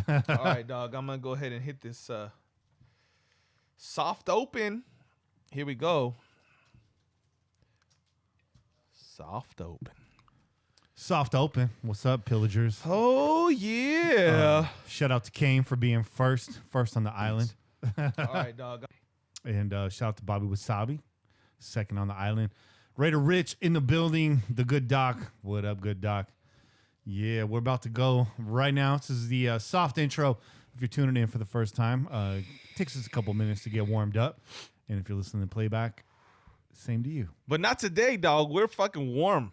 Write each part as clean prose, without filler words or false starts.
All right, dog. I'm going to go ahead and hit this soft open. Here we go. Soft open. Soft open. What's up, pillagers? Oh, yeah. Shout out to Kane for being first on the island. All right, dog. And shout out to Bobby Wasabi, second on the island. Raider Rich in the building. The good doc. What up, good doc? Yeah, we're about to go right now. This is the soft intro. If you're tuning in for the first time, it takes us a couple minutes to get warmed up. And if you're listening to playback, same to you. But not today, dog. We're fucking warm.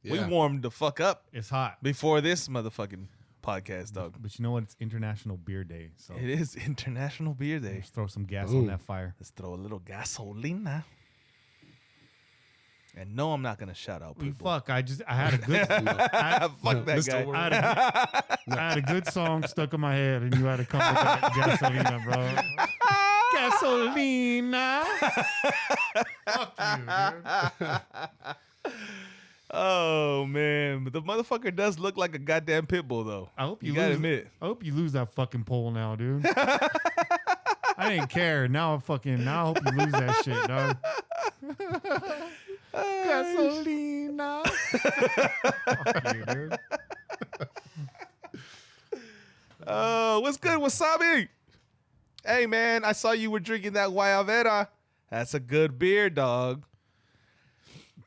Yeah. We warmed the fuck up. It's hot. Before this motherfucking podcast, dog. But you know what? It's International Beer Day. So it is International Beer Day. Let's throw some gas on that fire. Let's throw a little gasolina. And no, I'm not gonna shout out people. Fuck, I had a good fuck that guy. I had a good song stuck in my head, and you had to come with that gasolina, bro. Gasolina. Fuck you, dude. Oh man, but the motherfucker does look like a goddamn pit bull, though. I hope you gotta admit. I hope you lose that fucking pole now, dude. I didn't care. Now I hope you lose that shit, dog. Gasolina. Fuck you, dude. What's good, Wasabi? Hey, man, I saw you were drinking that Guayavera. That's a good beer, dog.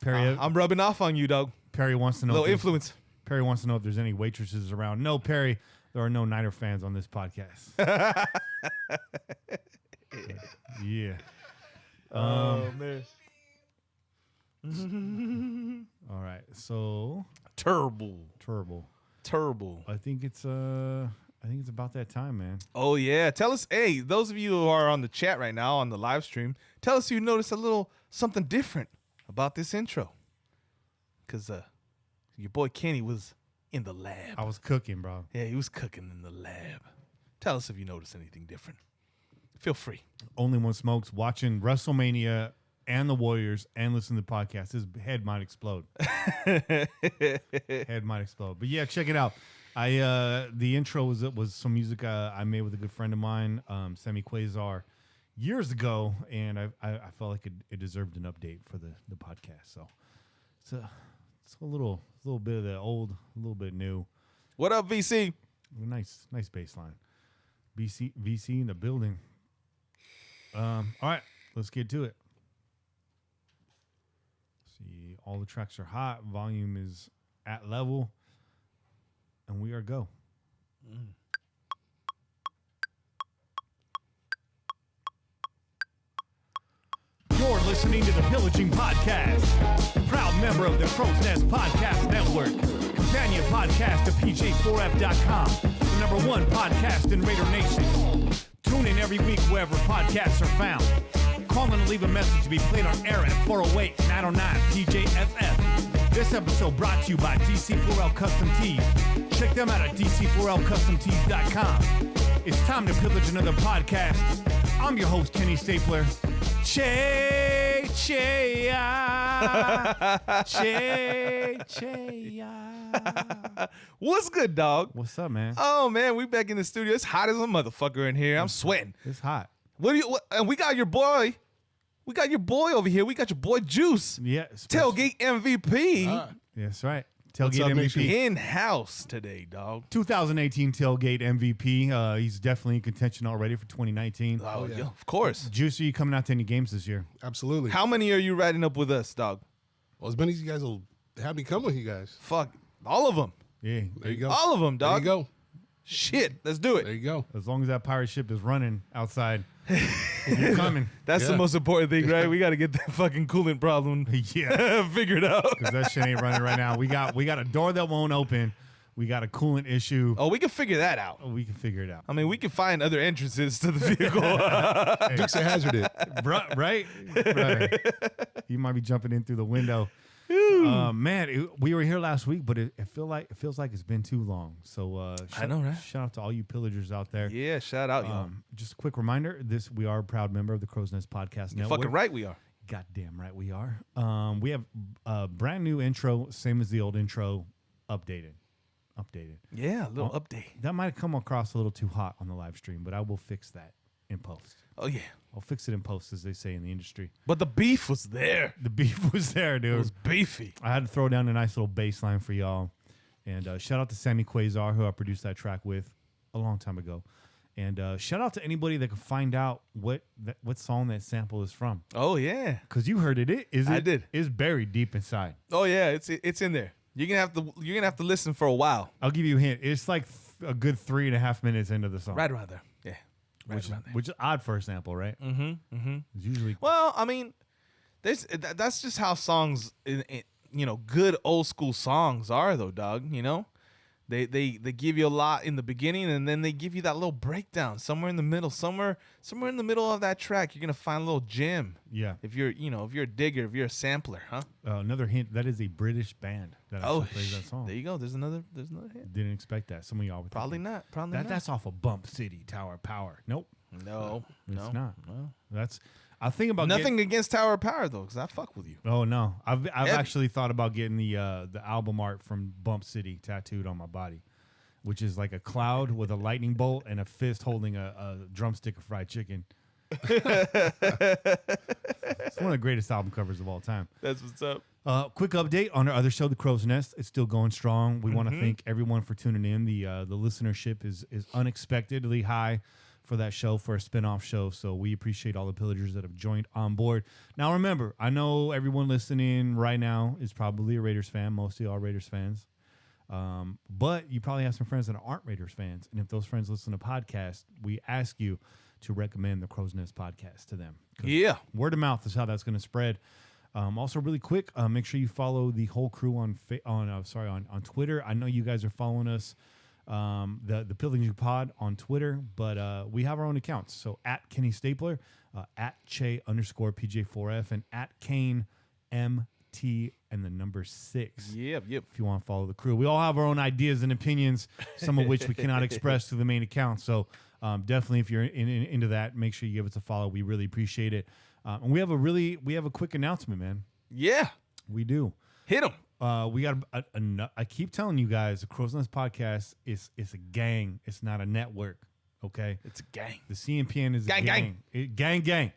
Perry, I'm rubbing off on you, dog. Perry wants to know. Little influence. Perry wants to know if there's any waitresses around. No, Perry, there are no Niner fans on this podcast. Yeah. Oh, man. All right, so Turbo. I think it's about that time, man. Oh yeah, tell us. Hey, those of you who are on the chat right now on the live stream, tell us if you noticed a little something different about this intro. Cause your boy Kenny was in the lab. I was cooking, bro. Yeah, he was cooking in the lab. Tell us if you noticed anything different. Feel free. Only One Smokes watching WrestleMania and the Warriors and listen to the podcast. His head might explode. But yeah, check it out. The intro was some music I made with a good friend of mine, Semi Quasar, years ago, and I felt like it deserved an update for the podcast. So it's a little bit of the old, a little bit new. What up, VC? Nice bass line. VC in the building. All right, let's get to it. See, all the tracks are hot. Volume is at level. And we are go. You're listening to the Pillaging Podcast. Proud member of the Crow's Nest Podcast Network. Companion podcast to PJ4F.com. The #1 podcast in Raider Nation. Tune in every week wherever podcasts are found. Call in and leave a message to be played on air at 408-909-PJFF. This episode brought to you by DC4L Custom Tees. Check them out at dc4lcustomtees.com. It's time to pillage another podcast. I'm your host, Kenny Stapler. Che. What's good, dog? What's up, man? Oh man, we back in the studio. It's hot as a motherfucker in here. I'm sweating. It's hot. And we got your boy. We got your boy over here. We got your boy Juice. Yeah. Tailgate MVP. Yeah, that's right. Tailgate MVP. In-house today, dog. 2018 Tailgate MVP. He's definitely in contention already for 2019. Oh, yeah. Of course. Juice, are you coming out to any games this year? Absolutely. How many are you riding up with us, dog? Well, as many as you guys will have me come with you guys. Fuck. All of them. Yeah. There you go. All of them, dog. There you go. Shit. Let's do it. There you go. As long as that pirate ship is running outside, you're coming. That's the most important thing, right? We got to get that fucking coolant problem figured out. Because that shit ain't running right now. We got a door that won't open. We got a coolant issue. Oh, we can figure that out. We can figure it out. I mean, we can find other entrances to the vehicle. Dukes of Hazzard it. Right? You might be jumping in through the window. Man, we were here last week, but it feels like it's been too long. So I know, right? Shout out to all you pillagers out there. Yeah, shout out, y'all. Just a quick reminder: we are a proud member of the Crow's Nest Podcast Network. Fucking right, we are. Goddamn right, we are. We have a brand new intro, same as the old intro, updated. Updated. Yeah, a little update. That might have come across a little too hot on the live stream, but I will fix that in post. Oh yeah, I'll fix it in post, as they say in the industry. but the beef was there. The beef was there, dude. It was beefy. I had to throw down a nice little bass line for y'all. And shout out to Sammy Quasar, who I produced that track with a long time ago. And shout out to anybody that can find out what song that sample is from. Oh yeah. Because you heard it. I did. It's buried deep inside. Oh yeah, it's in there. You're gonna have to listen for a while. I'll give you a hint. It's like a good 3.5 minutes into the song. Right around there. Yeah. Right around there. Which is odd for a sample, right? Mm-hmm. Mm-hmm. It's usually Well, I mean, that's just how songs, good old school songs are, though, dog. You know, they give you a lot in the beginning, and then they give you that little breakdown somewhere in the middle. Somewhere in the middle of that track, you're gonna find a little gem. yeah. If you're a digger, if you're a sampler, huh? Another hint. That is a British band that actually plays that song. There you go. There's another hint. Didn't expect that. Some of y'all would Probably think not. Probably not. that's off of Bump City Tower Power. Nope. No, It's not. No. That's. I think about Nothing against Tower of Power though, because I fuck with you. Oh no, I've actually thought about getting the album art from Bump City tattooed on my body, which is like a cloud with a lightning bolt and a fist holding a drumstick of fried chicken. It's one of the greatest album covers of all time. That's what's up. Quick update on our other show, The Crow's Nest. It's still going strong. We want to thank everyone for tuning in. The listenership is unexpectedly high for that show, for a spinoff show. So we appreciate all the pillagers that have joined on board. Now, remember, I know everyone listening right now is probably a Raiders fan. Most of y'all are Raiders fans. But you probably have some friends that aren't Raiders fans. And if those friends listen to podcasts, we ask you to recommend the Crow's Nest podcast to them. Yeah. Word of mouth is how that's going to spread. Also, really quick, make sure you follow the whole crew on Twitter. I know you guys are following us, the Pillaging Pod on Twitter, but we have our own accounts. So at Kenny Stapler, at Che_PJ4F, and at Kane MT and the number 6. Yep. If you want to follow the crew, we all have our own ideas and opinions, some of which we cannot express through the main account. So definitely, if you're into that, make sure you give us a follow. We really appreciate it. And we have a quick announcement, man. Yeah. We do. Hit them. We got I keep telling you guys, the Crow's Nest podcast is a gang. It's not a network. Okay. It's a gang. The CNPN is a gang. Gang.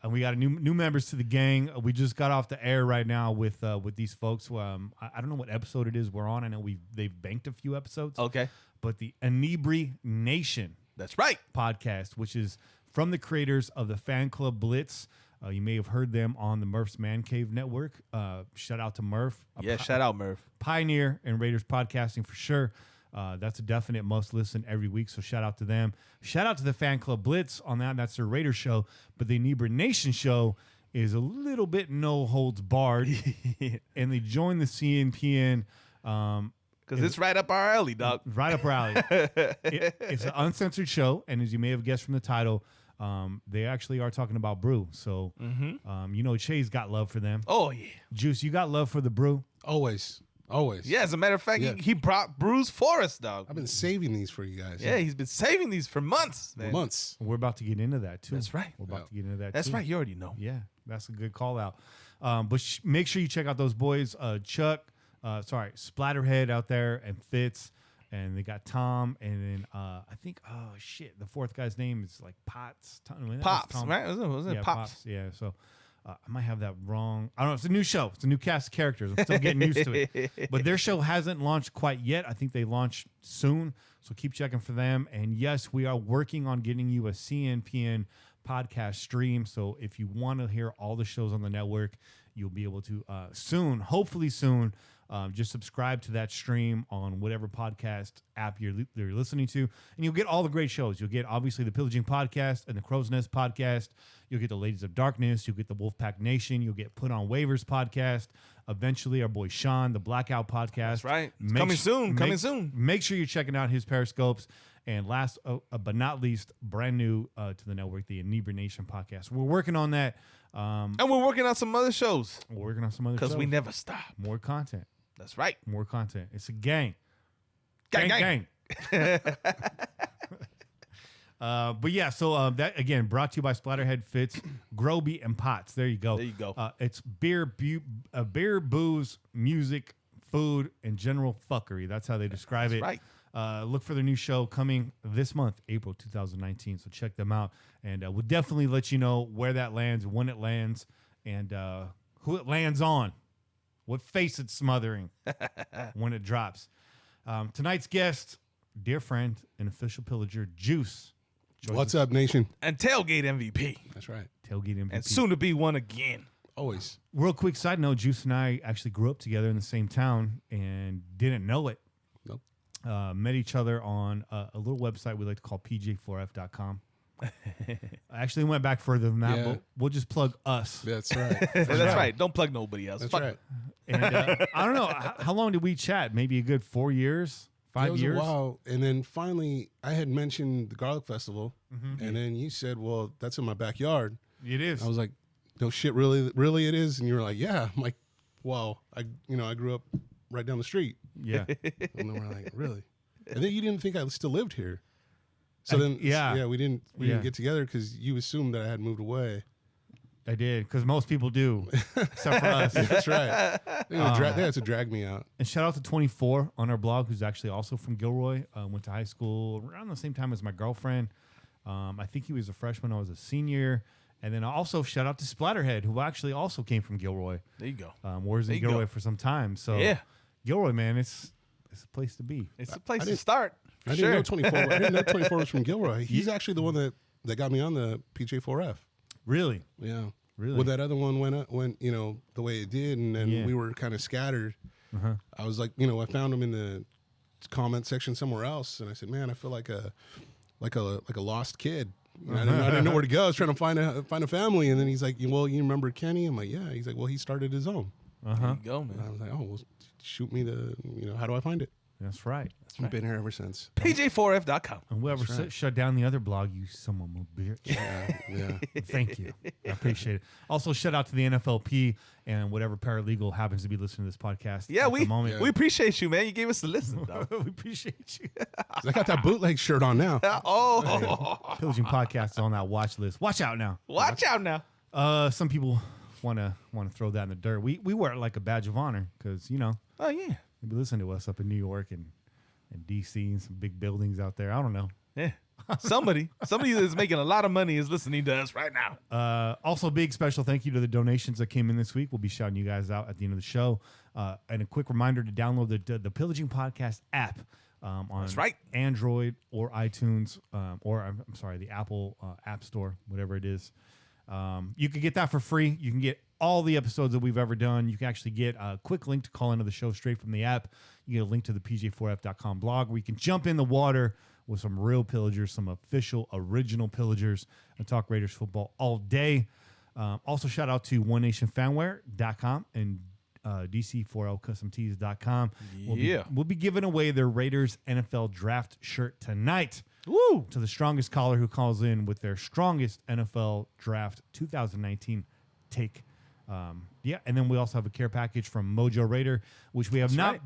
And we got new members to the gang. We just got off the air right now with these folks. I don't know what episode it is we're on. I know they've banked a few episodes. Okay. But the Inebri Nation. That's right. Podcast, which is from the creators of the Fan Club Blitz. You may have heard them on the Murph's Man Cave Network. Shout out to Murph. Shout out Murph. Pioneer in Raiders podcasting for sure. That's a definite must listen every week. So shout out to them. Shout out to the Fan Club Blitz on that. That's their Raider show. But the Inebri Nation show is a little bit no holds barred. And they join the CNPN. Because it's right up our alley, dog. Right up our alley. It's an uncensored show. And as you may have guessed from the title, they actually are talking about brew. So, Che's got love for them. Oh, yeah. Juice, you got love for the brew? Always. Yeah, as a matter of fact, he brought brews for us, dog. I've been saving these for you guys. Yeah, he's been saving these for months, man. Months. We're about to get into that, too. That's right. We're about to get into that, That's too. right. You already know. Yeah, that's a good call out. But make sure you check out those boys, Splatterhead out there and Fitz. And they got Tom, and then I think, the fourth guy's name is like Pops, right? Was it Pops? Yeah, so I might have that wrong. I don't know. It's a new show. It's a new cast of characters. I'm still getting used to it. But their show hasn't launched quite yet. I think they launch soon, so keep checking for them. And yes, we are working on getting you a CNPN podcast stream. So if you want to hear all the shows on the network, you'll be able to hopefully soon. Just subscribe to that stream on whatever podcast app you're listening to, and you'll get all the great shows. You'll get, obviously, the Pillaging Podcast and the Crow's Nest Podcast. You'll get the Ladies of Darkness. You'll get the Wolfpack Nation. You'll get Put on Waivers Podcast. Eventually, our boy Sean, the Blackout Podcast. That's right. Coming soon. Make sure you're checking out his Periscopes. And last but not least, brand new to the network, the Inebri Nation Podcast. We're working on that. And we're working on some other shows. We're working on some other shows. Because we never stop. More content. That's right. More content. It's a gang. Gang. But yeah, so that, again, brought to you by Splatterhead, Fitz, Groby, and Potts. There you go. There you go. It's beer, booze, music, food, and general fuckery. That's how they describe it. Right. Look for their new show coming this month, April 2019. So check them out. And we'll definitely let you know where that lands, when it lands, and who it lands on, what face it's smothering when it drops. Tonight's guest, dear friend and official pillager, Juice. What's up, nation? And Tailgate MVP. That's right. Tailgate MVP. And soon to be one again. Always. Real quick side note, Juice and I actually grew up together in the same town and didn't know it. Nope. Met each other on a little website we like to call pj4f.com. I actually went back further than that, Yeah. but we'll just plug us. That's right. That's right. Don't plug nobody else. That's Fuck right. And I don't know, how long did we chat? Maybe a good 4 years? 5 It was years? a while, and then finally, I had mentioned the Garlic Festival, and then you said, "Well, that's in my backyard." It is. I was like, "No shit, really, it is." And you were like, "Yeah." I'm like, "Wow, I grew up right down the street." Yeah. And then we're like, "Really?" And then you didn't think I still lived here, so then we didn't get together because you assumed that I had moved away. I did, because most people do, except for us. That's right. They had to drag me out. And shout out to 24 on our blog, who's actually also from Gilroy. Went to high school around the same time as my girlfriend. I think he was a freshman. I was a senior. And then also shout out to Splatterhead, who actually also came from Gilroy. There you go. Was in Gilroy for some time. So Yeah. Gilroy, man, it's a place to be. It's a place to start. I didn't know 24. I didn't know 24 was from Gilroy. He's actually the one that got me on the PJ4F. Really? Yeah. Really? Well, that other one went the way it did, and then we were kind of scattered. I was like, I found him in the comment section somewhere else, and I said, "Man, I feel like a lost kid. I didn't know where to go. I was trying to find a family." And then he's like, "Well, you remember Kenny?" I'm like, "Yeah." He's like, "Well, he started his own." There you go, man. And I was like, "Oh, well, shoot me how do I find it?" That's right. I've been here ever since. PJ4F.com. And whoever shut down the other blog, you someone will be. Yeah. Thank you. I appreciate it. Also, shout out to the NFLP and whatever paralegal happens to be listening to this podcast. Yeah, at the moment. we appreciate you, man. You gave us a listen, dog. We appreciate you. I got that bootleg shirt on now. Oh, Pillaging Podcast is on that watch list. Watch out now. watch out now. Some people want to throw that in the dirt. We wear it like a badge of honor because Oh, yeah. maybe listen to us up in New York and DC and some big buildings out there. I don't know. Yeah. Somebody that's making a lot of money is listening to us right now. Also, big special thank you to the donations that came in this week. We'll be shouting you guys out at the end of the show. And a quick reminder to download the Pillaging Podcast app on That's right. Android or iTunes or I'm sorry, the Apple App Store, whatever it is. You can get that for free. You can get all the episodes that we've ever done. You can actually get a quick link to call into the show straight from the app. You get a link to the pj4f.com blog where you can jump in the water with some real pillagers, some official original pillagers, and talk Raiders football all day. Also, shout out to OneNationFanwear.com and DC4LCustomTees.com. We'll be giving away their Raiders NFL Draft shirt tonight. Woo! To the strongest caller who calls in with their strongest NFL Draft 2019 take. And then we also have a care package from Mojo Raider, which we have not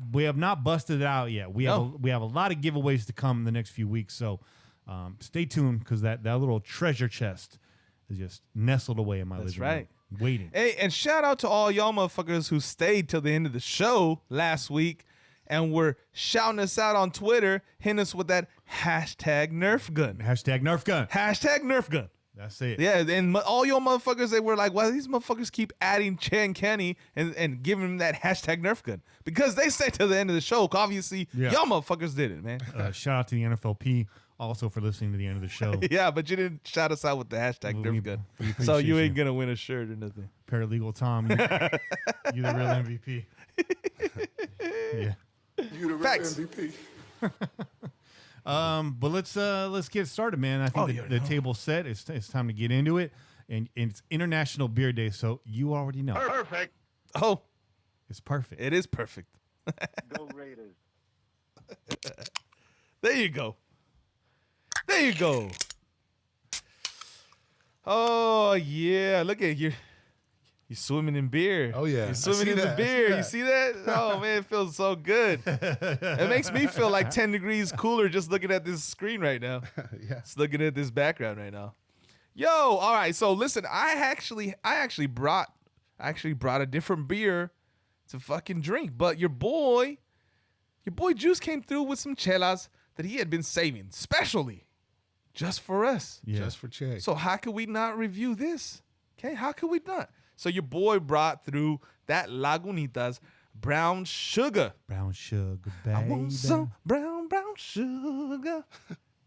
busted it out yet. We have a lot of giveaways to come in the next few weeks, so stay tuned because that little treasure chest is just nestled away in my living room, waiting. Hey, and shout out to all y'all motherfuckers who stayed till the end of the show last week and were shouting us out on Twitter, hitting us with that hashtag Nerf gun. Hashtag Nerf gun. Hashtag Nerf gun. That's it. Yeah, and all your motherfuckers, they were like, well, these motherfuckers keep adding Chan Kenny and giving him that hashtag Nerf gun. Because they stayed till the end of the show. Obviously, y'all motherfuckers did it, man. Shout out to the NFLP also for listening to the end of the show. Yeah, but you didn't shout us out with the hashtag Nerf gun. So you ain't going to win a shirt or nothing. Paralegal Tom, you're the real MVP. Yeah. You the real MVP. But let's get started, man. I think the table's set. It's time to get into it, and it's International Beer Day, so you already know. Perfect. Oh, it's perfect. it is perfect. Go Raiders. There you go. There you go. Oh yeah, look at you. You're swimming in beer. Oh, yeah. You're I swimming see in the that. I see beer. You that. see that? Oh, man, it feels so good. It makes me feel like 10 degrees cooler just looking at this screen right now. Yeah. Just looking at this background right now. Yo, all right. So listen, I actually brought a different beer to fucking drink. But your boy Juice came through with some chelas that he had been saving, specially just for us. Yeah. Just for Che. So how could we not review this? Okay, how could we not? So your boy brought through that Lagunitas brown sugar. Brown sugar, baby. I want some brown sugar.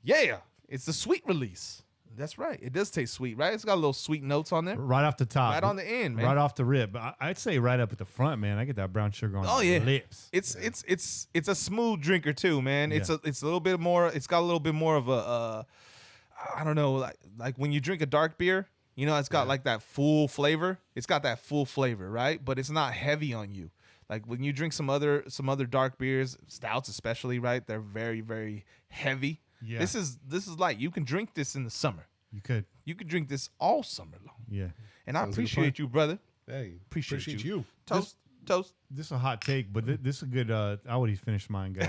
Yeah, it's the sweet release. That's right. It does taste sweet, right? It's got little sweet notes on there. Right off the top. Right on the end, man. Right off the rip. I'd say right up at the front, man. I get that brown sugar on the lips. It's a smooth drinker too, man. It's a little bit more. It's got a little bit more of a I don't know, like when you drink a dark beer, you know, it's got like that full flavor. It's got that full flavor, right? But it's not heavy on you. Like when you drink some other dark beers, stouts especially, right? They're very, very heavy. Yeah. This is light. You can drink this in the summer. You could. You could drink this all summer long. Yeah. And I Sounds like a appreciate plan. you, brother. Hey, Appreciate you. Toast. Toast. This is a hot take, but this is a good. I already finished mine, guys.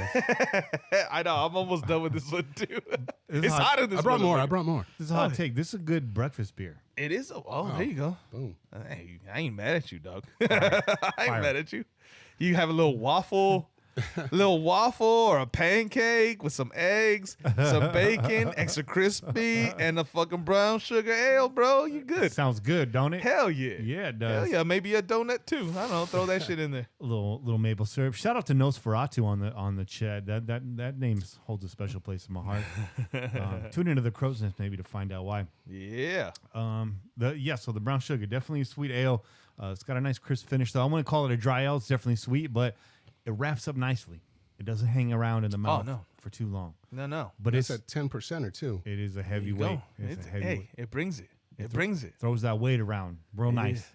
I know. I'm almost done with this one too. This is It's hot in this. I brought more. motherfucker. This is a hot take. This is a good breakfast beer. It is. There you go. Boom. Hey, I ain't mad at you, dog. I ain't Fire. mad at you. You have a little waffle or a pancake with some eggs, some bacon, extra crispy, and a fucking brown sugar ale, bro. You good? Sounds good, don't it? Hell yeah. Yeah, it Hell does. yeah. Maybe a donut too. I don't know. Throw that shit in there. A little maple syrup. Shout out to Nosferatu on the chat. That name holds a special place in my heart. Tune into the Crow's Nest maybe to find out why. Yeah. So the brown sugar, definitely a sweet ale. It's got a nice crisp finish though. I wouldn't call it a dry ale. It's definitely sweet, but it wraps up nicely. It doesn't hang around in the mouth no. for too long. No. But It's it's at 10% or 2. it is a There you heavy go. weight. It's a heavy weight. It brings it. It brings it. Throws that weight around real nice.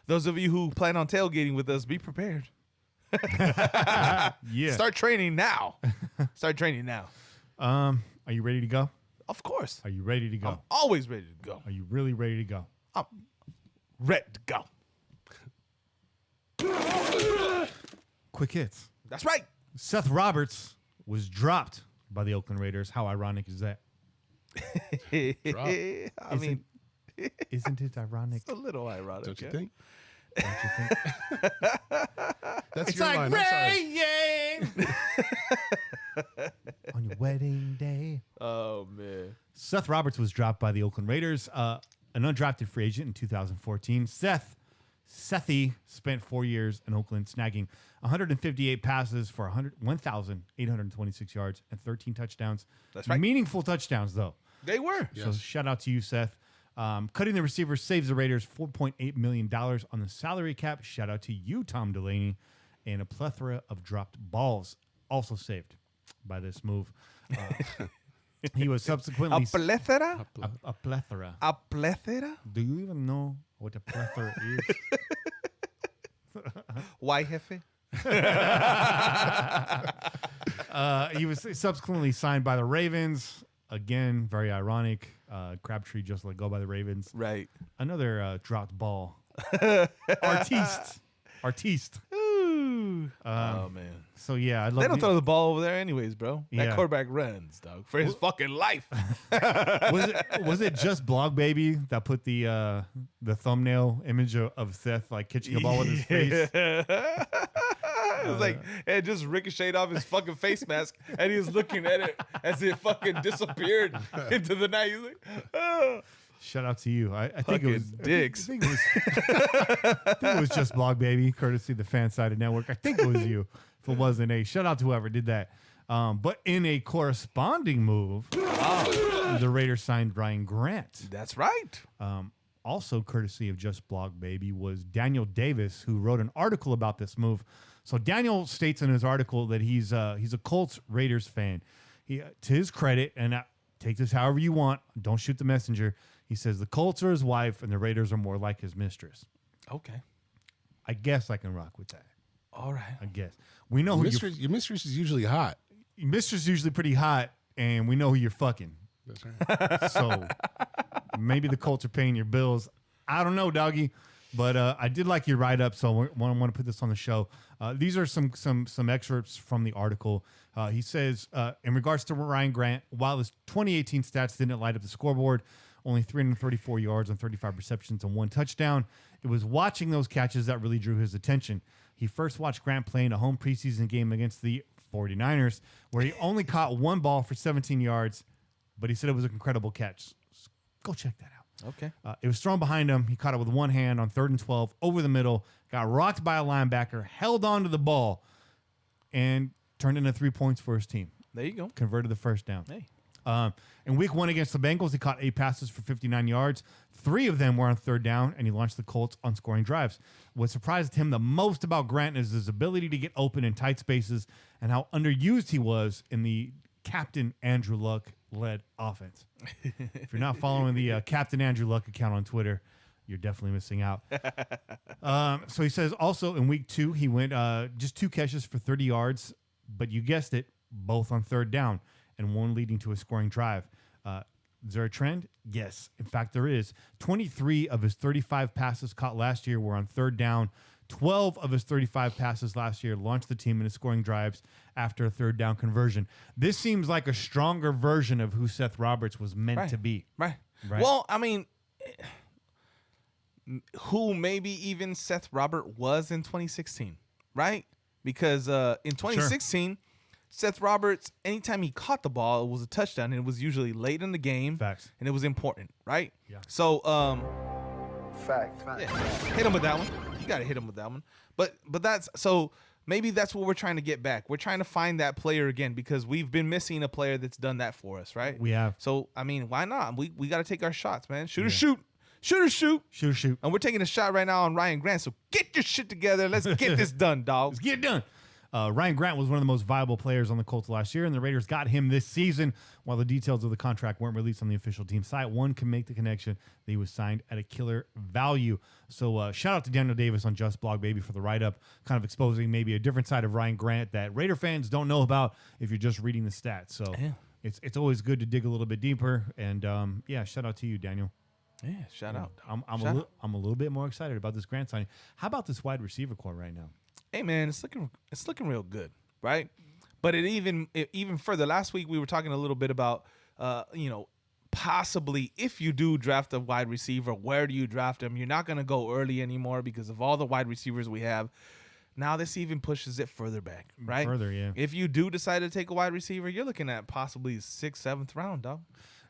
Those of you who plan on tailgating with us, be prepared. Yeah. Start training now. Start training now. Are you ready to go? Of course. Are you ready to go? I'm always ready to go. Are you really ready to go? I'm ready to go. Quick hits. That's right. Seth Roberts was dropped by the Oakland Raiders. How ironic is that? I mean, Isn't it ironic? it's a little ironic. Don't you yeah? think? Don't you think? That's It's your like line. I'm sorry. rain on your wedding day. Oh man. Seth Roberts was dropped by the Oakland Raiders, an undrafted free agent in 2014. Sethy spent 4 years in Oakland, snagging 158 passes for 1,826 yards and 13 touchdowns. That's right. Meaningful touchdowns, though. They were. Yeah. So shout out to you, Seth. Cutting the receiver saves the Raiders $4.8 million on the salary cap. Shout out to you, Tom Delaney. And a plethora of dropped balls also saved by this move. He was subsequently... A plethora? A plethora. A plethora? Do you even know what a plethora is? Why, Jefe? He was subsequently signed by the Ravens. Again, very ironic. Crabtree just let go by the Ravens. Right. Another dropped ball. Artiste. Ooh. Oh man. So yeah, I love They don't throw the ball over there anyways, bro. That Yeah. quarterback runs, dog, for his fucking life. was it just Blog Baby that put the thumbnail image of Seth like catching a ball with his face? It was like it just ricocheted off his fucking face mask, and he was looking at it as it fucking disappeared into the night. He's like, oh. Shout out to you. I think it was dicks. I think it was just Blog Baby, courtesy of the Fan-Sided Network. I think it was you. If it wasn't, shout out to whoever did that. But in a corresponding move, the Raiders signed Ryan Grant. That's right. Also courtesy of Just Blog Baby was Daniel Davis, who wrote an article about this move. So Daniel states in his article that he's a Colts Raiders fan. He, to his credit, and take this however you want, don't shoot the messenger. He says the Colts are his wife and the Raiders are more like his mistress. Okay. I guess I can rock with that. All right. I guess we know who Your mistress is usually hot. your mistress is usually pretty hot, and we know who you're fucking. That's right. So maybe the Colts are paying your bills. I don't know, doggy. But I did like your write-up, so I want to put this on the show. These are some excerpts from the article. He says, in regards to Ryan Grant, while his 2018 stats didn't light up the scoreboard, only 334 yards on 35 receptions and 1 touchdown. It was watching those catches that really drew his attention. He first watched Grant play in a home preseason game against the 49ers, where he only caught 1 ball for 17 yards, but he said it was an incredible catch. Go check that out. Okay. It was thrown behind him. He caught it with one hand on 3rd and 12 over the middle, got rocked by a linebacker, held on to the ball, and turned into 3 points for his team. There you go. Converted the first down. Hey. In week 1 against the Bengals, he caught 8 passes for 59 yards. 3 of them were on 3rd down, and he launched the Colts on scoring drives. What surprised him the most about Grant is his ability to get open in tight spaces and how underused he was in the Captain Andrew Luck-led offense. If you're not following the Captain Andrew Luck account on Twitter, you're definitely missing out. So he says also in week 2, he went just 2 catches for 30 yards, but you guessed it, both on 3rd down, and 1 leading to a scoring drive. Is there a trend? Yes. In fact, there is. 23 of his 35 passes caught last year were on 3rd down. 12 of his 35 passes last year launched the team into scoring drives after a 3rd down conversion. This seems like a stronger version of who Seth Roberts was meant to be. Right. Well, I mean, who maybe even Seth Robert was in 2016, right? Because in 2016, Seth Roberts, anytime he caught the ball, it was a touchdown, and it was usually late in the game. Facts. And it was important, right? Yeah. So, Fact. yeah, hit him with that one. You got to hit him with that one. But that's so maybe that's what we're trying to get back. We're trying to find that player again because we've been missing a player that's done that for us, right? We have. So, I mean, why not? We got to take our shots, man. Shoot or shoot. Shoot or shoot. Shoot or shoot. And we're taking a shot right now on Ryan Grant. So get your shit together. Let's get this done, dog. Let's get it done. Ryan Grant was one of the most viable players on the Colts last year, and the Raiders got him this season. While the details of the contract weren't released on the official team site, one can make the connection that he was signed at a killer value. So shout out to Daniel Davis on Just Blog Baby for the write-up, kind of exposing maybe a different side of Ryan Grant that Raider fans don't know about if you're just reading the stats. So it's always good to dig a little bit deeper. And shout out to you, Daniel. Yeah, shout out. I'm a little bit more excited about this Grant signing. How about this wide receiver core right now? Hey man, it's looking real good, right? But it even further. Last week we were talking a little bit about possibly if you do draft a wide receiver, where do you draft him? You're not going to go early anymore because of all the wide receivers we have. Now this even pushes it further back, right? Further, yeah. If you do decide to take a wide receiver, you're looking at possibly 6th, 7th round, dog.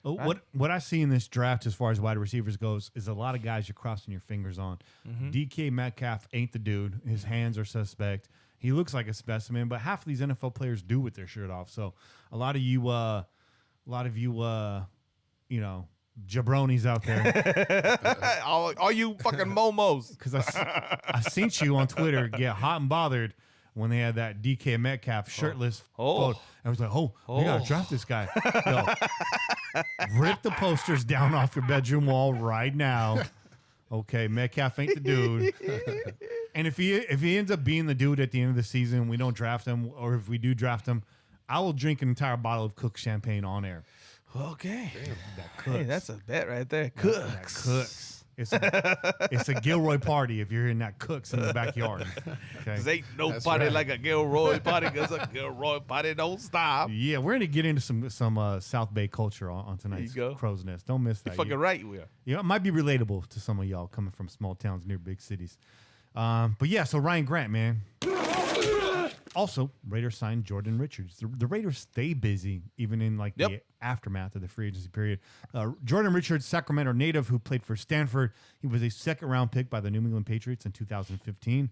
Right? What I see in this draft as far as wide receivers goes is a lot of guys you're crossing your fingers on. DK Metcalf ain't the dude. His hands are suspect. He looks like a specimen, but half of these NFL players do with their shirt off. So a lot of you, jabronis out there. all you fucking momos. Because I seen you on Twitter get hot and bothered when they had that DK Metcalf shirtless photo. I was like, we got to draft this guy. Yo, rip the posters down off your bedroom wall right now. Okay, Metcalf ain't the dude. And if he ends up being the dude at the end of the season, we don't draft him, or if we do draft him, I will drink an entire bottle of Cook champagne on air. Okay. That cooks. Hey, that's a bet right there. Cooks. That cooks. It's a Gilroy party if you're in that Cooks in the backyard. Okay. 'Cause ain't no party like a Gilroy party because a Gilroy party don't stop. Yeah, we're gonna get into some South Bay culture on tonight's Crow's Nest. Don't miss that. You're fucking right, we are. Yeah, it might be relatable to some of y'all coming from small towns near big cities. But yeah, so Ryan Grant, man. Also, Raiders signed Jordan Richards. The Raiders stay busy even in the aftermath of the free agency period. Jordan Richards, Sacramento native who played for Stanford. He was a 2nd-round pick by the New England Patriots in 2015.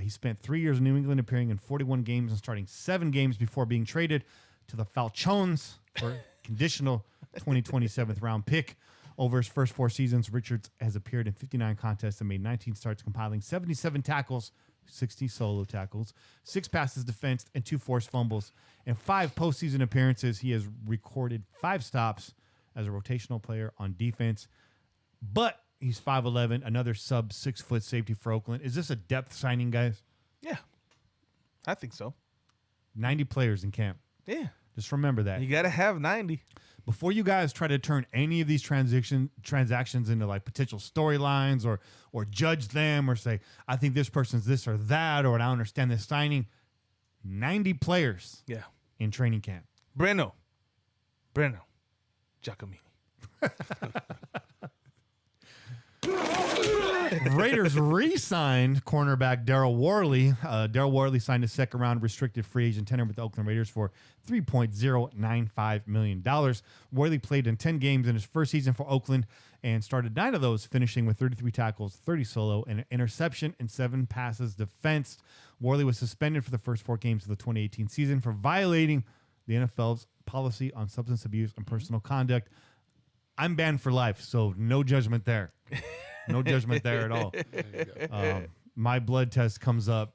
He spent 3 years in New England, appearing in 41 games and starting 7 games before being traded to the Falcons for a conditional 2020 7th-round pick. Over his first 4 seasons, Richards has appeared in 59 contests and made 19 starts, compiling 77 tackles, 60 solo tackles, 6 passes defensed, and 2 forced fumbles. In 5 postseason appearances, he has recorded 5 stops as a rotational player on defense. But he's 5'11", another sub-6-foot safety for Oakland. Is this a depth signing, guys? Yeah, I think so. 90 players in camp. Yeah. Just remember that. You got to have 90. Before you guys try to turn any of these transactions into potential storylines or judge them or say, I think this person's this or that, or I don't understand this signing, 90 players in training camp. Breno. Giacomini. Raiders re-signed cornerback Daryl Worley. Daryl Worley signed a second-round restricted free agent tender with the Oakland Raiders for $3.095 million. Worley played in 10 games in his first season for Oakland and started 9 of those, finishing with 33 tackles, 30 solo, and an interception and 7 passes defensed. Worley was suspended for the first 4 games of the 2018 season for violating the NFL's policy on substance abuse and personal conduct. I'm banned for life, so no judgment there. No judgment there at all. My blood test comes up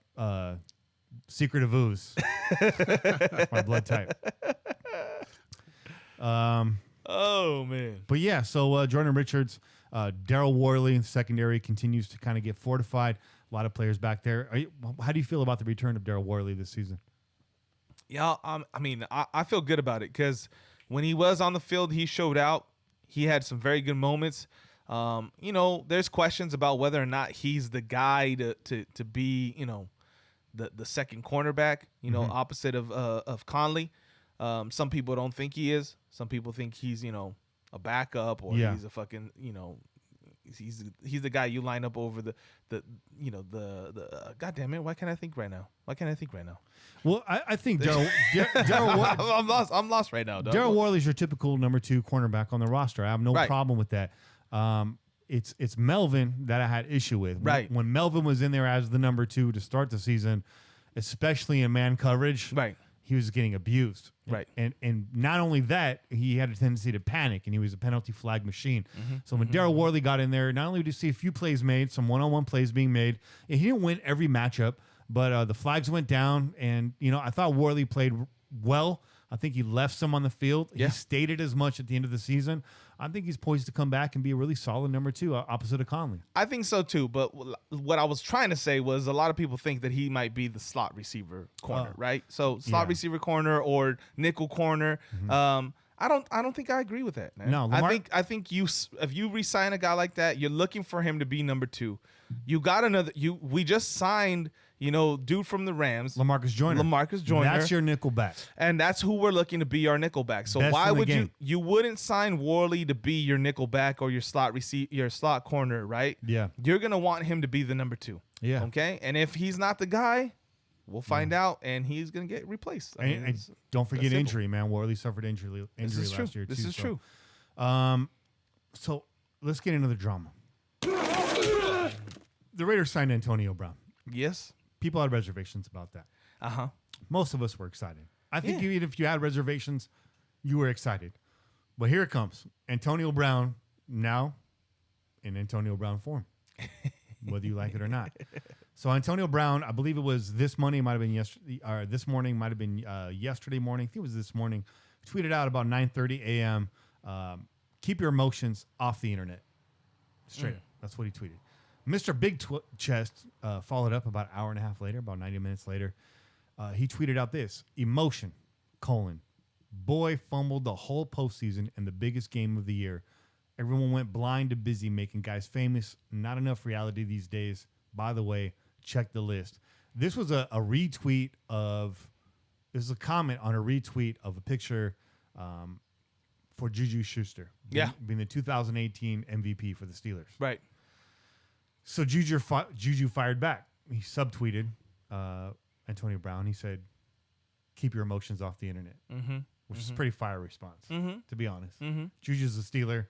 secret of ooze. My blood type. Oh, man. But yeah, so Jordan Richards, Daryl Worley in the secondary continues to kind of get fortified. A lot of players back there. How do you feel about the return of Daryl Worley this season? Yeah, I feel good about it because when he was on the field, he showed out. He had some very good moments. There's questions about whether or not he's the guy to be, the second cornerback, opposite of Conley. Some people don't think he is. Some people think he's, a backup or he's a fucking, he's the guy you line up over the God damn it, why can't I think right now? Well, I think Daryl I'm lost right now. Daryl Worley's your typical number 2 cornerback on the roster. I have no problem with that. It's Melvin that I had issue with. Right. When Melvin was in there as the number 2 to start the season, especially in man coverage, Right. he was getting abused. Right. And not only that, he had a tendency to panic, and he was a penalty flag machine. So when Daryl Worley got in there, not only did you see a few plays made, some one-on-one plays being made, and he didn't win every matchup, but the flags went down, and, I thought Worley played well. I think he left some on the field. Yeah. He stated as much at the end of the season. I think he's poised to come back and be a really solid number 2 opposite of Conley. I think so too, but what I was trying to say was a lot of people think that he might be the slot receiver corner, right? So slot receiver corner or nickel corner. I don't think I agree with that, man. No, I think if you re-sign a guy like that, you're looking for him to be number 2. You got we just signed, dude from the Rams, LaMarcus Joyner. That's your nickel back. and that's who we're looking to be our nickel back. So Best why in the would game. you wouldn't sign Worley to be your nickel back or your slot corner, right? Yeah. You're going to want him to be the number 2. Yeah. Okay? And if he's not the guy, we'll find out, and he's going to get replaced. I mean, And don't forget simple. injury, man. Worley suffered injury This is last true. year, too. This is true. So let's get into the drama. The Raiders signed Antonio Brown. Yes. People had reservations about that. Uh-huh. Most of us were excited. I think Yeah. even if you had reservations, you were excited. But here it comes. Antonio Brown now in Antonio Brown form, whether you like it or not. So Antonio Brown, I believe it was this morning, might have been yesterday, or this morning, might have been yesterday morning. I think it was this morning. Tweeted out about 9:30 a.m. Keep your emotions off the internet. Straight up. That's what he tweeted. Mr. Big Chest followed up about an hour and a half later, about 90 minutes later. He tweeted out this: emotion, boy fumbled the whole postseason in the biggest game of the year. Everyone went blind to busy making guys famous. Not enough reality these days. By the way, check the list. This was a retweet of, this is a comment on a retweet of a picture for JuJu Schuster. Being the 2018 MVP for the Steelers. Right. So JuJu fired back. He subtweeted Antonio Brown. He said, keep your emotions off the internet, which is a pretty fire response, to be honest. JuJu's a Steeler,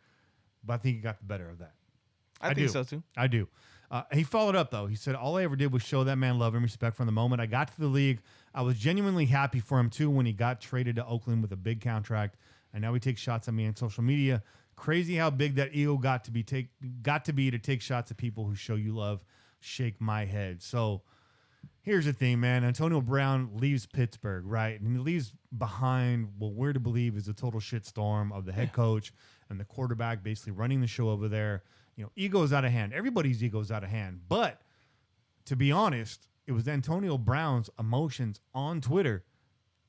but I think he got the better of that. I think so, too. I do. He followed up, though. He said, all I ever did was show that man love and respect from the moment I got to the league. I was genuinely happy for him, too, when he got traded to Oakland with a big contract, and now he takes shots at me on social media. Crazy how big that ego got to be to take shots at people who show you love. Shake my head. So here's the thing, man. Antonio Brown leaves Pittsburgh, right? And he leaves behind what we're to believe is a total shitstorm of the head coach and the quarterback basically running the show over there. Ego's out of hand. Everybody's ego's out of hand. But to be honest, it was Antonio Brown's emotions on Twitter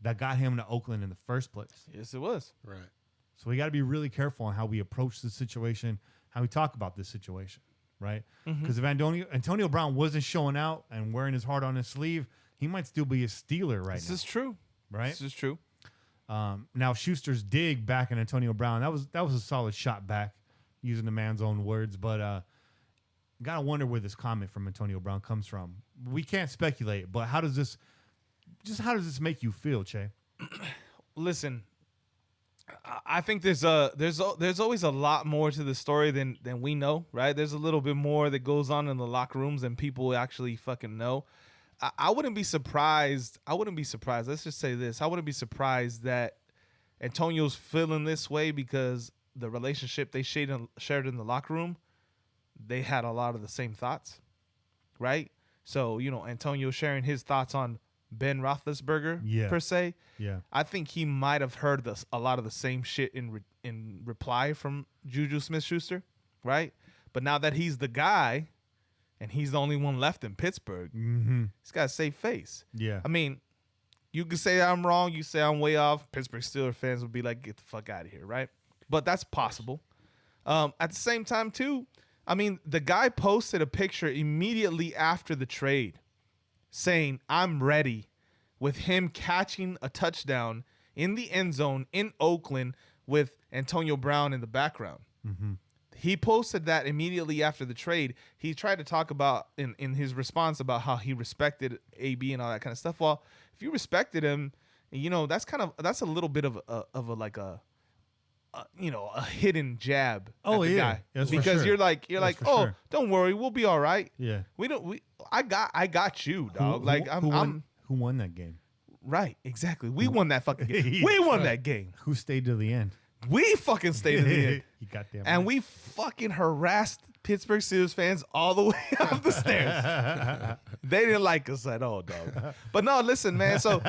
that got him to Oakland in the first place. Yes, it was. Right. So we got to be really careful on how we approach this situation, how we talk about this situation, right? Because if Antonio Brown wasn't showing out and wearing his heart on his sleeve, he might still be a Steeler right now. This is true. Right? This is true. Now Schuster's dig back in Antonio Brown, that was a solid shot back, using the man's own words. But gotta wonder where this comment from Antonio Brown comes from. We can't speculate, but how does this make you feel, Che? Listen, I think there's always a lot more to the story than we know, right? There's a little bit more that goes on in the locker rooms than people actually fucking know. I wouldn't be surprised. Let's just say this. I wouldn't be surprised that Antonio's feeling this way because the relationship they shared in the locker room, they had a lot of the same thoughts, right? So, Antonio sharing his thoughts on Ben Roethlisberger, per se. Yeah. I think he might have heard a lot of the same shit in reply from JuJu Smith-Schuster, right? But now that he's the guy and he's the only one left in Pittsburgh, he's got to save face. Yeah. I mean, you could say I'm wrong. You say I'm way off. Pittsburgh Steelers fans would be like, get the fuck out of here, right? But that's possible. At the same time, too, I mean, the guy posted a picture immediately after the trade saying, I'm ready, with him catching a touchdown in the end zone in Oakland with Antonio Brown in the background. He posted that immediately after the trade. He tried to talk about in his response about how he respected AB and all that kind of stuff. Well, if you respected him, that's a little bit of a hidden jab. Oh, at the yeah. guy. That's for because sure. you're like, for oh, sure. don't worry, we'll be all right. Yeah. I got you, dog. Who won that game? Right, exactly. We won that fucking game. We won that game. Who stayed to the end? We fucking stayed in the end. You goddamn And right. we fucking harassed Pittsburgh Steelers fans all the way up the stairs. They didn't like us at all, dog. But no, listen, man. So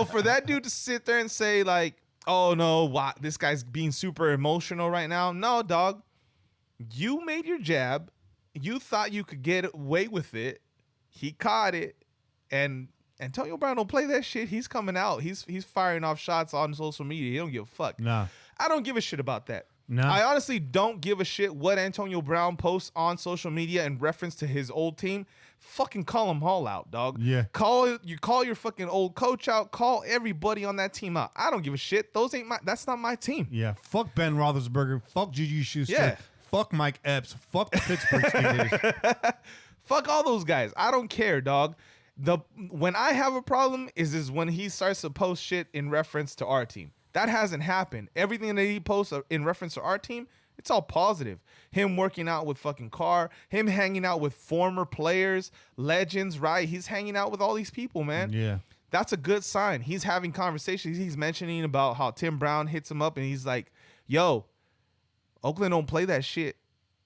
for that dude to sit there and say like, oh no, why this guy's being super emotional right now? No, dog. You made your jab. You thought you could get away with it. He caught it, and Antonio Brown don't play that shit. He's coming out. He's firing off shots on social media. He don't give a fuck. Nah. I don't give a shit about that. No. I honestly don't give a shit what Antonio Brown posts on social media in reference to his old team. Fucking call them all out, dog. Yeah. Call your fucking old coach out. Call everybody on that team out. I don't give a shit. That's not my team. Yeah. Fuck Ben Roethlisberger. Fuck JuJu Schuster. Yeah. Fuck Mike Epps. Fuck the Pittsburgh Steelers. Fuck all those guys. I don't care, dog. When I have a problem is when he starts to post shit in reference to our team. That hasn't happened. Everything that he posts in reference to our team, it's all positive. Him working out with fucking Carr, him hanging out with former players, legends, right? He's hanging out with all these people, man. Yeah. That's a good sign. He's having conversations. He's mentioning about how Tim Brown hits him up and he's like, yo, Oakland don't play that shit.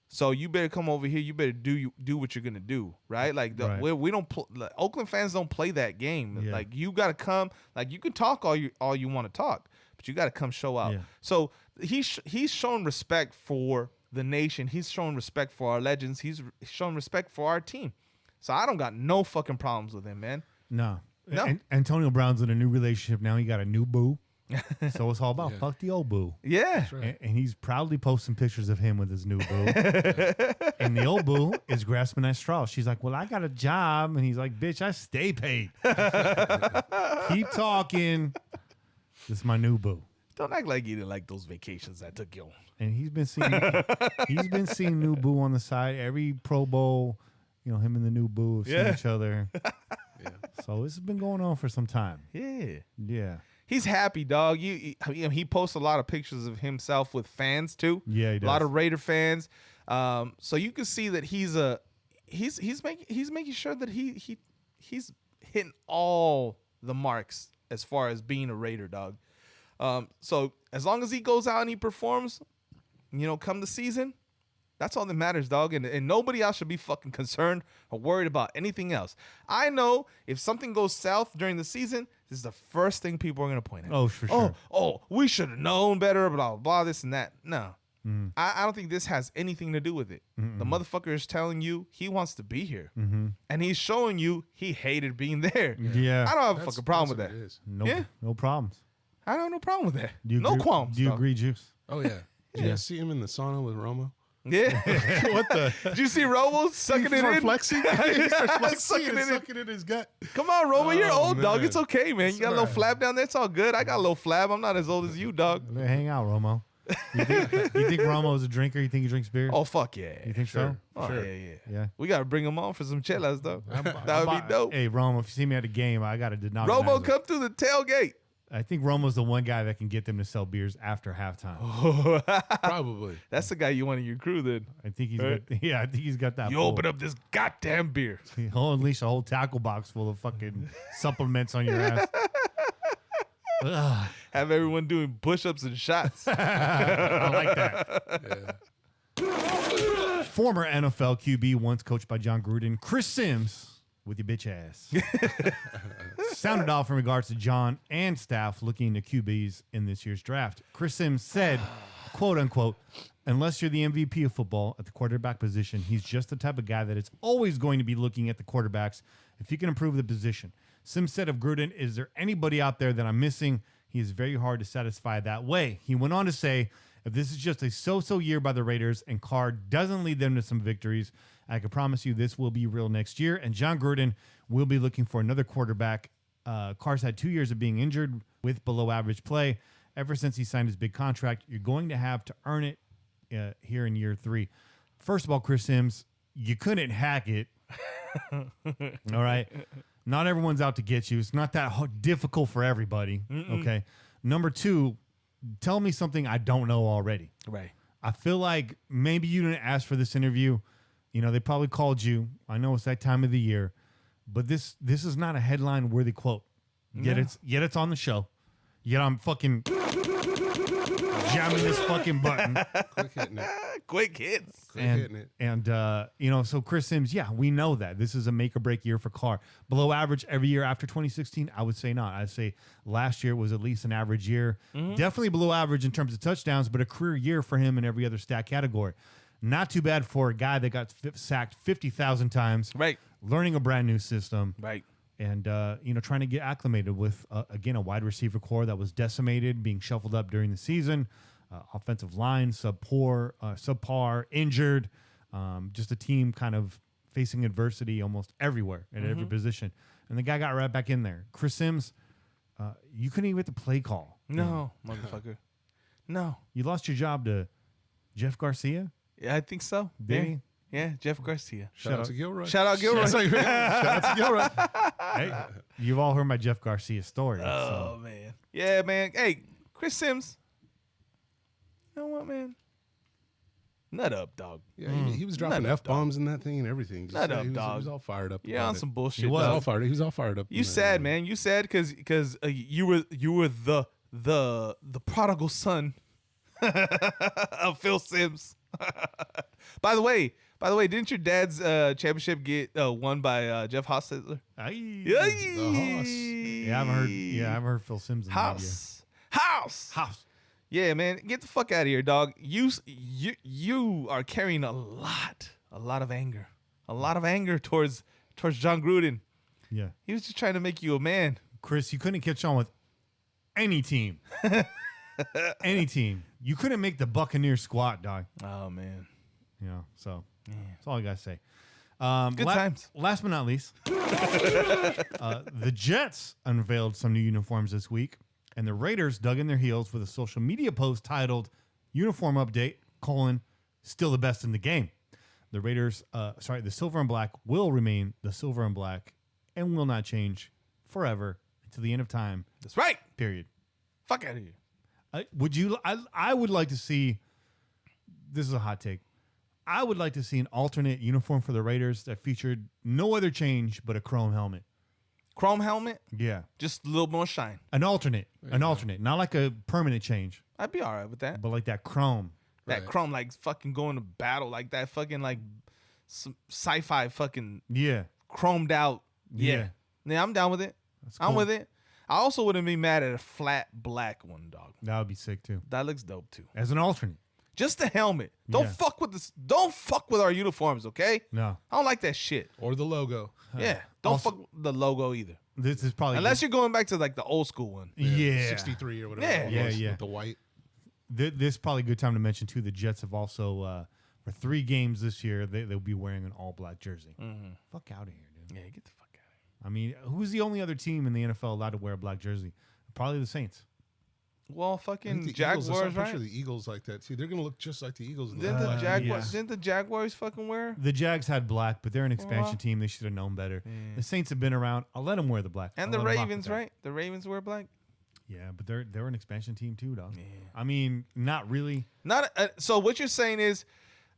So you better come over here. You better do what you're gonna do, right? Like Right. we don't Oakland fans don't play that game. Yeah. Like you gotta come. Like you can talk all you want to talk, but you gotta come show out. Yeah. So he's shown respect for the nation. He's shown respect for our legends. He's shown respect for our team. So I don't got no fucking problems with him, man. No. No. Antonio Brown's in a new relationship now. He got a new boo. So it's all about fuck the old boo. Yeah. Right. And he's proudly posting pictures of him with his new boo. And the old boo is grasping at straw. She's like, well, I got a job. And he's like, bitch, I stay paid. Keep talking. This is my new boo. Don't act like you didn't like those vacations I took you on. And he's been seeing new boo on the side. Every Pro Bowl, him and the new boo have seen each other. Yeah. So this has been going on for some time. Yeah. Yeah. He's happy, dog. He posts a lot of pictures of himself with fans too. Yeah, he does. A lot of Raider fans. So you can see that he's making sure that he's hitting all the marks as far as being a Raider, dog. So as long as he goes out and he performs, come the season, that's all that matters, dog. And nobody else should be fucking concerned or worried about anything else. I know if something goes south during the season, this is the first thing people are going to point at. Oh, for sure. Oh, we should have known better, blah, blah, blah, this and that. No. I don't think this has anything to do with it. The motherfucker is telling you he wants to be here. And he's showing you he hated being there. Yeah. I don't have a fucking problem with That's that. what it is. No problems. I don't have no problem with that. Do you No agree- qualms. Do you dog. agree, Juice? Oh yeah. Did you guys see him in the sauna with Romo? Yeah. What the? Did you see Romo sucking it in? flexing. Sucking it in. Sucking in his gut. Come on, Romo. You're Oh, old, dog. man. It's okay, man. You got a little flab down there. It's all good. I got a little flab. I'm not as old as you, dog. Hang out, Romo. You think Romo's a drinker? You think he drinks beers? Oh fuck yeah! You think so? Oh Sure. Yeah. We gotta bring him on for some chelas though. That would be dope. Hey, Romo, if you see me at a game, I got to deny. Romo, come through the tailgate. I think Romo's the one guy that can get them to sell beers after halftime. Probably. That's the guy you want in your crew. Then I think he's Right. got, I think he's got that. you pull. open up this goddamn beer. He'll unleash a whole tackle box full of fucking supplements on your ass. Ugh, Have everyone doing push-ups and shots. I like that. Yeah. Former NFL QB, once coached by John Gruden, Chris Sims, with your bitch ass, sounded off in regards to John and staff looking to QBs in this year's draft. Chris Sims said, quote unquote, unless you're the MVP of football at the quarterback position, he's just the type of guy that is always going to be looking at the quarterbacks if he can improve the position. Sims said of Gruden, is there anybody out there that I'm missing? He is very hard to satisfy that way. He went on to say, if this is just a so-so year by the Raiders and Carr doesn't lead them to some victories, I can promise you this will be real next year. And John Gruden will be looking for another quarterback. Carr's had 2 years of being injured with below average play. Ever since he signed his big contract, you're going to have to earn it here in year 3. First of all, Chris Sims, you couldn't hack it. All right. Not everyone's out to get you. It's not that difficult for everybody. Okay. Number 2, tell me something I don't know already. Right. I feel like maybe you didn't ask for this interview. You know, they probably called you. I know it's that time of the year, but this is not a headline worthy quote. Yet it's on the show. Yet I'm fucking jamming this fucking button. Quick hitting it. Quick hits. Quick hitting it. And you know, so Chris Sims, yeah, we know that this is a make or break year for Carr. Below average every year after 2016, I would say not. I'd say last year was at least an average year. Definitely below average in terms of touchdowns, but a career year for him in every other stat category. Not too bad for a guy that got sacked 50,000 times. Right. Learning a brand new system. Right. And, you know, trying to get acclimated with, again, a wide receiver core that was decimated, being shuffled up during the season. Offensive line, subpar, injured. Just a team kind of facing adversity almost everywhere at every position. And the guy got right back in there. Chris Sims, you couldn't even get the play call. No, motherfucker. No. You lost your job to Jeff Garcia? Yeah, I think so. Did he? Yeah, Jeff Garcia. Shout out to Gilroy. Shout out Gilroy. Shout out to Gilroy. Hey, you've all heard my Jeff Garcia story. Oh, man. Yeah, man. Hey, Chris Sims. You know what, man? Nut up, dog. Yeah, he was dropping Nut up, F-bombs and that thing and everything. Nut up, he dog. was all fired up. Yeah, about on it. some bullshit. He was dog. all fired. He was all fired up. You sad, man. You sad because you were the prodigal son of Phil Sims. By the way, didn't your dad's championship get won by Jeff Hostetler? Yeah, I haven't heard Phil Sims in the House. Yeah, man, get the fuck out of here, dog. You are carrying a lot of anger, towards John Gruden. Yeah. He was just trying to make you a man. Chris, you couldn't catch on with any team. Any team. You couldn't make the Buccaneers squat, dog. Oh man. You know, so that's all I got to say. Good times. Last but not least, the Jets unveiled some new uniforms this week, and the Raiders dug in their heels with a social media post titled "Uniform Update: Still the best in the game." The Raiders, the silver and black will remain the silver and black and will not change forever until the end of time. That's right. Period. Fuck out of here. I would like to see. This is a hot take. I would like to see an alternate uniform for the Raiders that featured no other change but a chrome helmet. Chrome helmet, Yeah, just a little more shine. an alternate, not like a permanent change, I'd be all right with that. but like that chrome. That Right. chrome, like fucking going to battle, like that fucking like some sci-fi fucking Yeah, chromed out. Yeah. Yeah, I'm down with it. I'm cool. with it. I also wouldn't be mad at a flat black one, dog. that would be sick too. That looks dope too. As an alternate, Just the helmet. Don't Yeah. fuck with this. Don't fuck with our uniforms, okay? no. I don't like that shit. Or the logo. Yeah. Don't Also- fuck with the logo either. This is probably Unless you're going back to like the old school one. yeah. 63 or whatever. Yeah. it Yeah, was, yeah. With the white. This is probably a good time to mention too. The Jets have also for 3 games this year they'll be wearing an all black jersey. Fuck out of here, dude. Yeah, get the fuck out of here. I mean, who's the only other team in the NFL allowed to wear a black jersey? Probably the Saints. Well, I think fucking the Eagles, I saw a Jaguars, picture right? of the Eagles like that too. They're gonna look just like the Eagles. In Didn't the black. Jaguars? yeah. Didn't the Jaguars fucking wear? The Jags had black, but they're an expansion Well, team. They should have known better. Yeah. The Saints have been around. I'll let them wear the black. And I'll the let 'em rock with Ravens, that. right? The Ravens wear black. Yeah, but they're an expansion team too, dog. Yeah. I mean, not really. Not so. What you're saying is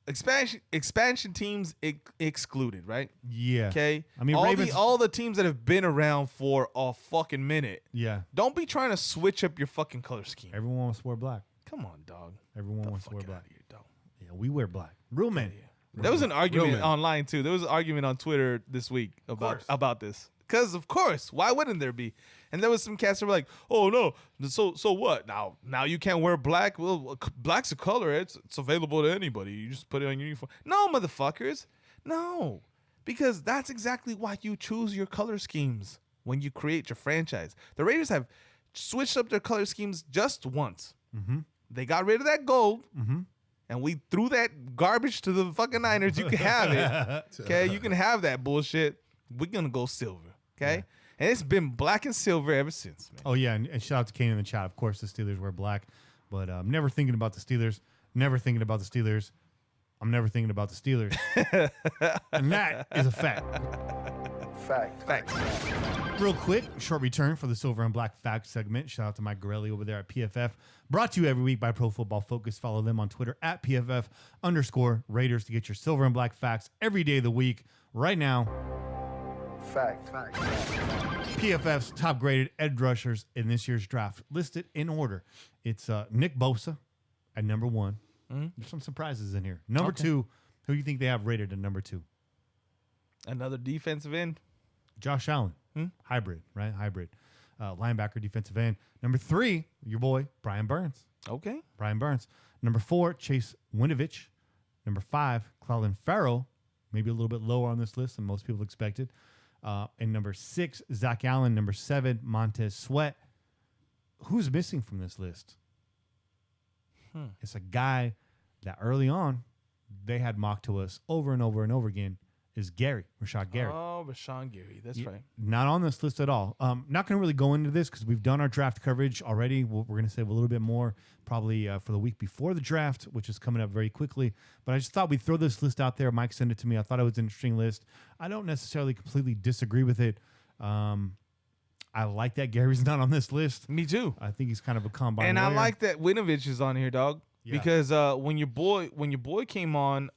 expansion teams excluded, right? Yeah. Okay. I mean, all Ravens. all the teams that have been around for a fucking minute. Yeah. Don't be trying to switch up your fucking color scheme. Everyone wants to wear black. Come on, dog. Everyone The wants to fuck wear outta black. here, dog. Yeah, we wear black. Real men. There was an argument man. online too. There was an argument on Twitter this week about this. Because of course, why wouldn't there be? And there was some cats that were like, "Oh no, so what? Now you can't wear black. Well, black's a color. It's available to anybody. You just put it on your uniform." No, motherfuckers, no, because that's exactly why you choose your color schemes when you create your franchise. The Raiders have switched up their color schemes just once. Mm-hmm. They got rid of that gold. Mm-hmm. And we threw that garbage to the fucking Niners. You can have it. Okay? You can have that bullshit. We're going to go silver. Okay? And it's been black and silver ever since, man. Oh, yeah. And shout out to Kane in the chat. Of course, the Steelers wear black. But I'm never thinking about the Steelers. Never thinking about the Steelers. I'm never thinking about the Steelers. And that is a fact. Fact. Real quick, short return for the Silver and Black Fact segment. Shout out to Mike Gorelli over there at PFF. Brought to you every week by Pro Football Focus. Follow them on Twitter at PFF_Raiders to get your Silver and Black Facts every day of the week. Right now, Fact. PFF's top graded edge rushers in this year's draft, listed in order. It's Nick Bosa at number 1. There's some surprises in here. Number 2, who do you think they have rated at number 2? Another defensive end. Josh Allen. Hybrid, right? Hybrid. Linebacker, defensive end. Number 3, your boy, Brian Burns. Okay. Brian Burns. Number 4, Chase Winovich. Number 5, Clelin Ferrell. Maybe a little bit lower on this list than most people expected. And number 6, Zach Allen. Number 7, Montez Sweat. Who's missing from this list? It's a guy that early on they had mocked to us over and over and over again. Is Rashad Gary. Oh, Rashawn Gary. That's right. Not on this list at all. Not going to really go into this because we've done our draft coverage already. We're going to save a little bit more probably for the week before the draft, which is coming up very quickly. But I just thought we'd throw this list out there. Mike sent it to me. I thought it was an interesting list. I don't necessarily completely disagree with it. I like that Gary's not on this list. Me too. I think he's kind of a combine And I warrior. like that Winovich is on here, dog. Yeah. Because when your boy came on,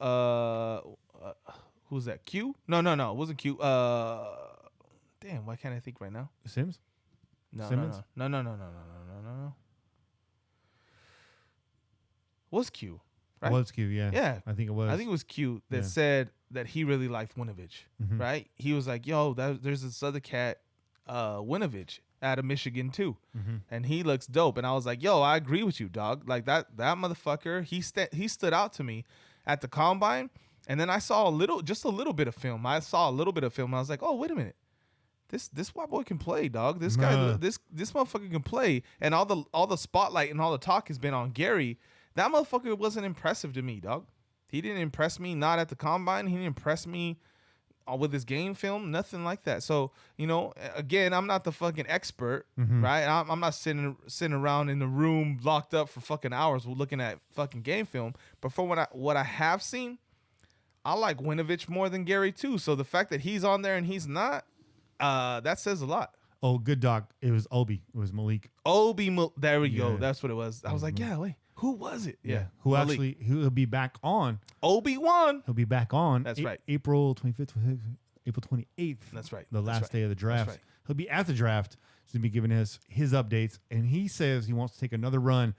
who's that? Q? No, it wasn't Q. Damn, why can't I think right now? Sims? No, Simmons? no. Was Q? Right? It was Q, yeah. Yeah. I think it was. I think it was Q that Yeah. said that he really liked Winovich, right? He was like, "Yo, there's this other cat, Winovich, out of Michigan too, and he looks dope." And I was like, "Yo, I agree with you, dog. Like that motherfucker. He stood out to me at the combine." And then I saw just a little bit of film. I saw a little bit of film. And I was like, "Oh, wait a minute, this white boy can play, dog. This guy, this motherfucker can play." And all the spotlight and all the talk has been on Gary. That motherfucker wasn't impressive to me, dog. He didn't impress me. Not at the combine. He didn't impress me with his game film. Nothing like that. So again, I'm not the fucking expert, right? I'm not sitting around in the room locked up for fucking hours looking at fucking game film. But from what I have seen, I like Winovich more than Gary too. So the fact that he's on there and he's not, that says a lot. Oh, good dog. It was Obi. It was Malik. There we go. Yeah. That's what it was. I was like, yeah, wait, who was it? Yeah. Who Malik. actually, he'll be back on. Obi-Wan. He'll be back on. That's right. April 25th, April 28th. That's right. The That's last right. day of the draft. That's right. He'll be at the draft. He's going to be giving us his updates. And he says he wants to take another run.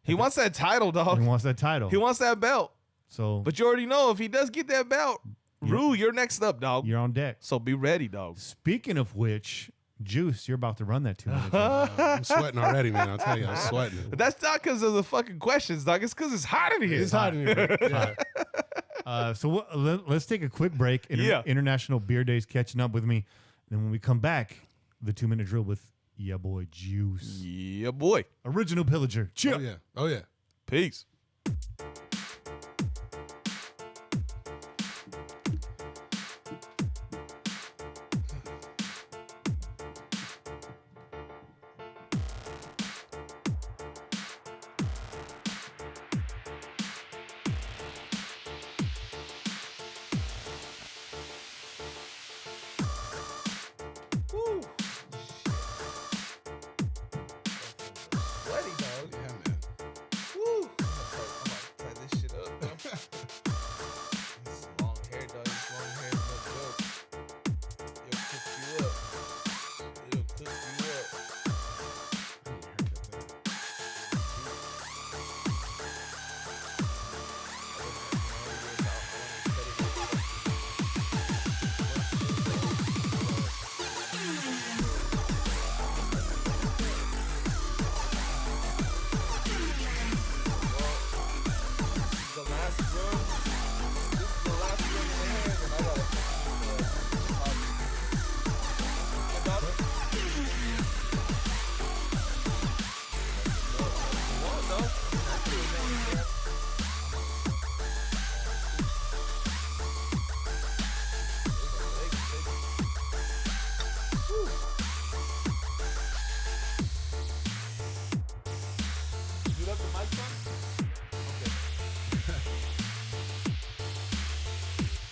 He wants that title, dog. He wants that title. He wants that belt. So But you already know if he does get that belt, Rue, you're next up, dog. you're on deck. So be ready, dog. Speaking of which, Juice, you're about to run that 2 minutes. I'm sweating already, man. I'll tell you, I'm sweating. But that's not because of the fucking questions, dog. It's because it's hot in here. It's hot in here. Yeah. So let's take a quick break. Yeah. International Beer Days catching up with me. Then when we come back, the 2-minute drill with ya boy Juice. Yeah, boy. Original Pillager. Chill. Oh yeah. Oh yeah. Peace.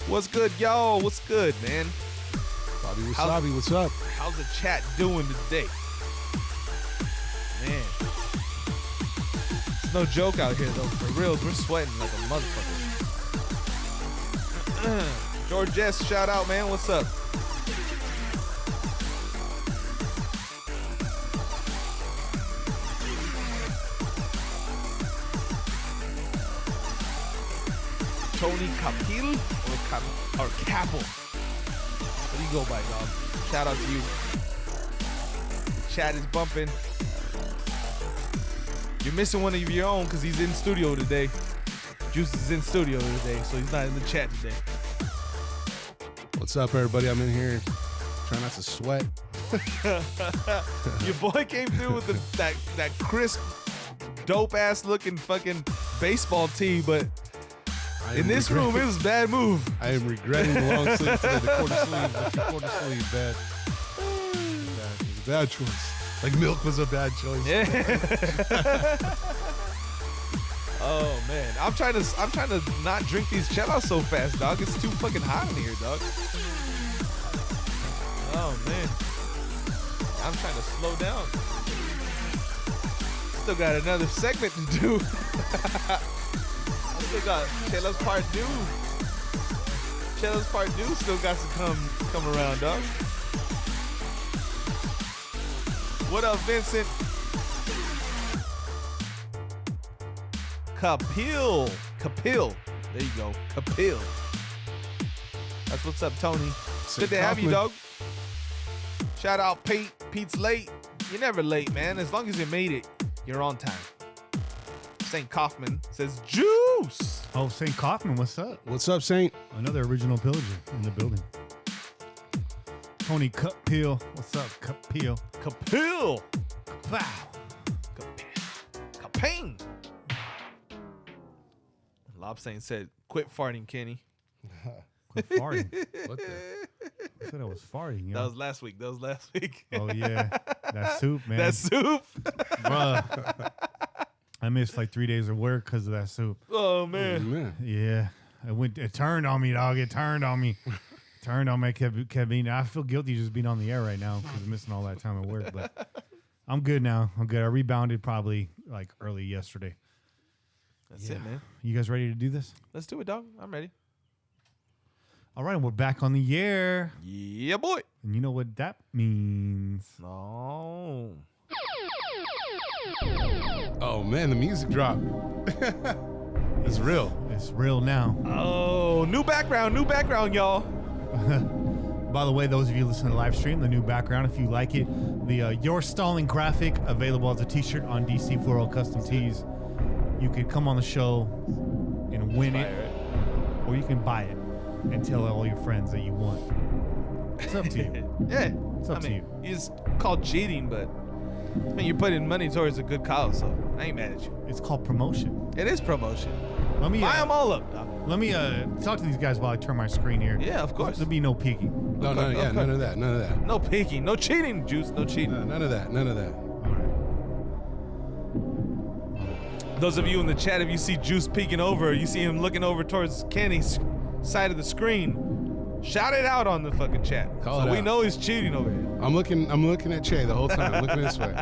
What's good, y'all? What's good, man? Bobby Wasabi, what's up? How's the chat doing today? Man. It's no joke out here, though. For real, we're sweating like a motherfucker. George S., shout out, man. What's up? Tony Capil or Capel? What do you go by, dog? Shout out to you. The chat is bumping. You're missing one of your own because he's in studio today. Juice is in studio today, so he's not in the chat today. What's up, everybody? I'm in here trying not to sweat. Your boy came through with that crisp, dope-ass looking fucking baseball tee, but in this room, it was a bad move. I am regretting the long sleeve today, the quarter sleeve. The quarter sleeve, bad. It was a bad choice. Like milk was a bad choice. Yeah. Oh man, I'm trying to not drink these chelas so fast, dog. It's too fucking hot in here, dog. Oh man, I'm trying to slow down. Still got another segment to do. I still got chelas part two. Chelas part two still got to come around, dog. What up, Vincent? Capil. There you go. Capil. That's what's up, Tony. Good to have you, dog. Shout out Pete. Pete's late. You're never late, man. As long as you made it, you're on time. St. Kaufman says juice. Oh, St. Kaufman, what's up? What's up, Saint? Another original pillager in the building. Tony Capil, what's up, Capil? Capil. Wow. Caping. Lob Saint said, quit farting, Kenny. Quit farting. What the? I said I was farting, yo. That was last week. Oh, yeah. That soup, man. That soup. Bruh. I missed like 3 days of work because of that soup. Oh, Oh, man. man. Yeah. It turned on me, dog. It turned on me. Turned on me. Kept being. I feel guilty just being on the air right now because I'm missing all that time at work. But I'm good now. I'm good. I rebounded probably like early yesterday. That's it, man. You guys ready to do this? Let's do it, dog. I'm ready. All right. We're back on the air. Yeah, boy. And you know what that means. No. Oh, man, the music dropped. It's real. It's real now. Oh, new background, y'all. By the way, those of you listening to the live stream, the new background, if you like it, the You're Stalling graphic available as a t-shirt on DC Floral Custom Tees. You could come on the show and win it, or you can buy it and tell all your friends that you won. It's up to you. Yeah. It's up to you. It's called cheating, but I mean, you're putting money towards a good cause, so I ain't mad at you. It's called promotion. It is promotion. Let me Buy them all up, dog. Let me talk to these guys while I turn my screen here. Yeah, of course. There'll be no peeking. No, Okay, yeah, okay. none of that. None of that. No peeking, no cheating, Juice, no cheating. None of that. None of that. All right. Those of you in the chat, if you see Juice peeking over, you see him looking over towards Kenny's side of the screen, shout it out on the fucking chat. Call so it we out. know he's cheating over here. I'm looking at Che the whole time. I'm looking this way.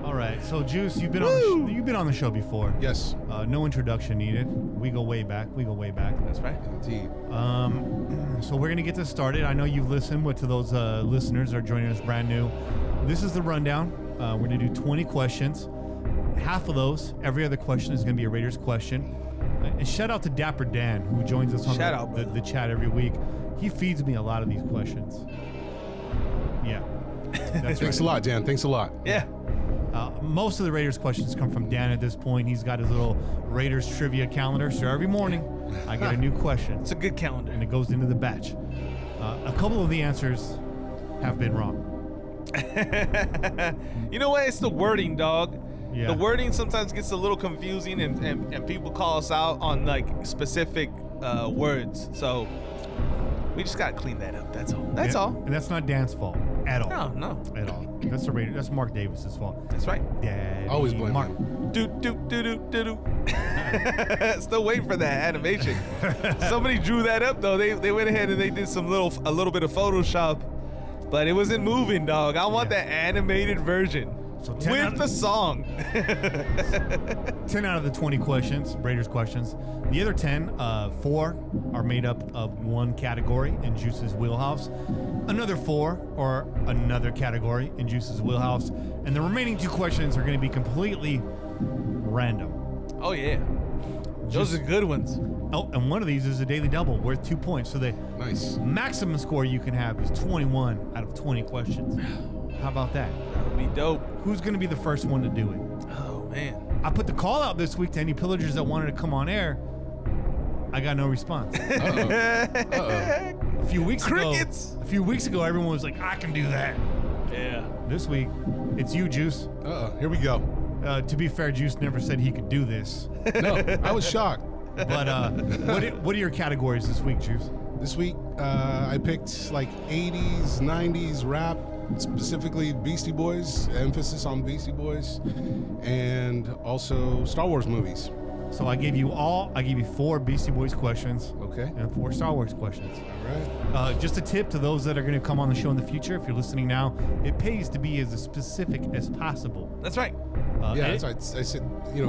All right. So, Juice, you've been on the show before. Yes, No introduction needed. We go way back. That's right. indeed. So we're gonna get this started. I know you've listened, but to those listeners that are joining us brand new, this is the rundown. We're gonna do 20 questions. Half of those, every other question is gonna be a Raiders question. And shout out to Dapper Dan, who joins us on Shout out, the chat every week. He feeds me a lot of these questions. Yeah, that's Thanks a lot, Dan. Thanks a lot. Yeah. Most of the Raiders questions come from Dan at this point. He's got his little Raiders trivia calendar, so every morning I get a new question. It's a good calendar. And it goes into the batch. A couple of the answers have been wrong. You know what? It's the wording, dog. Yeah. The wording sometimes gets a little confusing, and people call us out on like specific words. So we just gotta clean that up. That's all. That's all. And that's not Dan's fault at all. No. At all. That's the Raiders. That's Mark Davis's fault. That's right. Daddy Always blame Mark. him. Do. Still waiting for that animation. Somebody drew that up though. They went ahead and they did a little bit of Photoshop, but it wasn't moving, dog. I want that animated version. So With the song. 10 out of the 20 questions, Raiders questions. The other 10, 4 are made up of one category in Juice's wheelhouse. Another 4 are another category in Juice's wheelhouse. And the remaining 2 questions are going to be completely random. Oh yeah. Those are good ones. Oh, and one of these is a daily double worth 2 points. So the Nice. maximum score you can have is 21 out of 20 questions. How about that? That would be dope. Who's going to be the first one to do it? Oh man. I put the call out this week to any pillagers that wanted to come on air. I got no response. A few weeks Crickets. ago, everyone was like, "I can do that." Yeah. This week, it's you, Juice. Here we go. To be fair, Juice never said he could do this. No, I was shocked. But what are your categories this week, Juice? This week, I picked like 80s, 90s rap, specifically Beastie Boys, emphasis on Beastie Boys, and also Star Wars movies. So I gave you 4 Beastie Boys questions Okay. and 4 Star Wars questions. All right. Just a tip to those that are going to come on the show in the future. If you're listening now, it pays to be as specific as possible. That's right. Yeah, that's right. I said,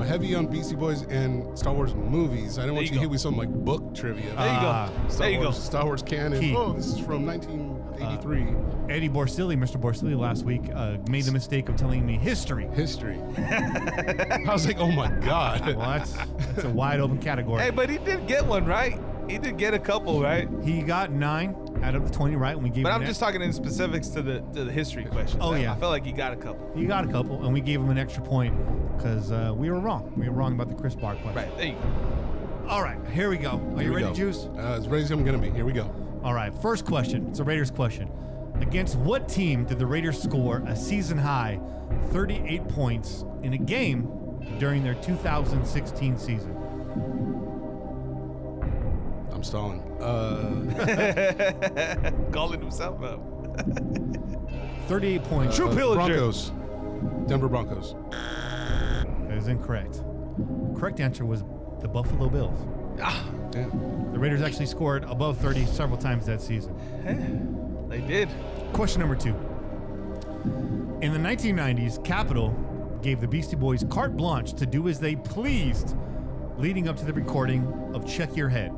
heavy on Beastie Boys and Star Wars movies. I don't want you to hit with some like book trivia. There you go. Star There you Wars, go. Star Wars canon. Key. Oh, this is from 1983. Eddie Borsilli, Mr. Borsilli, last week made the mistake of telling me history. History. I was like, oh my God. Well, that's a wide open category. Hey, but he did get one right. He did get a couple right. He got 9 out of the 20 right, and we gave But him I'm an just talking in specifics to the history questions. Oh, yeah. I felt like he got a couple. He got a couple, and we gave him an extra point because we were wrong. We were wrong about the Chris Bar question. Right. There you go. All right, here we go. Are you Here we ready, go. Juice? As ready as I'm going to be. Here we go. All right, first question. It's a Raiders question. Against what team did the Raiders score a season high 38 points in a game during their 2016 season? I'm stalling. Calling himself up. 38 points. True Pillager. Broncos. Denver Broncos. That is incorrect. Correct answer was the Buffalo Bills. Damn. The Raiders actually scored above 30 several times that season. They did. Question number 2. In the 1990s, Capitol gave the Beastie Boys carte blanche to do as they pleased, leading up to the recording of Check Your Head.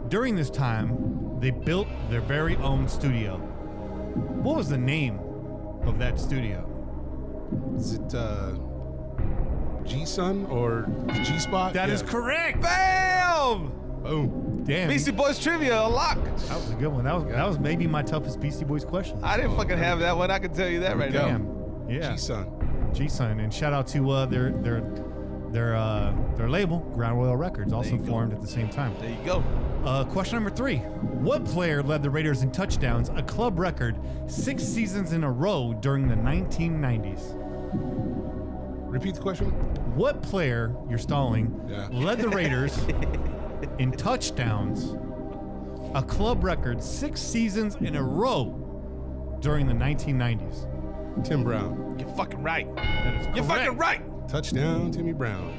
During this time, they built their very own studio. What was the name of that studio? Is it G-Sun or G-Spot? That Yeah. is correct. Bam! Boom. Damn, Beastie Boys trivia, a lock. that was a good one. That was maybe my toughest Beastie Boys question. I didn't fucking have that one. I can tell you that right go. now. Damn. Yeah. G-Sun. G-Sun, and shout out to their label, Ground Royal Records, also you go. formed at the same time. There you go. Question number 3. What player led the Raiders in touchdowns, a club record, 6 seasons in a row during the 1990s? Repeat the question. What player, you're stalling, Yeah. led the Raiders in touchdowns, a club record, 6 seasons in a row during the 1990s? Tim Brown. You're fucking right. That is You're correct. fucking right. Touchdown, Timmy Brown.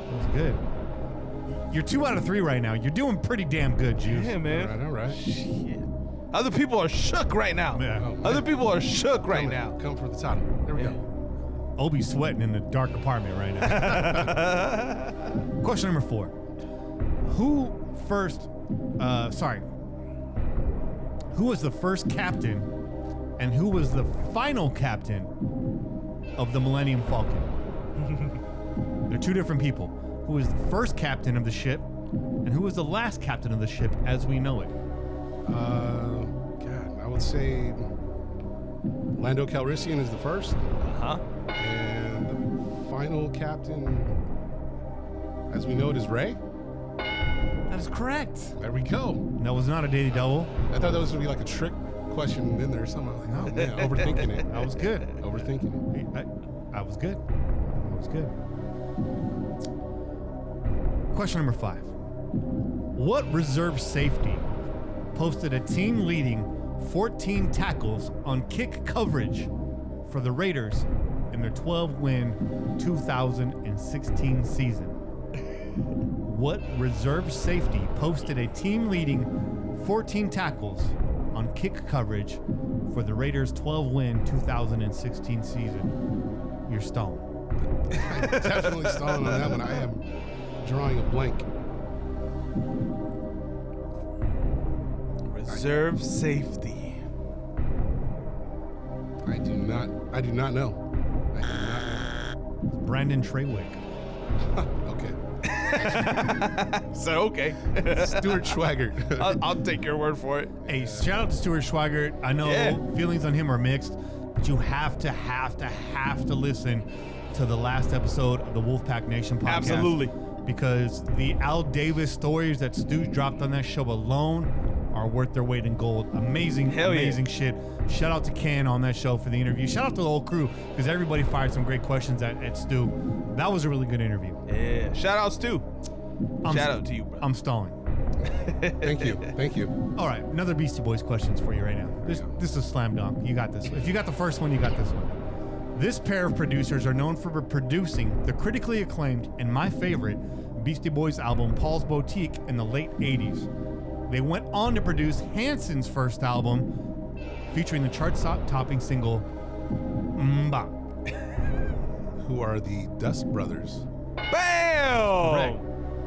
That was good. You're 2 out of 3 right now. You're doing pretty damn good, Juice. Yeah, man. All right. Shit. Other people are shook right now. Yeah. Oh, man. Other people are shook right now. Come for the title. There we go. Obi's sweating in the dark apartment right now. Question number 4. Who was the first captain and who was the final captain of the Millennium Falcon? They're 2 different people. Who was the first captain of the ship and who was the last captain of the ship as we know it? God, I would say Lando Calrissian is the first, Huh? and the final captain, as we know it, is Ray. That is correct. There we go. That was not a daily double. I thought that was gonna be like a trick question in there somewhere. Like, oh man, overthinking it. That was good. Overthinking it. I was good. I was good. Question number 5. What reserve safety posted a team leading 14 tackles on kick coverage for the Raiders in their 12-win 2016 season? What reserve safety posted a team-leading 14 tackles on kick coverage for the Raiders' 12-win 2016 season? You're stalling. Definitely stalling on that one. I am drawing a blank. Reserve safety. I do not know. I do not know. Brandon Treywick. Okay. So, okay. Stuart Schwaggart. I'll take your word for it. Hey, shout out to Stuart Schwaggart. I know feelings on him are mixed, but you have to listen to the last episode of the Wolfpack Nation podcast. Absolutely. Because the Al Davis stories that Stu dropped on that show alone are worth their weight in gold. Amazing shit. Shout out to Ken on that show for the interview. Shout out to the whole crew because everybody fired some great questions at Stu. That was a really good interview. Yeah. Shout outs too. Shout out to you, bro. I'm stalling. Thank you. All right, another Beastie Boys questions for you right now. This is a slam dunk. You got this. If you got the first one, you got this one. This pair of producers are known for producing the critically acclaimed and my favorite Beastie Boys album, Paul's Boutique, in the late 80s. They went on to produce Hanson's first album, featuring the chart-topping single, Mbop. Who are the Dust Brothers? Bam! Correct.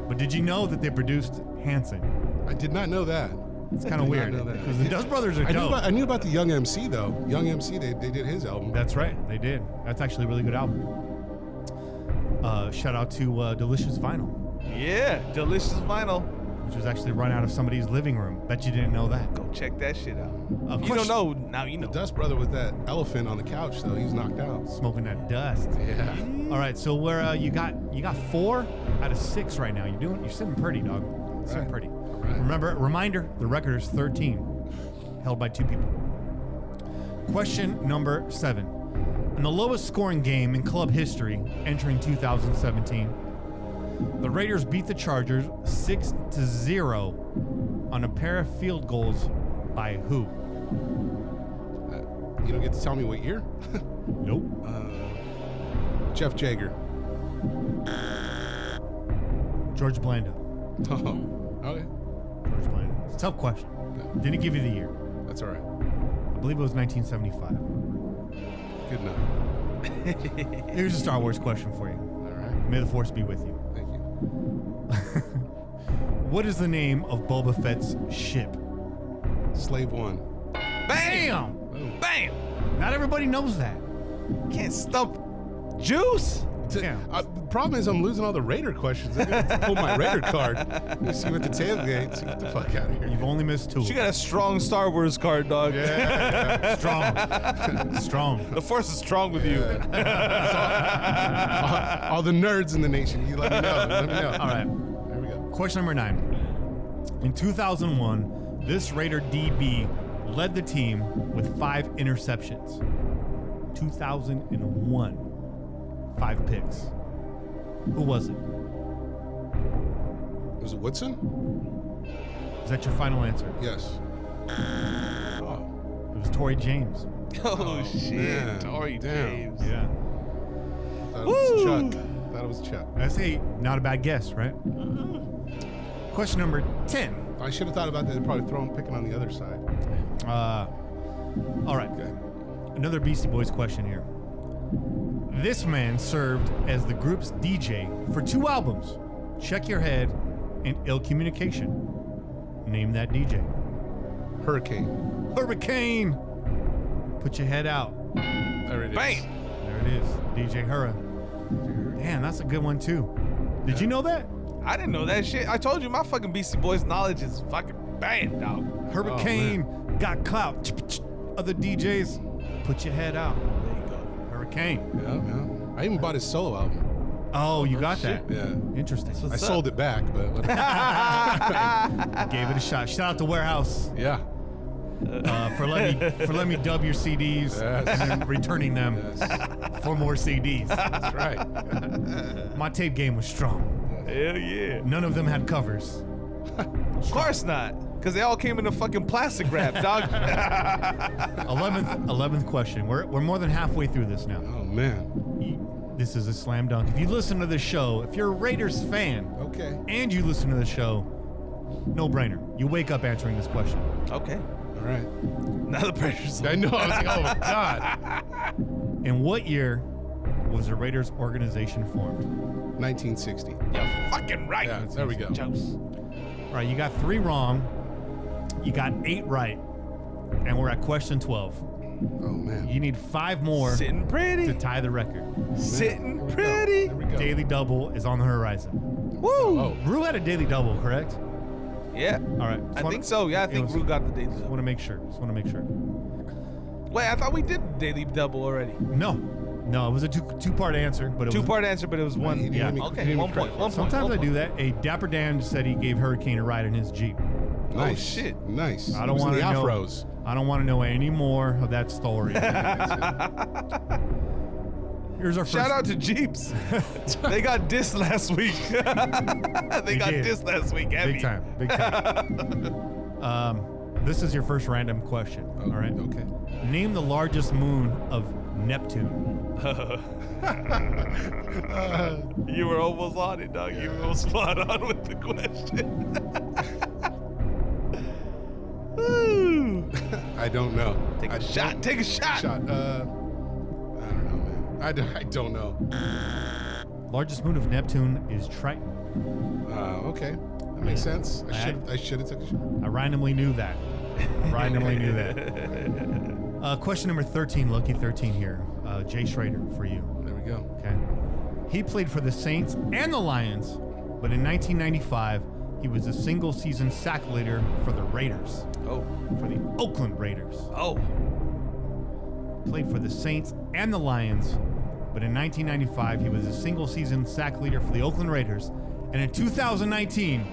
But did you know that they produced Hanson? I did not know that. It's kind of weird know that. because the Dust Brothers are I dope. knew about the Young MC though. Young MC, they did his album. That's right, they did. That's actually a really good album. Shout out to Delicious Vinyl, Yeah, Delicious Vinyl. which was actually run out of somebody's living room. Bet you didn't know that. Go check that shit out. You question- don't know, now you know. The Dust Brother with that elephant on the couch though. He's knocked out. Smoking that dust. Yeah. All right, so where you got 4 out of 6 right now. You're sitting pretty, dog. Sitting Right. pretty. Right. Reminder: the record is 13, held by 2 people. Question number 7: in the lowest scoring game in club history, entering 2017, the Raiders beat the Chargers 6-0 on a pair of field goals by who? You don't get to tell me what year? Nope. Jeff Jagger. George Blanda. Oh, okay. George Blanda. It's a tough question. Didn't give you the year. That's all right. I believe it was 1975. Good enough. Here's a Star Wars question for you. All right. May the Force be with you. Thank you. What is the name of Boba Fett's ship? Slave One. Bam! Boom. Bam! Not everybody knows that. Can't stump Juice. Yeah. The problem is I'm losing all the Raider questions. I got to pull my Raider card. See what the tailgate. See what the fuck out of here. You've only missed 2. She got a strong Star Wars card, dog. Strong. Strong. The Force is strong with you. All the nerds in the nation. You let me know. Let me know. All right. There we go. Question number 9. In 2001, this Raider DB led the team with 5 interceptions. 2001. 5 picks. Who was it? Was it Woodson? Is that your final answer? Yes. Oh, It was Torrey James. Oh, shit. man. Tory Damn. James. Yeah. thought it was Chuck. Thought it was Chuck. I say not a bad guess, right? Question number 10. I should have thought about that. Probably picking on the other side. All right. Okay. Another Beastie Boys question here. This man served as the group's DJ for 2 albums, Check Your Head and Ill Communication. Name that DJ. Hurricane. Hurricane! Put your head out. There it is. Bam! There it is. DJ Hurra. Damn, that's a good one too. Did you know that? I didn't know that shit. I told you my fucking Beastie Boys knowledge is fucking bad, dog. Hurricane got clout. Other DJs, put your head out. There you go. Hurricane. Yeah. I even bought his solo album. Oh, you got that? Yeah. Interesting. I sold it back, but whatever. Gave it a shot. Shout out to Warehouse Yeah. for letting me dub your CDs Yes. and then returning them for more CDs. That's right. My tape game was strong. Hell yeah. None of them had covers. Of course not. Because they all came in a fucking plastic wrap, dog. 11th question. We're more than halfway through this now. Oh man. This is a slam dunk. If you listen to the show, if you're a Raiders fan, Okay. and you listen to the show, no brainer. You wake up answering this question. Okay. All right. Now the pressure's on. I know. I was like, oh my god. In what year was the Raiders organization formed? 1960. You're fucking right. Yeah, there we go. Jokes. All right, you got 3 wrong. You got 8 right. And we're at question 12. Oh man. You need 5 more Sitting pretty. to tie the record. Sitting There we go. pretty. There we go. Daily double is on the horizon. Woo. Oh. Rue had a daily double, correct? Yeah. All right. I think so. Yeah, I think Rue got the daily Just double. want to make sure. Wait, I thought we did daily double already. No, it was a two-part answer, but it was Two-part answer, but it was one. He didn't Yeah. give me- he Okay, didn't give me 1 point. credit. 1 point. Sometimes 1 I do point. that. A Dapper Dan said he gave Hurricane a ride in his Jeep. Nice. Oh, shit. Nice. I don't It was in want to the know. afros. I don't want to know any more of that story. Here's our first. Shout out to Jeeps. They got dissed last week. they got did. dissed last week. Heavy. Big time. This is your first random question. Oh, all right. Okay. Name the largest moon of Neptune. You were almost on it, dog. You were spot on with the question. Woo. I don't know. Take a shot. Take a shot. I don't know, man. I don't know. Largest moon of Neptune is Triton. Okay. That makes sense. I should have took a shot. I randomly knew that. Question number 13, lucky 13 here. Jay Schrader for you. There we go. Okay. He played for the Saints and the Lions, but in 1995, he was a single season sack leader for the Raiders, Oh. for the Oakland Raiders. Oh. Played for the Saints and the Lions, but in 1995, he was a single season sack leader for the Oakland Raiders. And in 2019,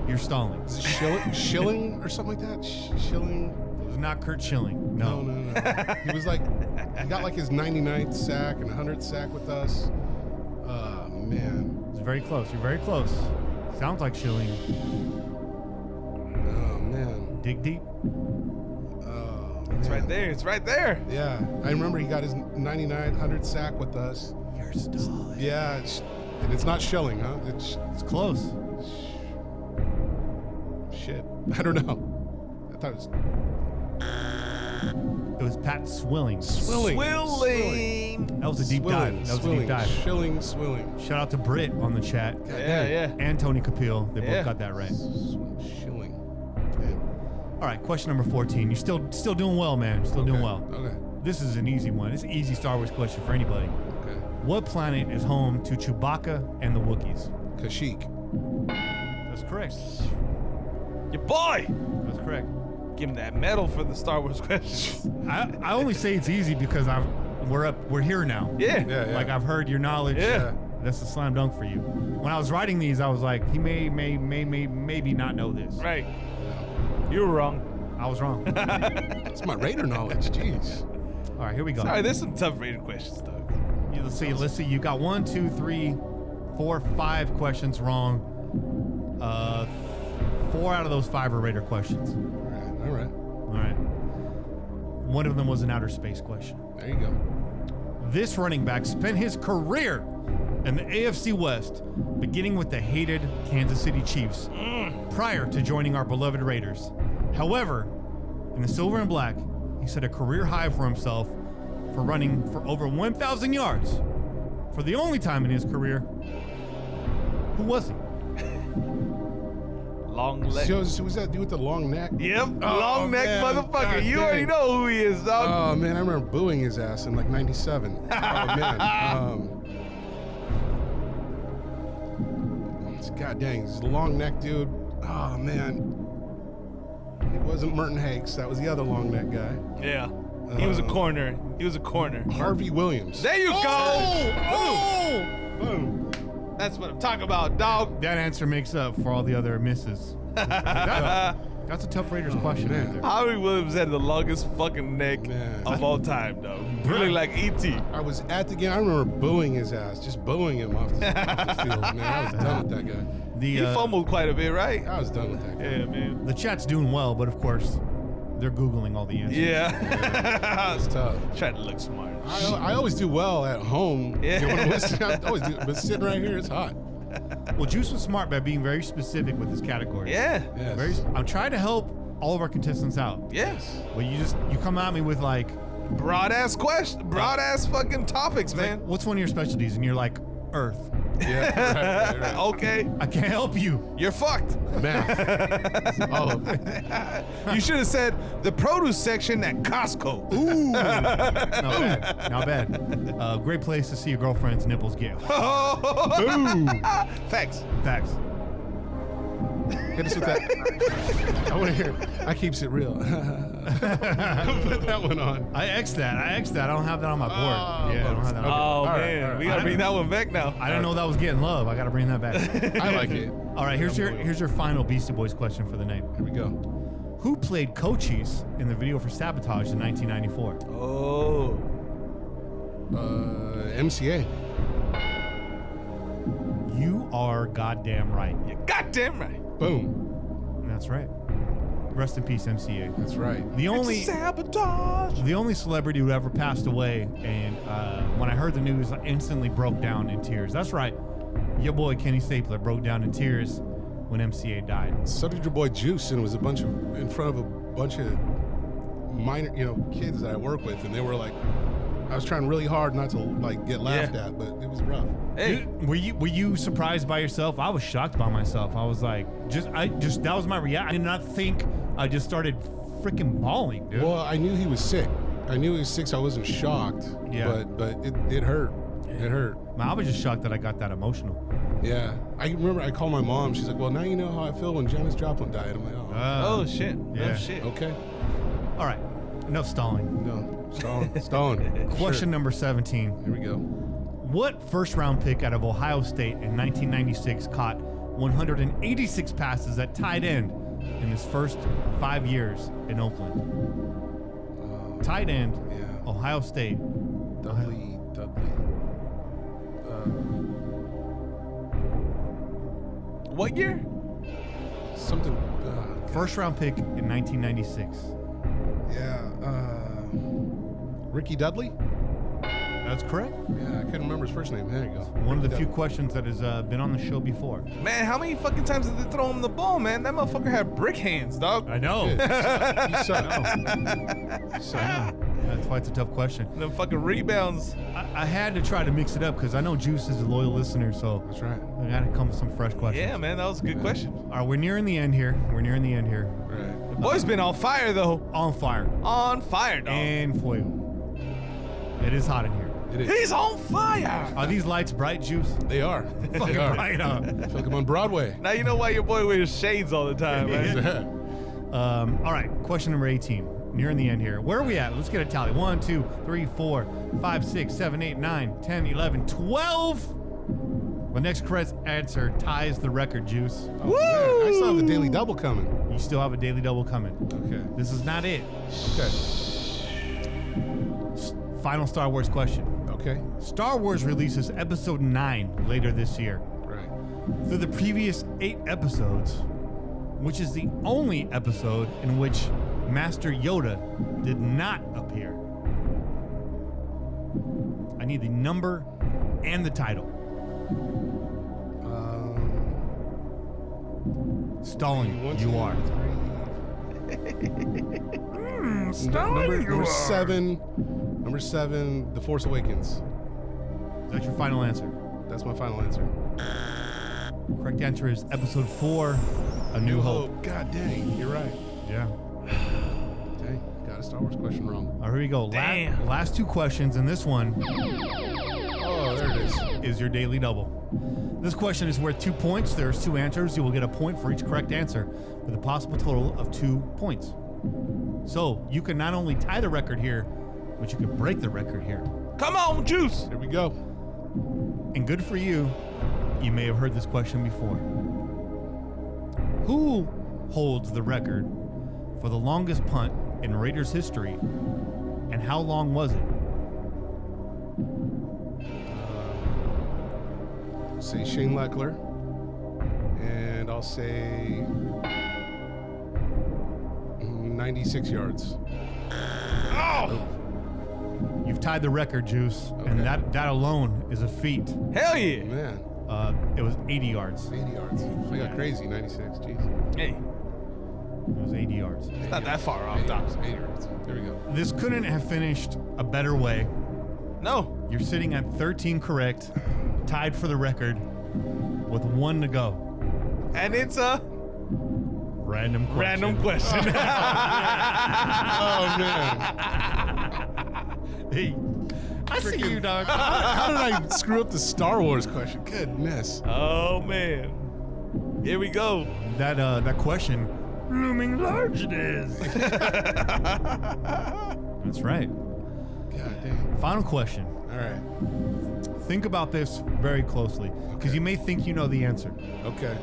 you're stalling. Is it Schilling or something like that? Schilling? It was not Kurt Schilling. No. He was like, he got like his 99th sack and 100th sack with us. Man. It's very close. You're very close. Sounds like Schilling. Oh, man. Dig deep. Oh, It's man. right there. It's right there. Yeah. I remember he got his 99th, 100th sack with us. You're stalling. Yeah. And it's not Schilling, huh? It's close. Shit. I don't know. I thought it was It was Pat Swilling. Swilling. Swilling. That was a deep dive. That was a deep dive. Schilling, Swilling. Shout out to Britt on the chat Yeah. and Tony Capil. They Yeah. both got that right. Schilling. Damn. All right, question number 14. You're still doing well, man. Still doing well. Okay. This is an easy one. It's an easy Star Wars question for anybody. Okay. What planet is home to Chewbacca and the Wookiees? Kashyyyk. That's correct. Your boy. That's correct. Give him that medal for the Star Wars questions. I only say it's easy because we're here now. Yeah. Yeah. Like I've heard your knowledge. Yeah. That's a slam dunk for you. When I was writing these, I was like, he may maybe not know this. Right. You were wrong. I was wrong. That's my Raider knowledge. Jeez. All right, here we go. Sorry, there's some tough Raider questions, dog. Let's see. You got 1, 2, 3, 4, 5 questions wrong. 4 out of those 5 are Raider questions. All right. All right. One of them was an outer space question. There you go. This running back spent his career in the AFC West, beginning with the hated Kansas City Chiefs, prior to joining our beloved Raiders. However, in the silver and black, he set a career high for himself for running for over 1,000 yards. For the only time in his career, who was he? Long leg. So who's that dude with the long neck? Yep. Oh, Long neck man. motherfucker. God You already dang. know who he is, dog. Oh man, I remember booing his ass in like '97. Oh man. God dang, this long neck dude. Oh man. It wasn't Merton Hanks. That was the other long neck guy. Yeah. He was a corner. He was a corner. Harvey Williams. There you go. Boom. That's what I'm talking about, dog. That answer makes up for all the other misses. That's a tough Raiders question right there. Howie Williams had the longest fucking neck Man. of all time, though. Really like E.T. I was at the game. I remember booing his ass, just booing him off the field. Man, I was done with that guy. He fumbled quite a bit, right? I was done with that guy. Yeah, man. The chat's doing well, but of course, they're Googling all the answers. Yeah. It's tough. Trying to look smart. I always do well at home. Yeah. You know, when I'm listening, I always do, but sitting right here, it's hot. Well, Juice was smart by being very specific with his category. Yeah. Yes. I'm trying to help all of our contestants out. Yes. But you come at me with like, Broad ass question, broad ass fucking topics, man. what's one of your specialties? And you're like, Earth. Yeah, right. Okay, I can't help you. you're fucked. Math. All of it. You should have said the produce section at Costco. Ooh. Not bad. Great place to see your girlfriend's nipples get. Facts. Facts. Hit us with that. I want to hear. I keeps it real. Put that one on. I X'd that. I don't have that on my board. Oh, I don't have that on my board. Oh All right, man, all right. we gotta bring that one back now. I didn't know that was getting love. I got to bring that back. I like it. All right, here's your final Beastie Boys question for the night. Here we go. Who played Cochise in the video for Sabotage in 1994? Oh, MCA. You are goddamn right. you goddamn right. Boom. That's right. Rest in peace, MCA. That's right. The only Sabotage. celebrity who ever passed away, and when I heard the news, I instantly broke down in tears. That's right. Your boy Kenny Stapler broke down in tears when MCA died. So did your boy Juice, and it was in front of a bunch of minor, kids that I work with, and they were like, I was trying really hard not to like get laughed at, but it was rough. Hey, Dude, were you surprised by yourself? I was shocked by myself. I was like, that was my reaction. I did not think. I just started freaking bawling, dude. Well, I knew he was sick. So I wasn't shocked. Yeah. But it hurt. It hurt. Man, I was just shocked that I got that emotional. Yeah. I remember I called my mom. She's like, well, now you know how I feel when Janis Joplin died. I'm like, oh shit. Yeah. Oh shit. okay. All right, enough stalling. No. Stalling. Question number 17. Here we go. What first-round pick out of Ohio State in 1996 caught 186 passes at tight end in his first 5 years in Oakland? Tight end, Yeah. Ohio State. Dudley. What year? Something. First-round pick in 1996. Yeah. Ricky Dudley? That's correct. Yeah, I couldn't remember his first name. There you go. One of the Ricky few Dudley. questions that has been on the show before. Man, how many fucking times did they throw him the ball, man? That motherfucker had brick hands, dog. I know. Yeah, he sucked. He sucked. That's why it's a tough question. Them fucking rebounds. I had to try to mix it up because I know Juice is a loyal listener, so That's right. I got to come with some fresh questions. Yeah, man, that was a good question. All right, we're nearing the end here. Right. The boy's been on fire though. On fire. On fire, dog. And fuego. It is hot in here. It is. He's on fire. Are these lights bright, Juice? They are. Fucking They are. bright, huh? I feel like I'm on Broadway. Now you know why your boy wears shades all the time, man. All right, question number 18. Nearing the end here. Where are we at? Let's get a tally. 1, 2, 3, 4, 5, 6, 7, 8, 9, 10, 11, 12. The next correct answer ties the record, Juice. Woo! I still have the daily double coming. You still have a daily double coming. Okay. This is not it. Okay. Final Star Wars question. Okay. Star Wars releases episode 9 later this year. Right. Through the previous 8 episodes, which is the only episode in which Master Yoda did not appear. I need the number and the title. Stalling, One, you two, are. Number 7. Number 7. The Force Awakens. Is that your final answer? That's my final answer. Correct answer is episode 4, A New Hope. God dang, you're right. Yeah. Dang, got a Star Wars question wrong. All right, here we go. Damn. Last 2 questions, and this one Oh, there it is. your daily double. This question is worth 2 points. There's 2 answers. You will get a point for each correct answer with a possible total of 2 points. So you can not only tie the record here, but you can break the record here. Come on, Juice. Here we go. And good for you, may have heard this question before. Who holds the record for the longest punt in Raiders history, and how long was it? Say Shane Leckler, and I'll say 96 yards. Oh, You've tied the record, Juice, and that alone is a feat. hell yeah. Man, It was 80 yards. 80 yards. I got crazy. 96. Jeez. Hey, It was 80 yards. it's not that far off, 80 Doc. yards. 80 yards. There we go. This couldn't have finished a better way. No. You're sitting at 13 correct, tied for the record, with 1 to go. And it's a Random question. random question. Oh, man. Hey, I see you, dog. How did I screw up the Star Wars question? Goodness. Oh, man. Here we go. That question, looming large it is. That's right. God damn. Final question. All right. Think about this very closely, because you may think you know the answer. Okay.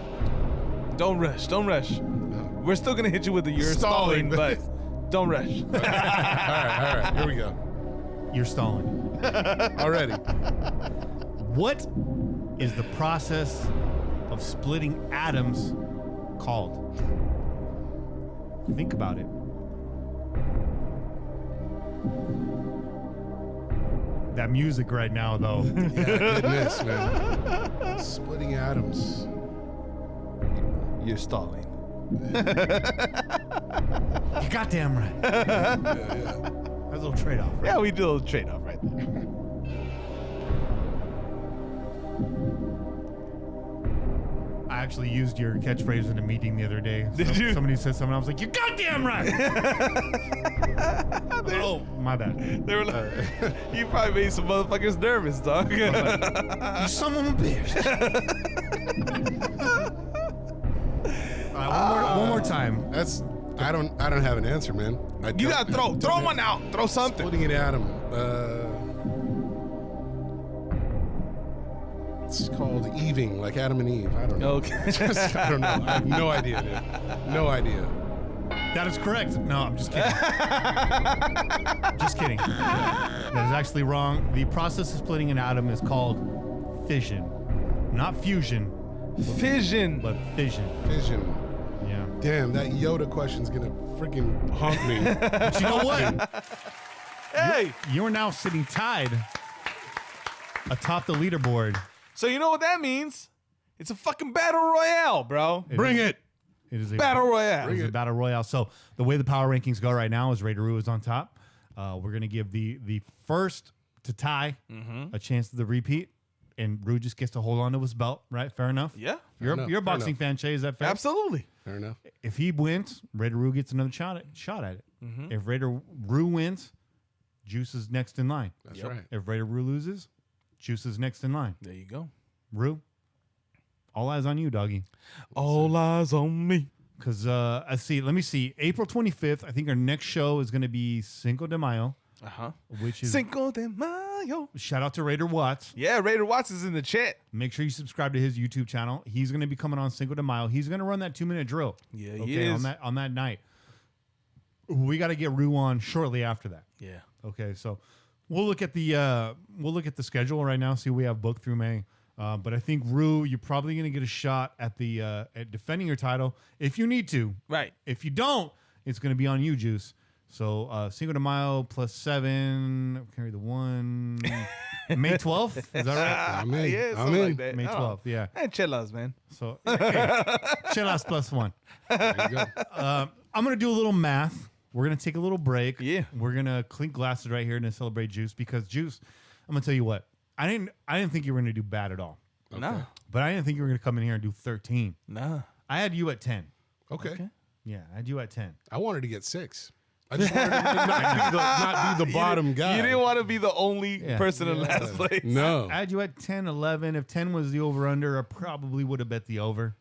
Don't rush. Don't rush. We're still going to hit you with the you're stalling, Stalling. but don't rush. All right. Here we go. You're stalling. Already. What is the process of splitting atoms called? Think about it. That music right now, though. Yeah, goodness, man. Splitting atoms. You're stalling. You goddamn right. Yeah. That's a little trade-off. Right? Yeah, we do a little trade-off right there. I actually used your catchphrase in a meeting the other day. Did you? Somebody said something. I was like, "You're goddamn right." Oh, my bad. They were like, you probably made some motherfuckers nervous, dog. You son of a bitch. All right, one more time. That's. I don't have an answer, man. You gotta throw one out. Throw something. Splitting an atom. It's called Eving, like Adam and Eve. I don't know. Okay. I don't know. I have no idea, dude. No idea. That is correct. No, I'm just kidding. Just kidding. That is actually wrong. The process of splitting an atom is called fission. Not fusion, Fission. but fission. Fission. Yeah. Damn, that Yoda question's gonna freaking haunt me. But you know what? Hey, You're now sitting tied atop the leaderboard. so you know what that means? It's a fucking battle royale, bro. Bring it. It is a Battle royale. It is a battle royale. So the way the power rankings go right now is Raideroo is on top. We're gonna give the first to tie a chance to the repeat, and Rue just gets to hold on to his belt. Right? Fair enough. Yeah, You're enough, a fair boxing enough. fan, Shay. Is that fair? absolutely. Fair enough. If he wins, Raideroo gets another shot at it. If Raideroo wins, Juice is next in line. That's right. If Raideroo loses, Juice is next in line. There you go. Rue, all eyes on you, doggy. All eyes on me. Because let me see. April 25th, I think our next show is going to be Cinco de Mayo, which is Cinco de Mayo. shout out to Raider Watts. Yeah, Raider Watts is in the chat. Make sure you subscribe to his YouTube channel. He's going to be coming on Cinco de Mayo. He's going to run that 2-minute drill. Yeah, he okay, is. on that night. We got to get Rue on shortly after that. Yeah. Okay, so we'll look at the schedule right now. See what we have booked through May. But I think Rue, you're probably going to get a shot at the at defending your title if you need to. Right. If you don't, it's going to be on you, Juice. So Cinco de Mayo plus 7, carry the 1. May 12th, is that right? I'm in. Yeah, I'm something in. like that. May Oh. 12th, yeah. And chelas, man. So hey, Chelas plus 1. There you go. I'm going to do a little math. We're going to take a little break. Yeah. We're going to clink glasses right here to celebrate Juice because Juice, I'm going to tell you what. I didn't think you were going to do bad at all. Nah. But I didn't think you were going to come in here and do 13. Nah. I had you at 10. Okay. Yeah, I had you at 10. I wanted to get 6. I just wanted to not be the bottom guy. You didn't want to be the only Yeah. person in last place. No. I had you at 10, 11. If 10 was the over-under, I probably would have bet the over.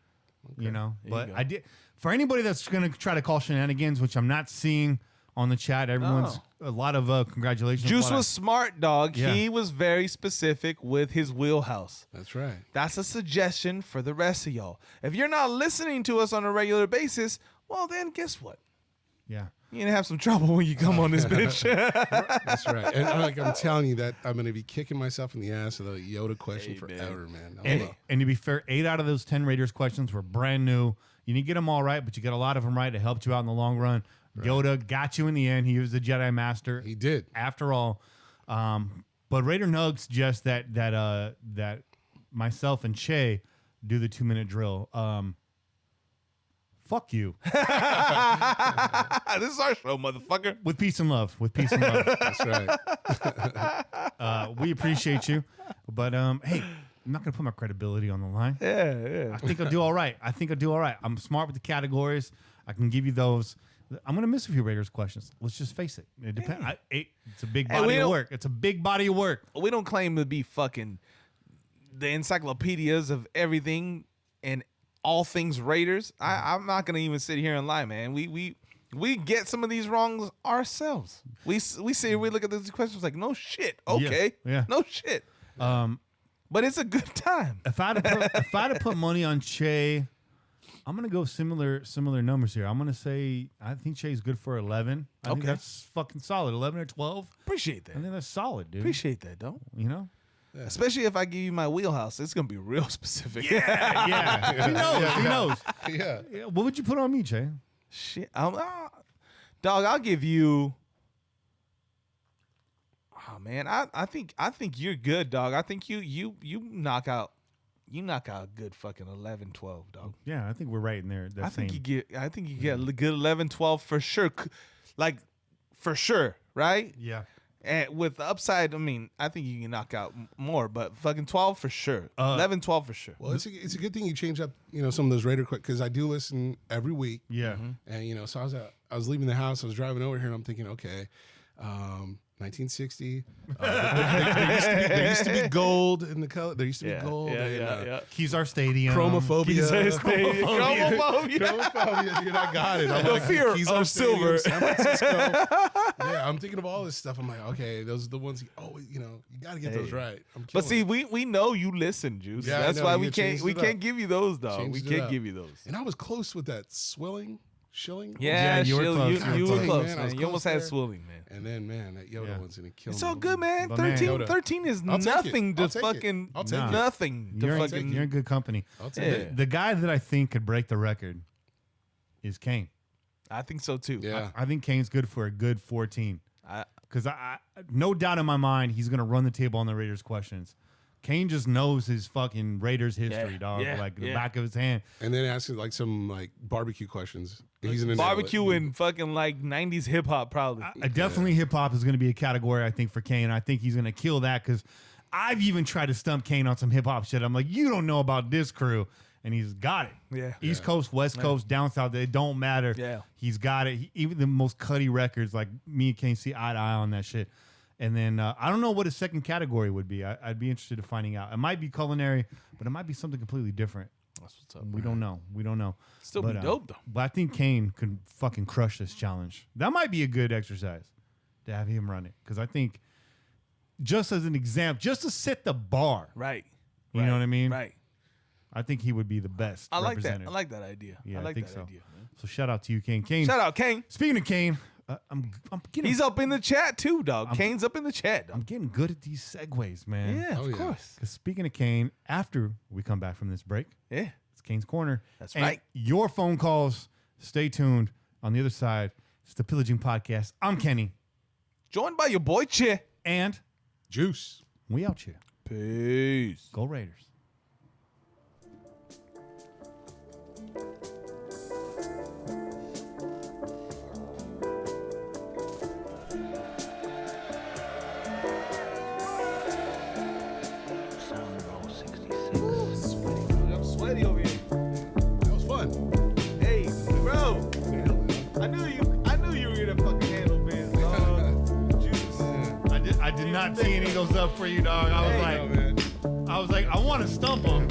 You know? But go. I did. For anybody that's going to try to call shenanigans, which I'm not seeing on the chat, everyone's a lot of congratulations. Juice A lot of- was smart, dog. Yeah. He was very specific with his wheelhouse. That's right. That's a suggestion for the rest of y'all. If you're not listening to us on a regular basis, well, then guess what? Yeah. You're gonna have some trouble when you come on this bitch. That's right. And I'm telling you that I'm going to be kicking myself in the ass with a Yoda question forever, man. And to be fair, 8 out of those 10 Raiders questions were brand new. You didn't get them all right, but you got a lot of them right. It helped you out in the long run. Right. Yoda got you in the end. He was the Jedi Master. He did. After all. But Raider Nug suggests that myself and Che do the 2-minute drill. Fuck you. This is our show, motherfucker. With peace and love. With peace and love. That's right. We appreciate you. But hey, I'm not going to put my credibility on the line. Yeah. I think I'll do all right. I'm smart with the categories. I can give you those. I'm going to miss a few Raiders questions. Let's just face it. It depends. It's a big body of work. It's a big body of work. We don't claim to be fucking the encyclopedias of everything and all things Raiders. I'm not gonna even sit here and lie, man. We get some of these wrongs ourselves. We sit here, we look at these questions like, no shit. Okay. Yeah. No shit. But it's a good time. If I had to put money on Che, I'm gonna go similar numbers here. I'm gonna say I think Che's good for 11. I think that's fucking solid. 11 or 12. Appreciate that. I think that's solid, dude. Appreciate that, though. You know? Yeah. Especially if I give you my wheelhouse, it's gonna be real specific. Yeah. Who knows? Yeah. What would you put on me, Che? Shit, dog. I'll give you. Oh man, I think you're good, dog. I think you knock out a good fucking 11, 12, dog. Yeah, I think we're right in there. I think you get a good 11, 12 for sure. Like for sure, right? Yeah. And with the upside, I mean, I think you can knock out more, but fucking 12 for sure. 11, 12 for sure. Well, it's a good thing you change up, some of those Raider quick, because I do listen every week. Yeah. And so I was leaving the house, I was driving over here, and I'm thinking, okay, 1960. There used to be gold in the color. There used to be gold. Yeah. Keysar Stadium. Chromophobia. Chromophobia. Dude, I got it. I'm The like, fear Keysar of Stadium, silver. San Francisco. Yeah, I'm thinking of all this stuff. I'm like, okay, those are the ones. You got to get those right. But see, we know you listen, Juice. Yeah, that's I know. why You we changed can't it up. give you those, dog. Changed We it can't up. give you those. And I was close with that shilling. Yeah, you were close. You were Dang, close, man, I man. was You almost close had there. swilling, man. And then, man, that Yoda one's gonna kill me. It's all good, man. But man, 13 is I'll take it. nothing to I'll take it. fucking I'll take it. nothing to You're fucking. in good company. I'll take Yeah. it. The guy that I think could break the record is Kane. I think so too. Yeah. I think Kane's good for a good 14. I Because I no doubt in my mind he's going to run the table on the Raiders questions. Kane just knows his fucking Raiders history, dog. The back of his hand. And then asking like some like barbecue questions. He's in barbecue and fucking like 90s hip hop probably. I definitely hip hop is going to be a category, I think, for Kane. I think he's going to kill that because I've even tried to stump Kane on some hip hop shit. I'm like, you don't know about this crew. And he's got it. Yeah. East Coast, West Coast, down south, it don't matter. Yeah. He's got it. Even the most cutty records, like me and Kane see eye to eye on that shit. And then I don't know what his second category would be. I'd be interested in finding out. It might be culinary, but it might be something completely different. That's what's up. We don't know. Still be dope though. But I think Kane could fucking crush this challenge. That might be a good exercise to have him run it. Because I think, just as an example, just to set the bar. Right. You know what I mean? Right. I think he would be the best. I like that. representative. I like that idea. Yeah, I like think that so. idea. Man. So shout out to you, Kane. Kane. Shout out Kane. Speaking of Kane, I'm getting. He's up in the chat too, dog. Kane's up in the chat. I'm Dog. getting good at these segues, man. Yeah, Oh, of yeah. course. Because speaking of Kane, after we come back from this break, Yeah. it's Kane's Corner. That's And right. Your phone calls. Stay tuned. On the other side, it's the Pillaging Podcast. I'm Kenny. Joined by your boy Che. And Juice. we out here. Peace. Go Raiders. I'm sweaty over here. That was fun. Hey, bro. I knew you were gonna fucking handle biz, dog. Juice. I did not tee any of those up for you, dog. I was like, I want to stump him.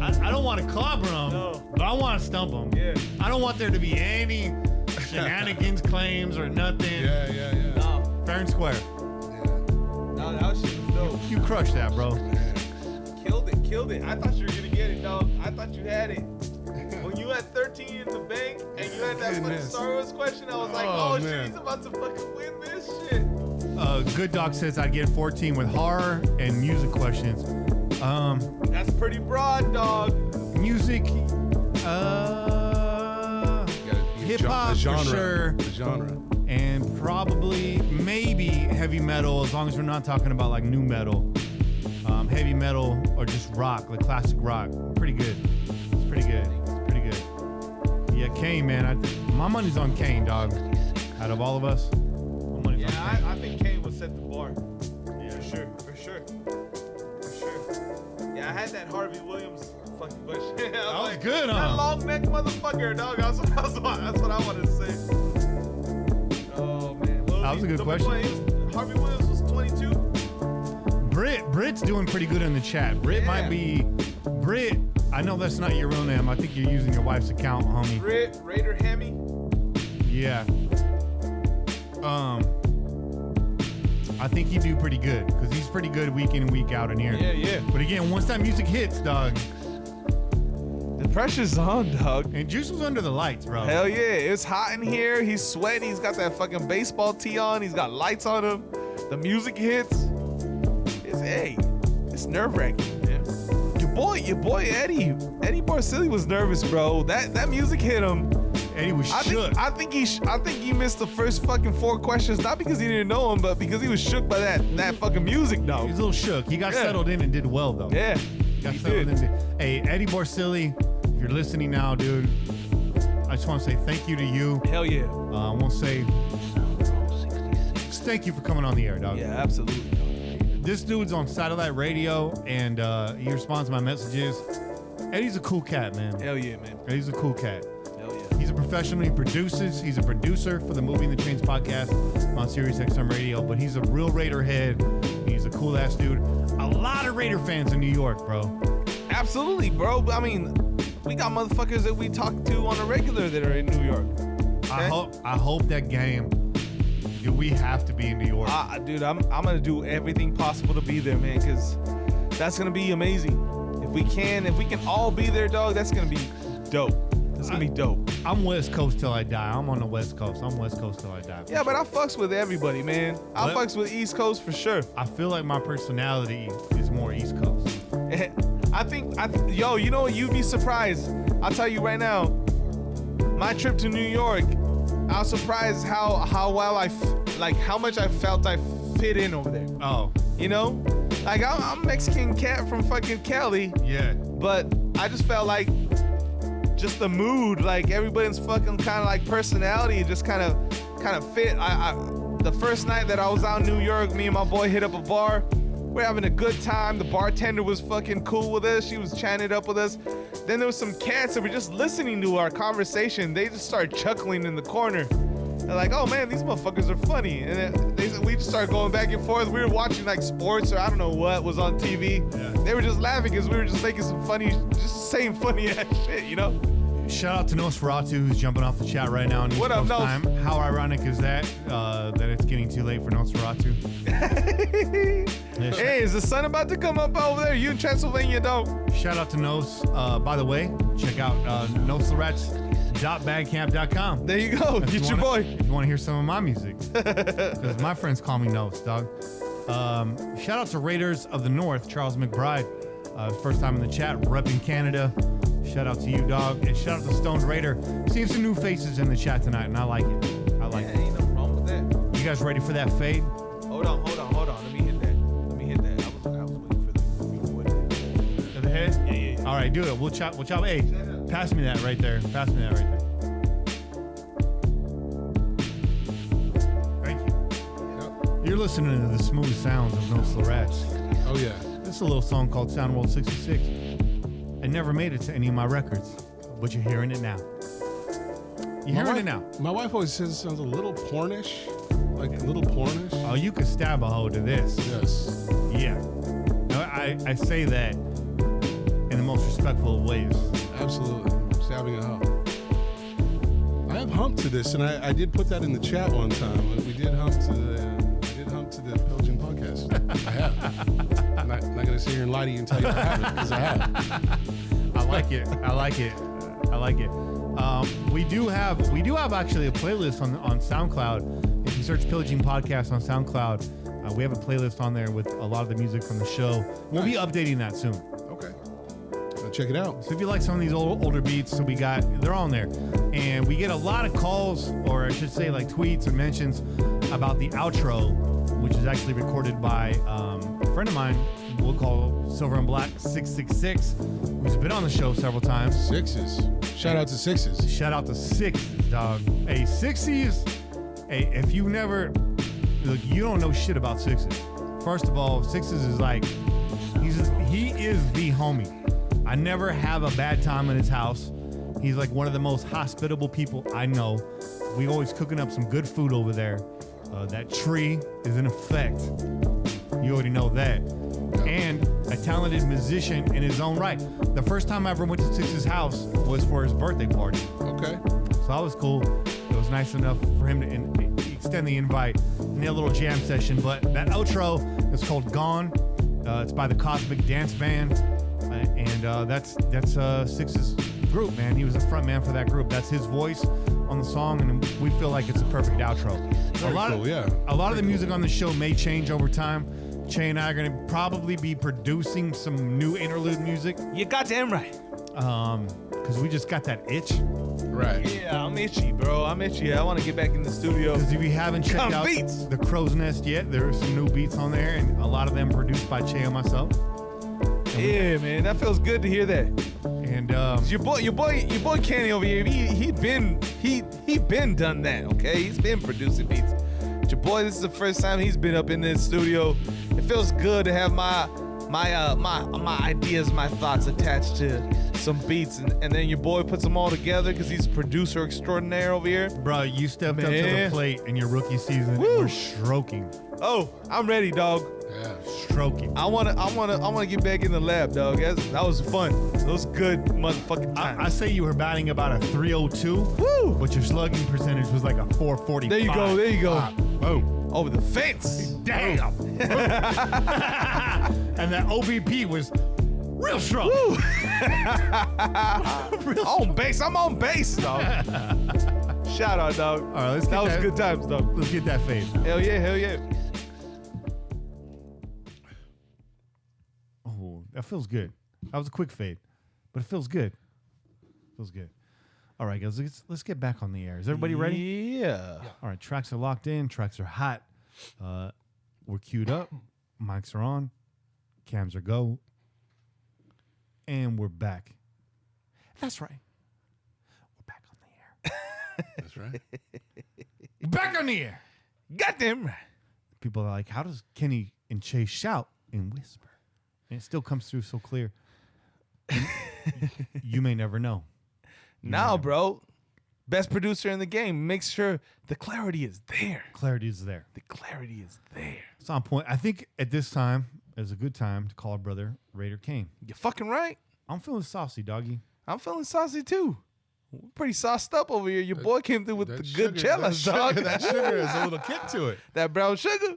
I don't want to clobber him, but I want to stump him. Yeah. I don't want there to be any shenanigans claims or nothing. Yeah. No, Fair and square. that shit was dope. You crushed that, bro. Killed it. I thought you were gonna get it, dog. I thought you had it. When you had 13 in the bank and you had that fucking Goodness. Star Wars question, I was like, Oh, oh shit, man. he's about to fucking win this shit. Good Dog says I'd get 14 with horror and music questions. That's pretty broad, dog. Music, hip hop for sure, The genre. and probably maybe heavy metal, as long as we're not talking about like new metal. Heavy metal or just rock, like classic rock. Pretty good. It's pretty good. It's pretty good. Yeah, Kane, man. My money's on Kane, dog. Out of all of us, my money's on Kane. I think Kane would set the bar. Yeah, for sure. Yeah, I had that Harvey Williams fucking question. That was good, that huh? long neck motherfucker, dog. That's what I wanted to say. Oh man, That was a good question. Harvey Williams was 22. Brit's doing pretty good in the chat. Brit Yeah. might be Brit. I know that's not your real name. I think you're using your wife's account, homie. Raider Hammy. Yeah. I think he'd do pretty good because he's pretty good week in and week out in here. Yeah. But again, once that music hits, dog, The pressure's on, dog. and Juice was under the lights, bro. Hell yeah, it's hot in here. He's sweating. He's got that fucking baseball tee on. He's got lights on him. The music hits. It's nerve-wracking, man. Your boy Eddie Barsili was nervous, bro. That music hit him. Eddie was shook. I think he missed the first fucking 4 questions, not because he didn't know him, but because he was shook by that fucking music, He dog. was a little shook. He got Yeah. settled in and did well, though. Yeah, He got he settled did. in. Hey, Eddie Barsili, if you're listening now, dude, I just want to say thank you to you. Hell yeah. I want to say just thank you for coming on the air, dog. Yeah, absolutely. This dude's on satellite radio, and he responds to my messages. Eddie's a cool cat, man. Hell yeah, man. Eddie's a cool cat. Hell yeah. He's a professional. He produces. He's a producer for the Movie and the Chains podcast on Sirius XM Radio. But he's a real Raider head. He's a cool ass dude. A lot of Raider fans in New York, bro. Absolutely, bro. I mean, we got motherfuckers that we talk to on a regular that are in New York. I hope that game. Dude, we have to be in New York. Dude, I'm gonna do everything possible to be there, man, because that's gonna be amazing. If we can all be there, dog, that's gonna be dope. That's gonna be dope. I'm West Coast till I die. I'm on the West Coast. I'm West Coast till I die. Yeah, but I fucks with everybody, man. I What? fucks with East Coast for sure. I feel like my personality is more East Coast. I think, yo, you know what? You'd be surprised. I'll tell you right now. My trip to New York, I was surprised how well how much I felt I fit in over there. Oh, You know, like I'm Mexican cat from fucking Cali, yeah. but I just felt like just the mood, like everybody's fucking kind of like personality, just kind of fit. The first night that I was out in New York, me and my boy hit up a bar. We're having a good time. The bartender was fucking cool with us. She was chatting it up with us. Then there was some cats that were just listening to our conversation. They just started chuckling in the corner. They're like, oh man, these motherfuckers are funny. And we just started going back and forth. We were watching like sports or I don't know what was on TV. Yeah. They were just laughing because we were just making some funny, just saying funny ass shit, you know? Shout out to Nosferatu who's jumping off the chat right now on East What up, Coast Nos? time. How ironic is that? That it's getting too late for Nosferatu. Yeah, Hey, is the sun about to come up over there? You in Transylvania, dog? Shout out to Nos. By the way, check out noslerats.bandcamp.com. There you go. If you Get your wanna- boy. If you want to hear some of my music. Because my friends call me Nos, dog. Shout out to Raiders of the North, Charles McBride. First time in the chat, repping Canada. Shout out to you, dog. And shout out to Stones Raider. Seeing some new faces in the chat tonight, and I like it. I like it. Ain't nothing wrong with that. You guys ready for that fade? Hold on. Let me hit that. I was waiting for the To the head? Yeah. All right, do it. We'll chop. Hey, pass me that right there. Thank you. You're listening to the smooth sounds of No Slurats. Oh yeah. This is a little song called Sound World 66. I never made it to any of my records, but you're hearing it now. You're hearing it now. My wife always says it sounds a little pornish, like a little pornish. Oh, you could stab a hoe to this. Yes. Yeah. No, I say that in the most respectful of ways. Absolutely. Stabbing a hoe. I have humped to this, and I did put that in the chat one time. We did hump to the Pillaging Podcast. I have. I'm not going to sit here and lie to you and tell you I haven't, because I have. I like it. I like it. We do have actually a playlist on SoundCloud. If you search Pillaging Podcast on SoundCloud, we have a playlist on there with a lot of the music from the show. We'll be updating that soon. Okay. I'll check it out. So if you like some of these older beats that we got, they're on there. And we get a lot of calls, or I should say like tweets or mentions about the outro, which is actually recorded by a friend of mine we'll call Silver and Black 666, who's been on the show several times. Sixes. Shout out to Sixes. Shout out to Sixes, dog. Hey, Sixes. Hey, if you never, look, you don't know shit about Sixes. First of all, Sixes is like, he is the homie. I never have a bad time in his house. He's like one of the most hospitable people I know. We always cooking up some good food over there. That tree is in effect. You already know that. And a talented musician in his own right. The first time I ever went to Six's house was for his birthday party. Okay. So that was cool. It was nice enough for him to extend the invite and a little jam session. But that outro is called Gone. It's by the Cosmic Dance Band. And that's Six's group, man. He was a front man for that group. That's his voice on the song, and we feel like it's a perfect outro. Very cool, yeah. A lot of the music on the show may change over time. Che and I are going to probably be producing some new interlude music. You goddamn right. Because we just got that itch. Right. Yeah, I'm itchy, bro. I'm itchy. I want to get back in the studio. Because if you haven't checked out beats. the Crow's Nest yet, there are some new beats on there, and a lot of them produced by Che and myself. Yeah, man, that feels good to hear that. And Your boy Kenny over here, he been done that, okay? He's been producing beats. But your boy, this is the first time he's been up in this studio. It feels good to have my ideas, my thoughts attached to some beats, and then your boy puts them all together because he's producer extraordinaire over here. bro, you stepped up to the plate in your rookie season. And Woo. we're stroking. Oh, I'm ready, dog. Yeah. Stroking. I wanna get back in the lab, dog. That was fun. That was good motherfucking time. I say you were batting about a 302. Woo! But your slugging percentage was like a 445. There you go. Boom. Over the fence. Damn. And that OBP was real strong. On base. I'm on base, dog. Shout out, dog. All right, that was good times, dog. Let's get that fade. Hell yeah. Oh, that feels good. That was a quick fade, but it feels good. Feels good. All right, guys, let's get back on the air. Is everybody ready? Yeah. All right, tracks are locked in. Tracks are hot. We're queued up. Mics are on. Cams are go. And we're back. That's right. We're back on the air. That's right. Back on the air. Goddamn right. People are like, how does Kenny and Chase shout and whisper? And it still comes through so clear. You may never know. Now, bro, best producer in the game. Make sure the clarity is there. Clarity is there. The clarity is there. It's on point. I think at this time is a good time to call our brother Raider Kane. You're fucking right. I'm feeling saucy, doggy. I'm feeling saucy too. We're pretty sauced up over here. Your boy came through with the good chelas, dog. That sugar has a little kick to it. That brown sugar.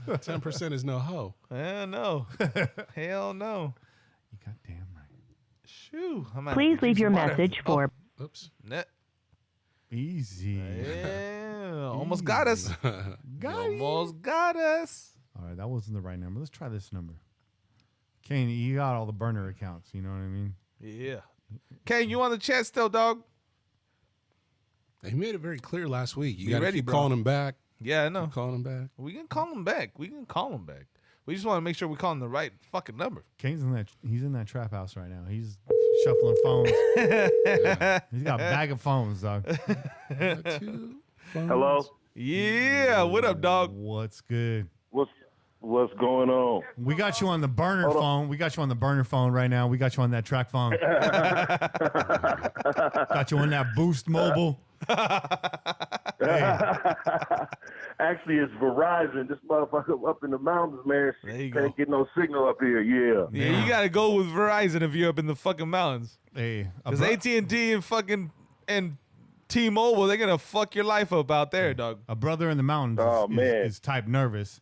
10% is no hoe. Hell no. Hell no. You goddamn right. Shoo. Please leave your message for. Oops. Net. Easy. Yeah. Almost got us. Almost got us. All right, that wasn't the right number. Let's try this number. Kane, you got all the burner accounts. You know what I mean? Yeah. Kane, you on the chat still, dog? He made it very clear last week. You Be got to ready, keep bro. calling him back. Yeah, I know. Calling him back. We can call him back. We just want to make sure we're calling the right fucking number. Kane's he's in that trap house right now. He's shuffling phones. He's got a bag of phones, dog. Hello? Yeah. What up, dog? What's good? What's going on? We got you on the burner phone. We got you on the burner phone right now. We got you on that track phone. Got you on that Boost Mobile. Hey. Actually, it's Verizon. This motherfucker up in the mountains, man. There you Can't go. get no signal up here. Yeah. Yeah, you gotta go with Verizon if you're up in the fucking mountains. Hey, Because AT&T and fucking and T-Mobile, they're gonna fuck your life up out there, dog. a brother in the mountains Oh, man. is type nervous.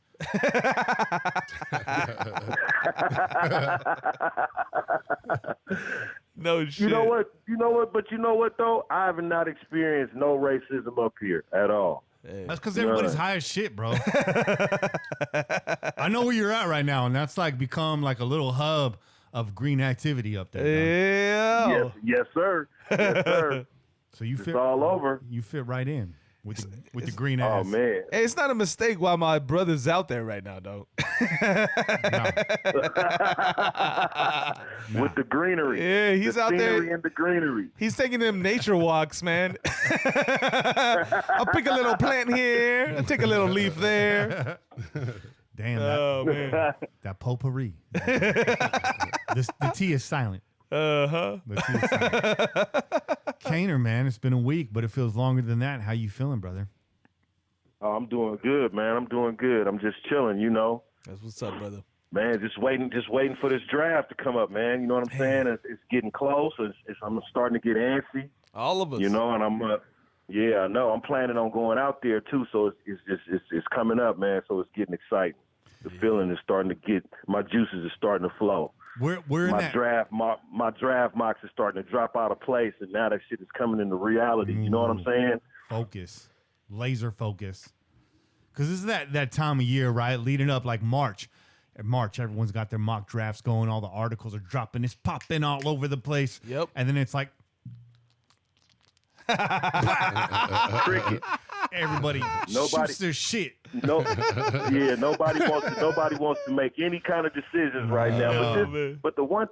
No shit. You know what? But you know what though? I have not experienced no racism up here at all. That's because everybody's high as shit, bro. I know where you're at right now, and that's like become like a little hub of green activity up there. Yeah. Yes, sir. Yes, sir. So you It's fit all over. You fit right in with the green ass. Oh man. Hey, it's not a mistake why my brother's out there right now, though. With the greenery. Yeah, he's the out there. scenery and the greenery. He's taking them nature walks, man. I'll pick a little plant here. I'll take a little leaf there. Damn, Oh, man. that potpourri. The tea is silent. Uh-huh. The tea is silent. Kaner, man, it's been a week, but it feels longer than that. How you feeling, brother? Oh, I'm doing good, man. I'm doing good. I'm just chilling, you know. That's what's up, brother. Man, just waiting for this draft to come up, man. You know what I'm saying? It's getting close. I'm starting to get antsy. All of us. You know, and I'm I know. I'm planning on going out there too, so it's coming up, man. So it's getting exciting. The feeling is starting to get, my juices are starting to flow. We're in My that. my draft mocks are starting to drop out of place, and now that shit is coming into reality. You know what I'm saying? Focus, laser focus, because this is that time of year, right? Leading up like March. In March, everyone's got their mock drafts going. All the articles are dropping. It's popping all over the place. Yep. And then it's like Cricket. everybody shoots their shit. No, yeah, nobody wants to make any kind of decisions right now. No, But the one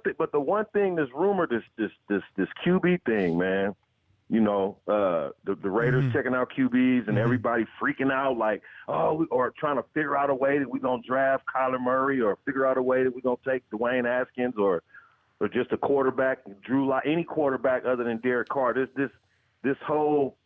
thing that's rumored is this QB thing, man. You know, the Raiders checking out QBs and everybody freaking out like, or trying to figure out a way that we're gonna draft Kyler Murray, or figure out a way that we're gonna take Dwayne Haskins, or just a quarterback, Drew Lock, any quarterback other than Derek Carr. This whole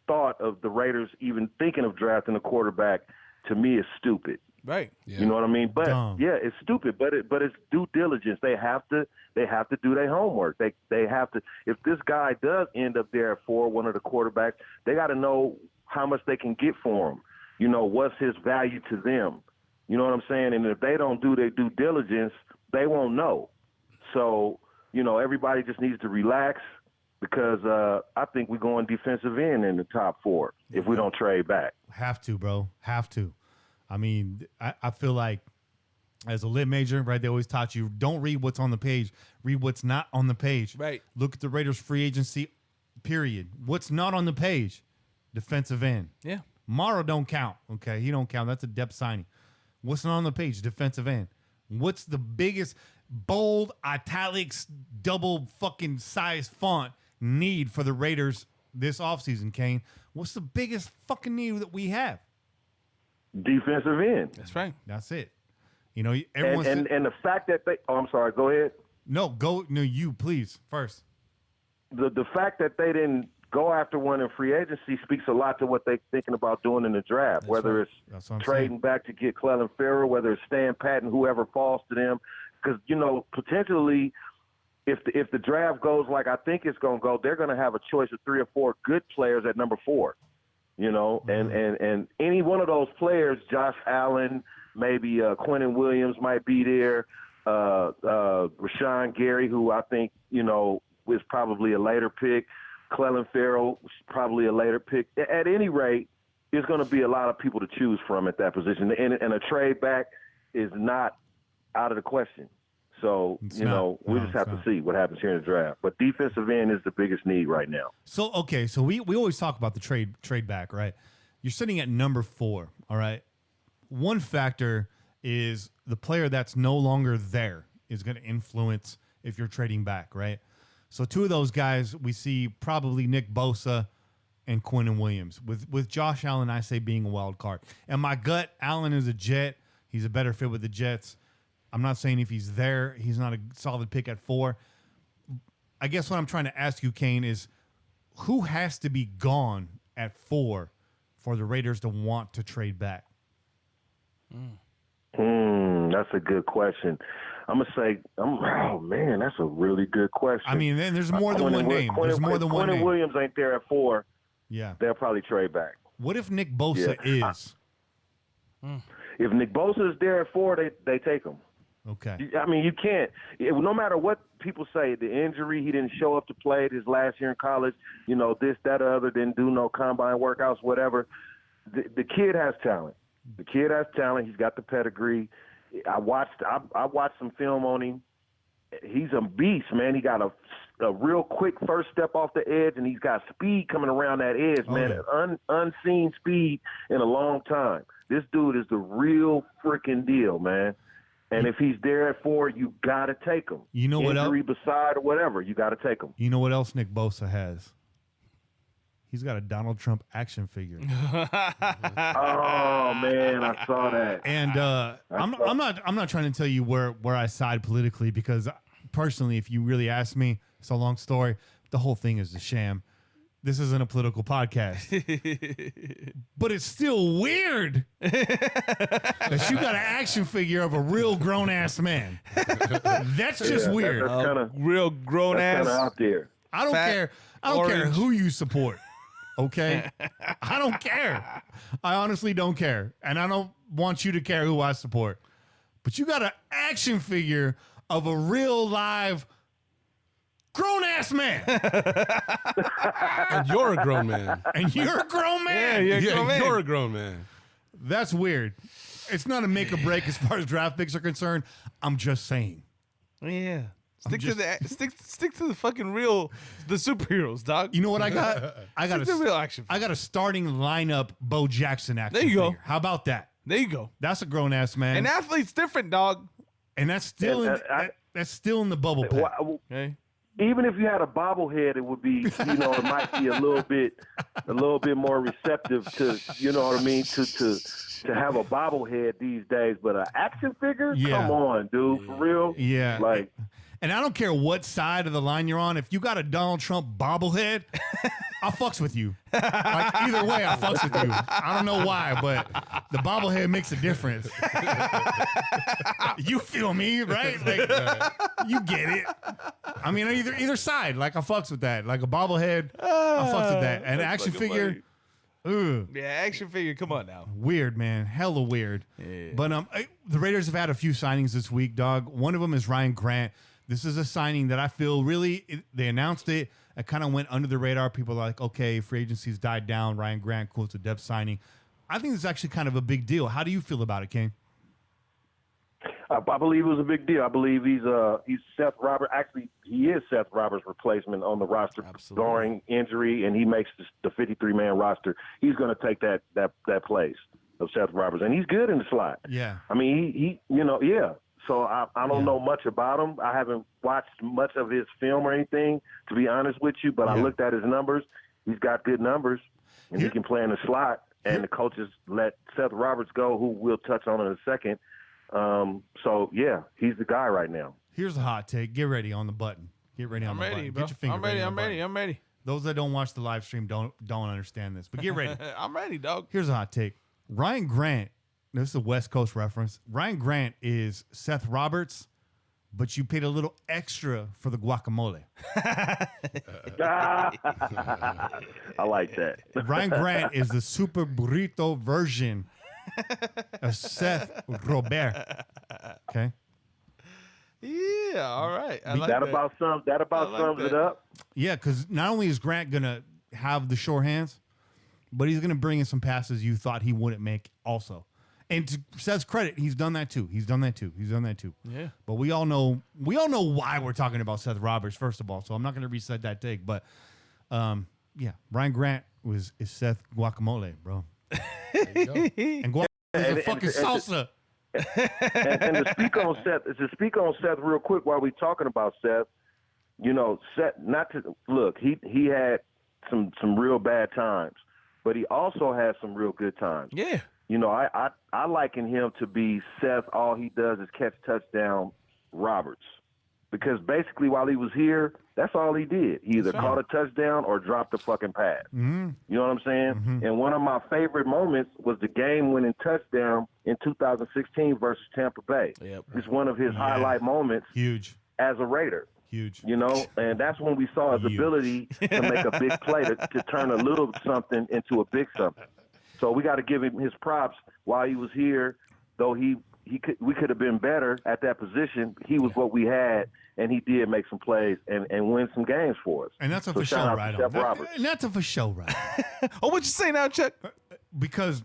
thought of the Raiders even thinking of drafting a quarterback, to me, is stupid. Right. Yeah. You know what I mean? But Dumb. yeah, it's stupid, but it's due diligence. They have to do their homework. They have to. If this guy does end up there for one of the quarterbacks, they got to know how much they can get for him. You know, what's his value to them? You know what I'm saying? And if they don't do their due diligence, they won't know. So, you know, everybody just needs to relax, because I think we're going defensive end in the top 4 if we don't trade back. Have to, bro. Have to. I mean, I feel like as a lit major, right, they always taught you, don't read what's on the page. Read what's not on the page. Right. Look at the Raiders free agency, period. What's not on the page? Defensive end. Yeah. Morrow don't count, okay? He don't count. That's a depth signing. What's not on the page? Defensive end. What's the biggest bold, italics, double fucking size font need for the Raiders this offseason, Kane? What's the biggest fucking need that we have? Defensive end. That's right. That's it. You know, everyone. And the fact that they – I'm sorry, go ahead. No, you please first. The fact that they didn't go after one in free agency speaks a lot to what they're thinking about doing in the draft, whether right. it's That's what I'm trading saying. back to get Clelin Ferrell, whether it's staying pat and whoever falls to them. Because, you know, potentially if the draft goes like I think it's going to go, they're going to have a choice of 3 or 4 good players at number 4. You know, and any one of those players, Josh Allen, maybe Quentin Williams might be there, Rashawn Gary, who I think, you know, is probably a later pick, Clelin Ferrell, probably a later pick. At any rate, there's going to be a lot of people to choose from at that position, and a trade back is not out of the question. So, we just have to see what happens here in the draft. But defensive end is the biggest need right now. So, okay, so we always talk about the trade back, right? You're sitting at number 4, all right? One factor is the player that's no longer there is going to influence if you're trading back, right? So 2 of those guys we see probably Nick Bosa and Quentin Williams. With Josh Allen, I say being a wild card. And my gut, Allen is a Jet. He's a better fit with the Jets. I'm not saying if he's there, he's not a solid pick at 4. I guess what I'm trying to ask you, Kane, is who has to be gone at 4 for the Raiders to want to trade back? That's a good question. I'm going to say, that's a really good question. I mean, then there's more than one name. There's more than one name. Quentin Williams ain't there at 4. Yeah. They'll probably trade back. What if Nick Bosa is? If Nick Bosa is there at 4, they take him. Okay. I mean, you can't. No matter what people say, the injury, he didn't show up to play his last year in college. You know, this, that, or other, didn't do no combine workouts, whatever. The kid has talent. The kid has talent. He's got the pedigree. I watched some film on him. He's a beast, man. He got a real quick first step off the edge, and he's got speed coming around that edge, man. Yeah. Unseen speed in a long time. This dude is the real freaking deal, man. And if he's there at 4, you got to take him. You know what else? Injury beside or whatever, you got to take him. You know what else Nick Bosa has? He's got a Donald Trump action figure. Oh man, I saw that. And I'm not trying to tell you where I side politically, because personally, if you really ask me, it's a long story. The whole thing is a sham. This isn't a political podcast. But it's still weird that you got an action figure of a real grown-ass man. That's just weird. That's kind of Real grown ass. out there. I don't fat, care. I don't care orange. who you support. Okay? I don't care. I honestly don't care. And I don't want you to care who I support. But you got an action figure of a real live grown-ass man. And you're a grown man. And you're a grown man. Yeah, you're a grown man. You're a grown man. That's weird. It's not a make or break as far as draft picks are concerned. I'm just saying. Yeah. Stick to the fucking the superheroes, dog. You know what I got? I got Stick to the real action. I got a starting lineup Bo Jackson action There you go. figure. How about that? There you go. That's a grown-ass man. An athlete's different, dog. And that's still that's still in the bubble pack. Okay. Even if you had a bobblehead, it would be, it might be a little bit more receptive to, you know what I mean, to have a bobblehead these days. But an action figure, Yeah. come on, dude, for real. Yeah. Like, And I don't care what side of the line you're on. If you got a Donald Trump bobblehead, I fucks with you. Like, either way, I fucks with you. I don't know why, but the bobblehead makes a difference. You feel me, right? Like, you get it. I mean, either side. Like, I fucks with that. Like a bobblehead, I fucks with that. An action figure, ugh. Yeah, action figure. Come on now. Weird, man. Hella weird. Yeah. But the Raiders have had a few signings this week, dog. One of them is Ryan Grant. This is a signing that I feel they announced it. It kind of went under the radar. People are like, okay, free agency's died down. Ryan Grant, cool, it's a depth signing. I think it's actually kind of a big deal. How do you feel about it, Kane? I believe it was a big deal. I believe he's Seth Roberts. Actually, he is Seth Roberts' replacement on the roster, Absolutely. during injury, and he makes the 53-man roster. He's going to take that place of Seth Roberts, and he's good in the slot. Yeah. I mean, he yeah. So I don't know much about him. I haven't watched much of his film or anything, to be honest with you. But I looked at his numbers. He's got good numbers, and he can play in the slot. And the coaches let Seth Roberts go, who we'll touch on in a second. So yeah, he's the guy right now. Here's a hot take. Get ready on the button. Get ready on the button. Bro. Get your finger I'm ready. on the button. I'm ready. Those that don't watch the live stream don't understand this, but get ready. I'm ready, dog. Here's a hot take. Ryan Grant, this is a West Coast reference. Ryan Grant is Seth Roberts, but you paid a little extra for the guacamole. I like that. Ryan Grant is the super burrito version of Seth Robert. Okay? Yeah, all right. I like That about sums it up. Yeah, because not only is Grant going to have the sure hands, but he's going to bring in some passes you thought he wouldn't make also. And to Seth's credit, he's done that too. Yeah. But we all know why we're talking about Seth Roberts, first of all. So I'm not going to reset that take. But yeah, Ryan Grant is Seth guacamole, bro. There you go. And guacamole is a fucking salsa. And to speak on Seth real quick while we're talking about Seth, Seth, he had some real bad times, but he also had some real good times. Yeah. I liken him to be Seth. All he does is catch touchdown Roberts, because basically while he was here, that's all he did. He either caught a touchdown or dropped a fucking pass. Mm-hmm. You know what I'm saying? Mm-hmm. And one of my favorite moments was the game-winning touchdown in 2016 versus Tampa Bay. Yep. It's one of his highlight moments Huge. as a Raider. Huge. And that's when we saw his ability to make a big play, to turn a little something into a big something. So we got to give him his props while he was here. Though we could have been better at that position. He was what we had, and he did make some plays and win some games for us. And that's a for shout sure out right to on. Seth Roberts. And that's a for sure right. Oh, what you say now, Chuck? Because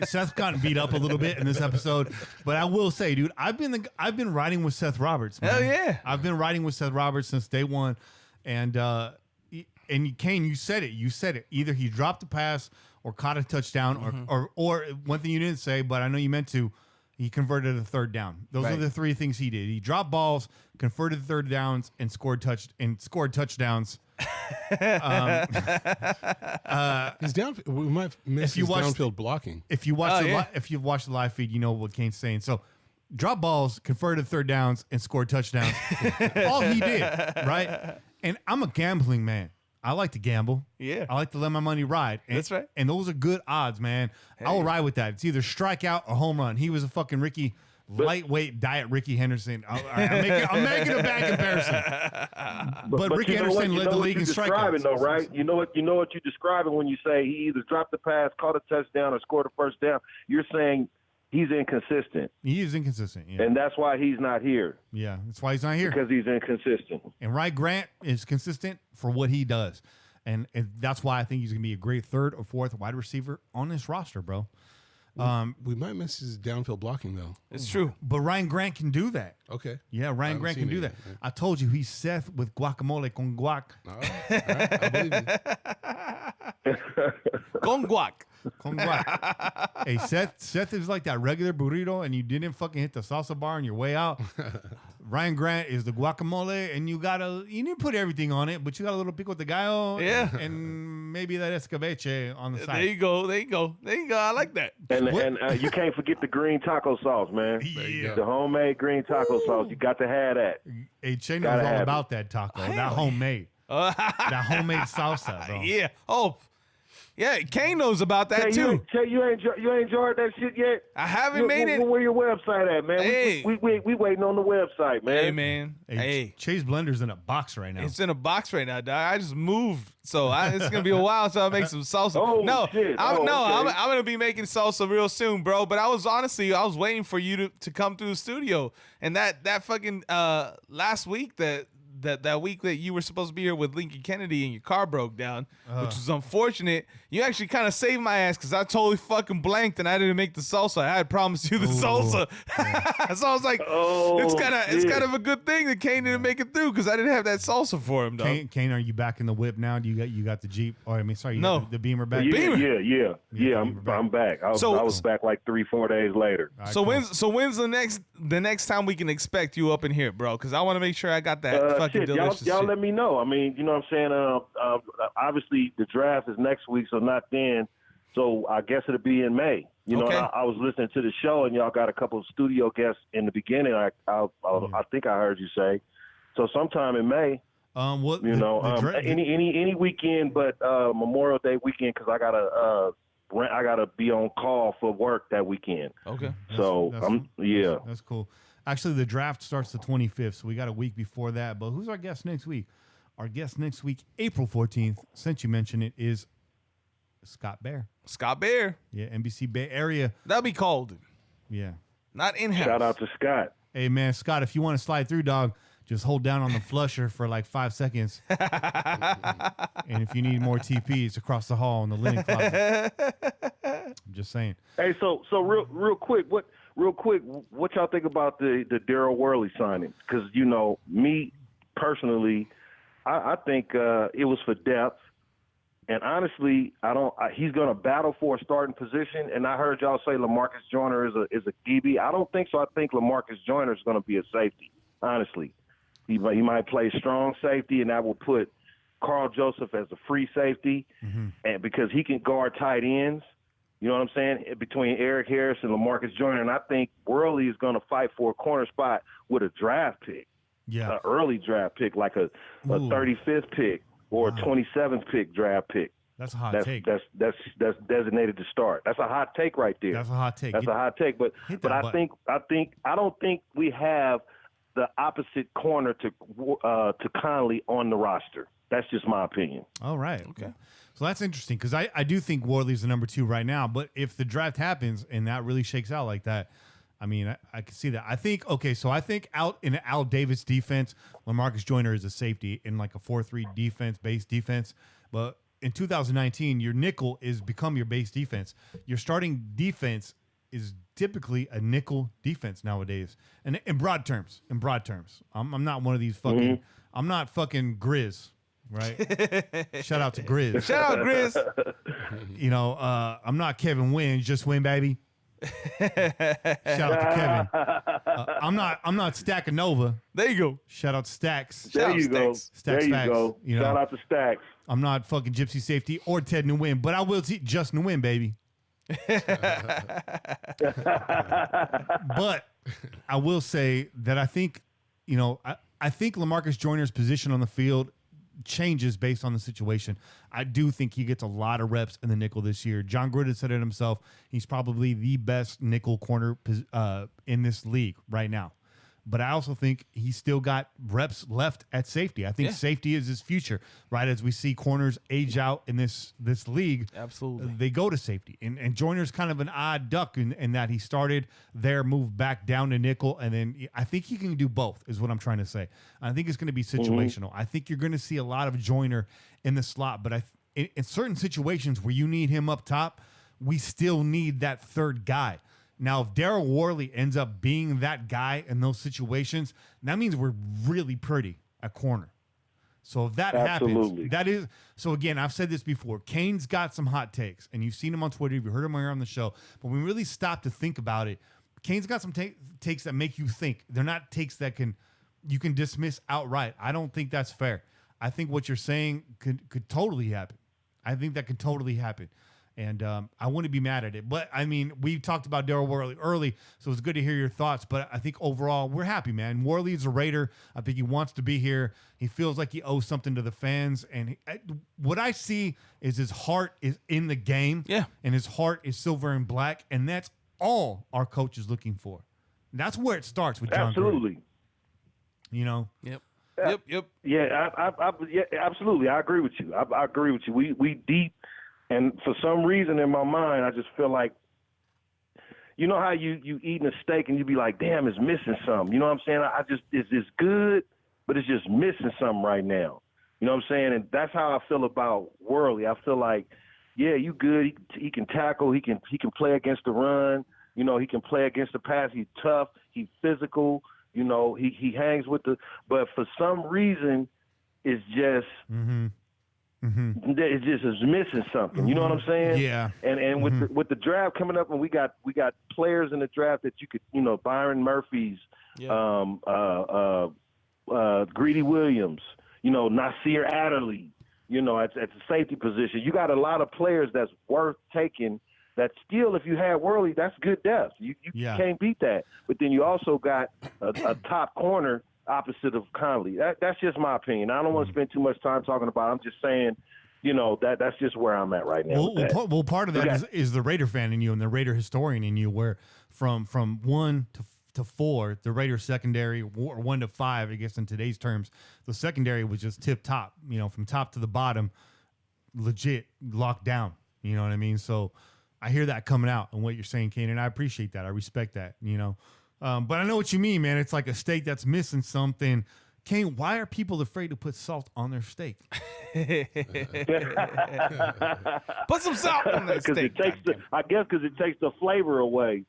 Seth's gotten beat up a little bit in this episode, but I will say, dude, I've been riding with Seth Roberts, man. Hell yeah. I've been riding with Seth Roberts since day one, and Kane, you said it. You said it. Either he dropped a pass or caught a touchdown, or one thing you didn't say, but I know you meant to. He converted a third down. Those are the three things he did. He dropped balls, converted third downs, and scored touchdowns. His we might miss his downfield blocking. If you watch if you've watched the live feed, you know what Kane's saying. So, drop balls, converted third downs, and scored touchdowns. All he did, right? And I'm a gambling man. I like to gamble. Yeah. I like to let my money ride. And, That's right. And those are good odds, man. I will ride with that. It's either strikeout or home run. He was a fucking lightweight diet Ricky Henderson. I'm making a bad comparison. But Ricky Henderson led the league in strikeouts. Though, right? You know what you're describing when you say he either dropped the pass, caught a touchdown, or scored a first down. You're saying he's inconsistent. He is inconsistent, yeah. And that's why he's not here. Yeah, that's why he's not here. Because he's inconsistent. And Ryan Grant is consistent for what he does. And that's why I think he's going to be a great third or fourth wide receiver on this roster, bro. We might miss his downfield blocking, though. It's true. But Ryan Grant can do that. Okay. Yeah, Ryan Grant can do that. I told you, he's Seth with guacamole con guac. All right, I believe you. Con guac. Con guac. Hey, Seth is like that regular burrito, and you didn't fucking hit the salsa bar on your way out. Ryan Grant is the guacamole, and you didn't put everything on it, but you got a little pico de gallo, and maybe that escabeche on the side. There you go. I like that. And you can't forget the green taco sauce, man. Yeah. The homemade green taco sauce. You got to have that. Hey, Che knows all about that taco, that homemade. That homemade salsa, bro. Yeah. Oh, yeah. Kane knows about that too. You ain't enjoyed that shit yet? I haven't made it. Where your website at, man? Hey. We waiting on the website, man. Hey, man. Hey. Che's Blender's in a box right now. It's in a box right now, dog. I just moved, so it's gonna be a while until I make some salsa. Oh, no, shit. I'm Okay. gonna be making salsa real soon, bro. But I was waiting for you to come through the studio, and that fucking last week that week that you were supposed to be here with Lincoln Kennedy and your car broke down, which was unfortunate. You actually kind of saved my ass because I totally fucking blanked and I didn't make the salsa. I had promised you the salsa. So I was like, it's kind of a good thing that Kane didn't make it through because I didn't have that salsa for him, though. Kane, are you back in the whip now? Do you got the Jeep? Or you No. got the Beamer back? Yeah. I'm back. I was back like 3-4 days later. Right, So cool. when's the next time we can expect you up in here, bro? Because I want to make sure I got that fucking delicious y'all shit. let me know. I mean, you know what I'm saying? Obviously, the draft is next week, so not then. So I guess it'll be in May. You know, Okay. I was listening to the show, and y'all got a couple of studio guests in the beginning. I think I heard you say. So sometime in May. Any weekend, but Memorial Day weekend, because I gotta be on call for work that weekend. Okay. That's cool. Actually, the draft starts the 25th, so we got a week before that. But who's our guest next week? Our guest next week, April 14th, since you mentioned it, is Scott Bear. Scott Bear. Yeah, NBC Bay Area. That'll be cold. Yeah. Not in-house. Shout out to Scott. Hey, man, Scott, if you want to slide through, dog, just hold down on the flusher for like 5 seconds. And if you need more TP, it's across the hall in the linen closet. I'm just saying. Hey, so real quick, what y'all think about the Daryl Worley signing? Because, you know, me personally, I think it was for depth. And honestly, he's going to battle for a starting position. And I heard y'all say LaMarcus Joyner is a DB. I don't think so. I think LaMarcus Joyner is going to be a safety, honestly. He might play strong safety, and that will put Carl Joseph as a free safety, and because he can guard tight ends. You know what I'm saying? Between Eric Harris and LaMarcus Joyner, and I think Worley is going to fight for a corner spot with a draft pick, an early draft pick, like a 35th pick or a 27th pick draft pick. That's a hot take. That's designated to start. That's a hot take right there. That's a hot take. That's a hot take. But I don't think we have the opposite corner to Conley on the roster. That's just my opinion. All right. Okay. So that's interesting because I do think Worley's the number 2 right now. But if the draft happens and that really shakes out like that, I mean, I can see that. I think out in an Al Davis defense, LaMarcus Joyner is a safety in like a 4-3 defense, base defense. But in 2019, your nickel is become your base defense. Your starting defense is typically a nickel defense nowadays. And in broad terms, I'm not one of these fucking, I'm not fucking Grizz. Right. Shout out to Grizz. Shout out Grizz. You know, I'm not Kevin Wynn, just win, baby. Shout out to Kevin. I'm not Stackanova. There you go. Shout out to Stacks. There you go. Stacks There you facts. go. You know, Shout out to Stacks. I'm not fucking Gypsy Safety or Ted Nguyen, but I will just Nguyen, baby. But I will say that I think, you know, I think LaMarcus Joyner's position on the field changes based on the situation. I do think he gets a lot of reps in the nickel this year. John Gruden said it himself. He's probably the best nickel corner in this league right now. But I also think he's still got reps left at safety. I think safety is his future, right? As we see corners age out in this league, absolutely, they go to safety. And Joyner's kind of an odd duck in that he started there, moved back down to nickel, and then I think he can do both, is what I'm trying to say. I think it's going to be situational. I think you're going to see a lot of Joyner in the slot, but in certain situations where you need him up top, we still need that third guy. Now, if Daryl Worley ends up being that guy in those situations, that means we're really pretty at corner. So if that happens, that is – so again, I've said this before. Kane's got some hot takes, and you've seen him on Twitter. You've heard him here on the show. But when we really stop to think about it, Kane's got some takes that make you think. They're not takes that you can dismiss outright. I don't think that's fair. I think what you're saying could totally happen. I think that could totally happen. And I wouldn't be mad at it. But, I mean, we talked about Daryl Worley early, so it's good to hear your thoughts. But I think overall, we're happy, man. Worley's a Raider. I think he wants to be here. He feels like he owes something to the fans. And what I see is his heart is in the game. Yeah. And his heart is silver and black. And that's all our coach is looking for. And that's where it starts with John Absolutely. Gruden. You know? Yep. Yeah, yeah, absolutely. I agree with you. I agree with you. We deep. And for some reason in my mind, I just feel like, you know how you eating a steak and you be like, damn, it's missing something. You know what I'm saying? It's good, but it's just missing something right now. You know what I'm saying? And that's how I feel about Worley. I feel like, yeah, you good. He can tackle. He can play against the run. You know, he can play against the pass. He's tough. He's physical. You know, he hangs with but for some reason, it's just. It just is missing something. You know what I'm saying? Yeah. And with the draft coming up, and we got players in the draft that you could, you know, Byron Murphy's, Greedy Williams, you know, Nasir Adderley, you know, at the safety position. You got a lot of players that's worth taking. That still, if you had Worley, that's good depth. You can't beat that. But then you also got a top corner opposite of Conley. That's just my opinion. I don't want to spend too much time talking about it. I'm just saying, you know, that's just where I'm at right now. Well, part of that is the Raider fan in you and the Raider historian in you, where from 1 to 4, the Raider secondary, or 1 to 5, I guess in today's terms, the secondary was just tip top, you know, from top to the bottom, legit locked down. You know what I mean? So I hear that coming out and what you're saying, Kane, and I appreciate that. I respect that, you know. But I know what you mean, man. It's like a steak that's missing something. Kane, why are people afraid to put salt on their steak? Put some salt on that steak. I guess because it takes the flavor away.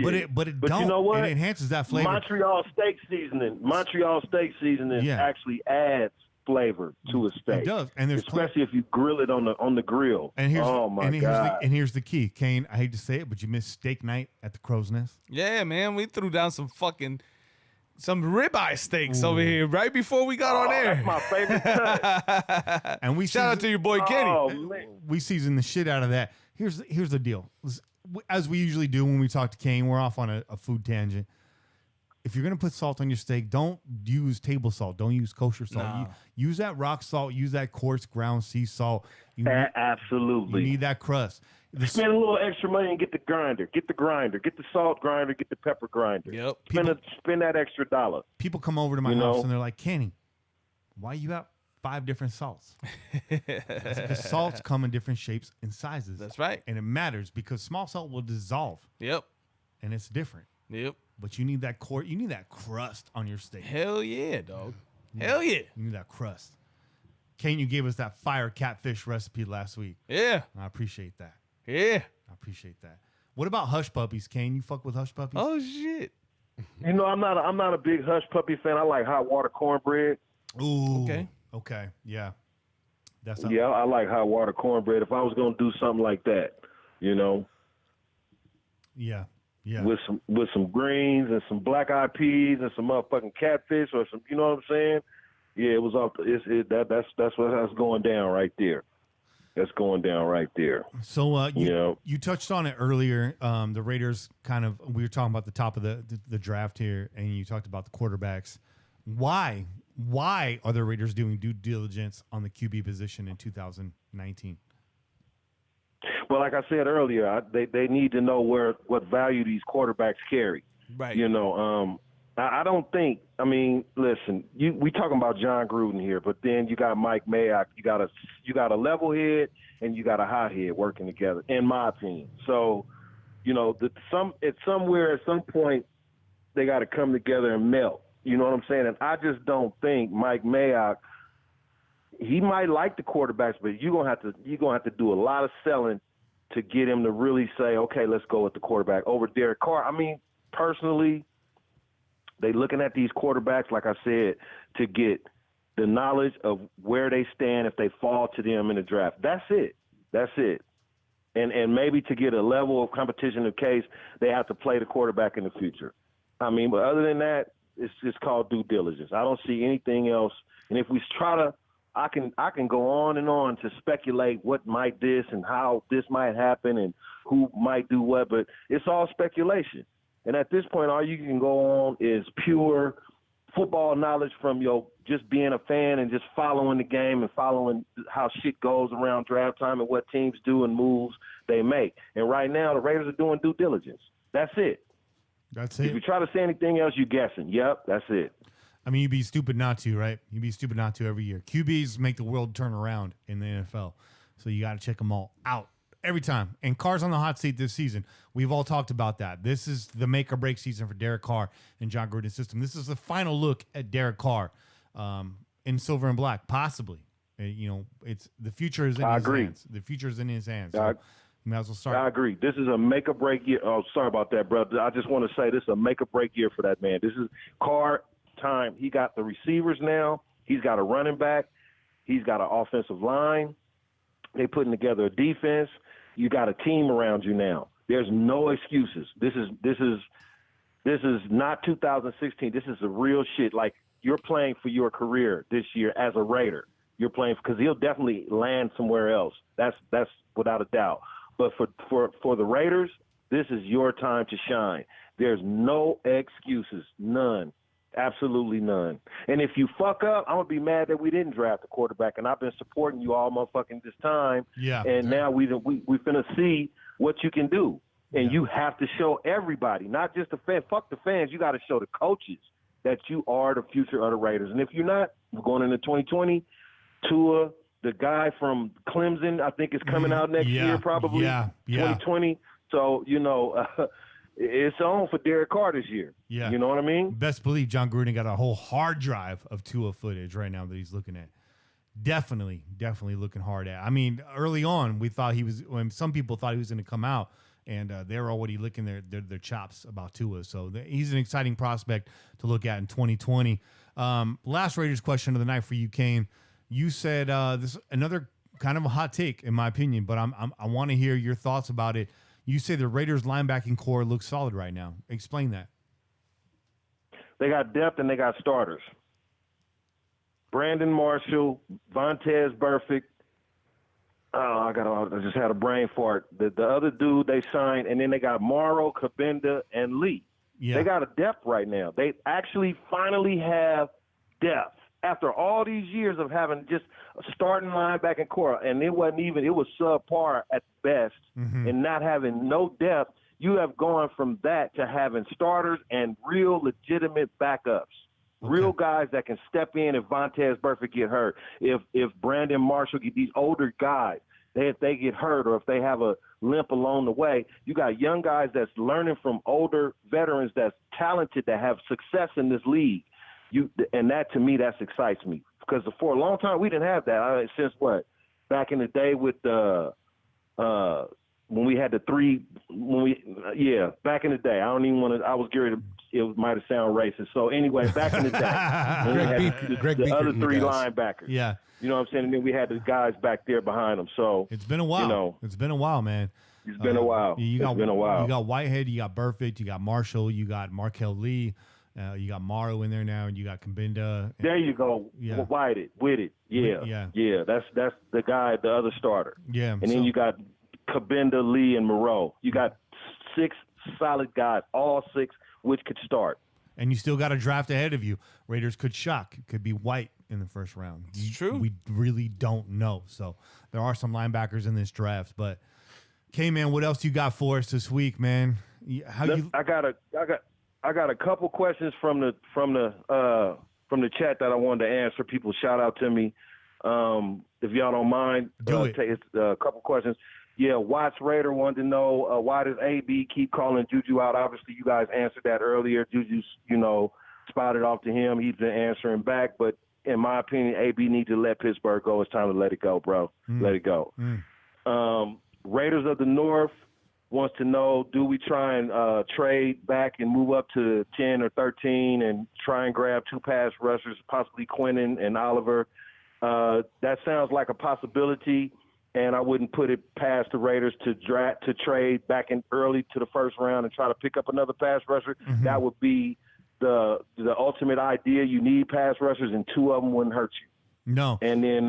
But it don't. You know what? It enhances that flavor. Montreal steak seasoning actually adds flavor to a steak. It does, and there's especially if you grill it on the grill. And here's, oh my God! Here's the key, Kane. I hate to say it, but you missed steak night at the Crow's Nest. Yeah, man, we threw down some ribeye steaks over here right before we got on air. That's my favorite cut. And we shout out to your boy Kenny. Oh, man. We seasoned the shit out of that. Here's the deal. As we usually do when we talk to Kane, we're off on a food tangent. If you're going to put salt on your steak, don't use table salt. Don't use kosher salt. No. Use that rock salt. Use that coarse ground sea salt. Absolutely. You need that crust. Spend a little extra money and get the grinder. Get the grinder. Get the salt grinder. Get the pepper grinder. Yep. Spend that extra $1. People come over to my house and they're like, Kenny, why you got 5 different salts? Because salts come in different shapes and sizes. That's right. And it matters because small salt will dissolve. Yep. And it's different. Yep. But you need that core. You need that crust on your steak. Hell yeah, dog. Hell yeah. You need that crust. Kane, you gave us that fire catfish recipe last week. Yeah. I appreciate that. Yeah. I appreciate that. What about hush puppies, Kane? You fuck with hush puppies? Oh shit. You know, I'm not a big hush puppy fan. I like hot water cornbread. Ooh. Okay. Okay. Yeah. That's Yeah, I like hot water cornbread. If I was gonna do something like that, you know. Yeah. Yeah. With some greens and some black eyed peas and some motherfucking catfish or some, you know what I'm saying? Yeah, it was up. That's what's going down right there. That's going down right there. So you touched on it earlier. The Raiders we were talking about the top of the draft here, and you talked about the quarterbacks. Why are the Raiders doing due diligence on the QB position in 2019? Well, like I said earlier, they need to know what value these quarterbacks carry. Right. You know, I don't think. I mean, listen, we talking about John Gruden here, but then you got Mike Mayock. You got a level head and you got a hot head working together, in my opinion. So, you know, at some point, they got to come together and melt. You know what I'm saying? And I just don't think Mike Mayock. He might like the quarterbacks, but you're gonna have to do a lot of selling to get him to really say, okay, let's go with the quarterback over Derek Carr. I mean, personally, they looking at these quarterbacks, like I said, to get the knowledge of where they stand if they fall to them in the draft. That's it. And maybe to get a level of competition in case they have to play the quarterback in the future. I mean, but other than that, it's just called due diligence. I don't see anything else. And if we try to, I can go on and on to speculate what might this and how this might happen and who might do what, but it's all speculation. And at this point, all you can go on is pure football knowledge from just being a fan and just following the game and following how shit goes around draft time and what teams do and moves they make. And right now, the Raiders are doing due diligence. That's it. That's If it. you try to say anything else, you're guessing. Yep, that's it. I mean, you'd be stupid not to, right? You'd be stupid not to every year. QBs make the world turn around in the NFL. So you got to check them all out every time. And Carr's on the hot seat this season. We've all talked about that. This is the make or break season for Derek Carr and John Gruden's system. This is the final look at Derek Carr in silver and black, possibly. It's the future is in his hands. The future is in his hands. So you might as well start. I agree. This is a make or break year. Oh, sorry about that, brother. I just want to say this is a make or break year for that man. This is Carr time. He got the receivers now. He's got a running back. He's got an offensive line. They putting together a defense. You got a team around you now. There's no excuses. This is not 2016. This is the real shit. Like, you're playing for your career this year as a Raider. You're playing because he'll definitely land somewhere else. That's without a doubt. But for the Raiders, this is your time to shine. There's no excuses, none, absolutely none. And if you fuck up, I'm gonna be mad that we didn't draft a quarterback. And I've been supporting you all motherfucking this time. Yeah. And now we finna see what you can do. And you have to show everybody, not just the fans. Fuck the fans. You got to show the coaches that you are the future of the Raiders. And if you're not, we're going into 2020. Tua, the guy from Clemson, I think is coming out next year, probably. 2020. So, it's on for Derek Carr this year. Yeah. You know what I mean? Best believe John Gruden got a whole hard drive of Tua footage right now that he's looking at. Definitely looking hard at. I mean, early on, some people thought he was going to come out, and they're already licking their chops about Tua. So he's an exciting prospect to look at in 2020. Last Raiders question of the night for you, Kane. You said this another kind of a hot take, in my opinion, but I want to hear your thoughts about it. You say the Raiders linebacking core looks solid right now. Explain that. They got depth and they got starters. Brandon Marshall, Vontaze Burfict. I just had a brain fart. The other dude they signed, and then they got Morrow, Kabinda, and Lee. Yeah. They got a depth right now. They actually finally have depth. after all these years of having just a starting linebacking core, and it was subpar at best, and not having no depth, you have gone from that to having starters and real legitimate backups. Real guys that can step in if Vontaze Burfict get hurt, if Brandon Marshall get these older guys, if they get hurt or if they have a limp along the way, you got young guys that's learning from older veterans that's talented that have success in this league. And that, to me, that excites me because for a long time we didn't have that. Since back in the day with when we had the three, back in the day. I don't even want to. I was scared it might have sound racist. So anyway, back in the day, when we had the other three linebackers. Yeah. You know what I'm saying? And then we had the guys back there behind them. So it's been a while. You know, it's been a while, man. It's been a while. It's been a while. You got Whitehead, you got Burfict, you got Marshall, you got Markel Lee, you got Morrow in there now, and you got Kabinda. There you go. Yeah. With it. Yeah. That's the guy, the other starter. Yeah. And then you got Kabinda, Lee, and Moreau. You got 6 solid guys, all 6 which could start. And you still got a draft ahead of you. Raiders could shock. It could be White in the first round. It's true. We really don't know. So there are some linebackers in this draft. But K-Man, what else you got for us this week, man? I got a couple questions from the chat that I wanted to answer. People shout out to me. If y'all don't mind, it's a couple questions. Yeah, Watts Raider wanted to know why does AB keep calling JuJu out? Obviously, you guys answered that earlier. JuJu's, spotted off to him. He's been answering back. But in my opinion, AB needs to let Pittsburgh go. It's time to let it go, bro. Let it go. Raiders of the North wants to know, do we try and trade back and move up to 10 or 13 and try and grab 2 pass rushers, possibly Quinnen and Oliver? That sounds like a possibility. And I wouldn't put it past the Raiders to trade back in early to the first round and try to pick up another pass rusher. That would be the ultimate idea. You need pass rushers, and 2 of them wouldn't hurt you. No. And then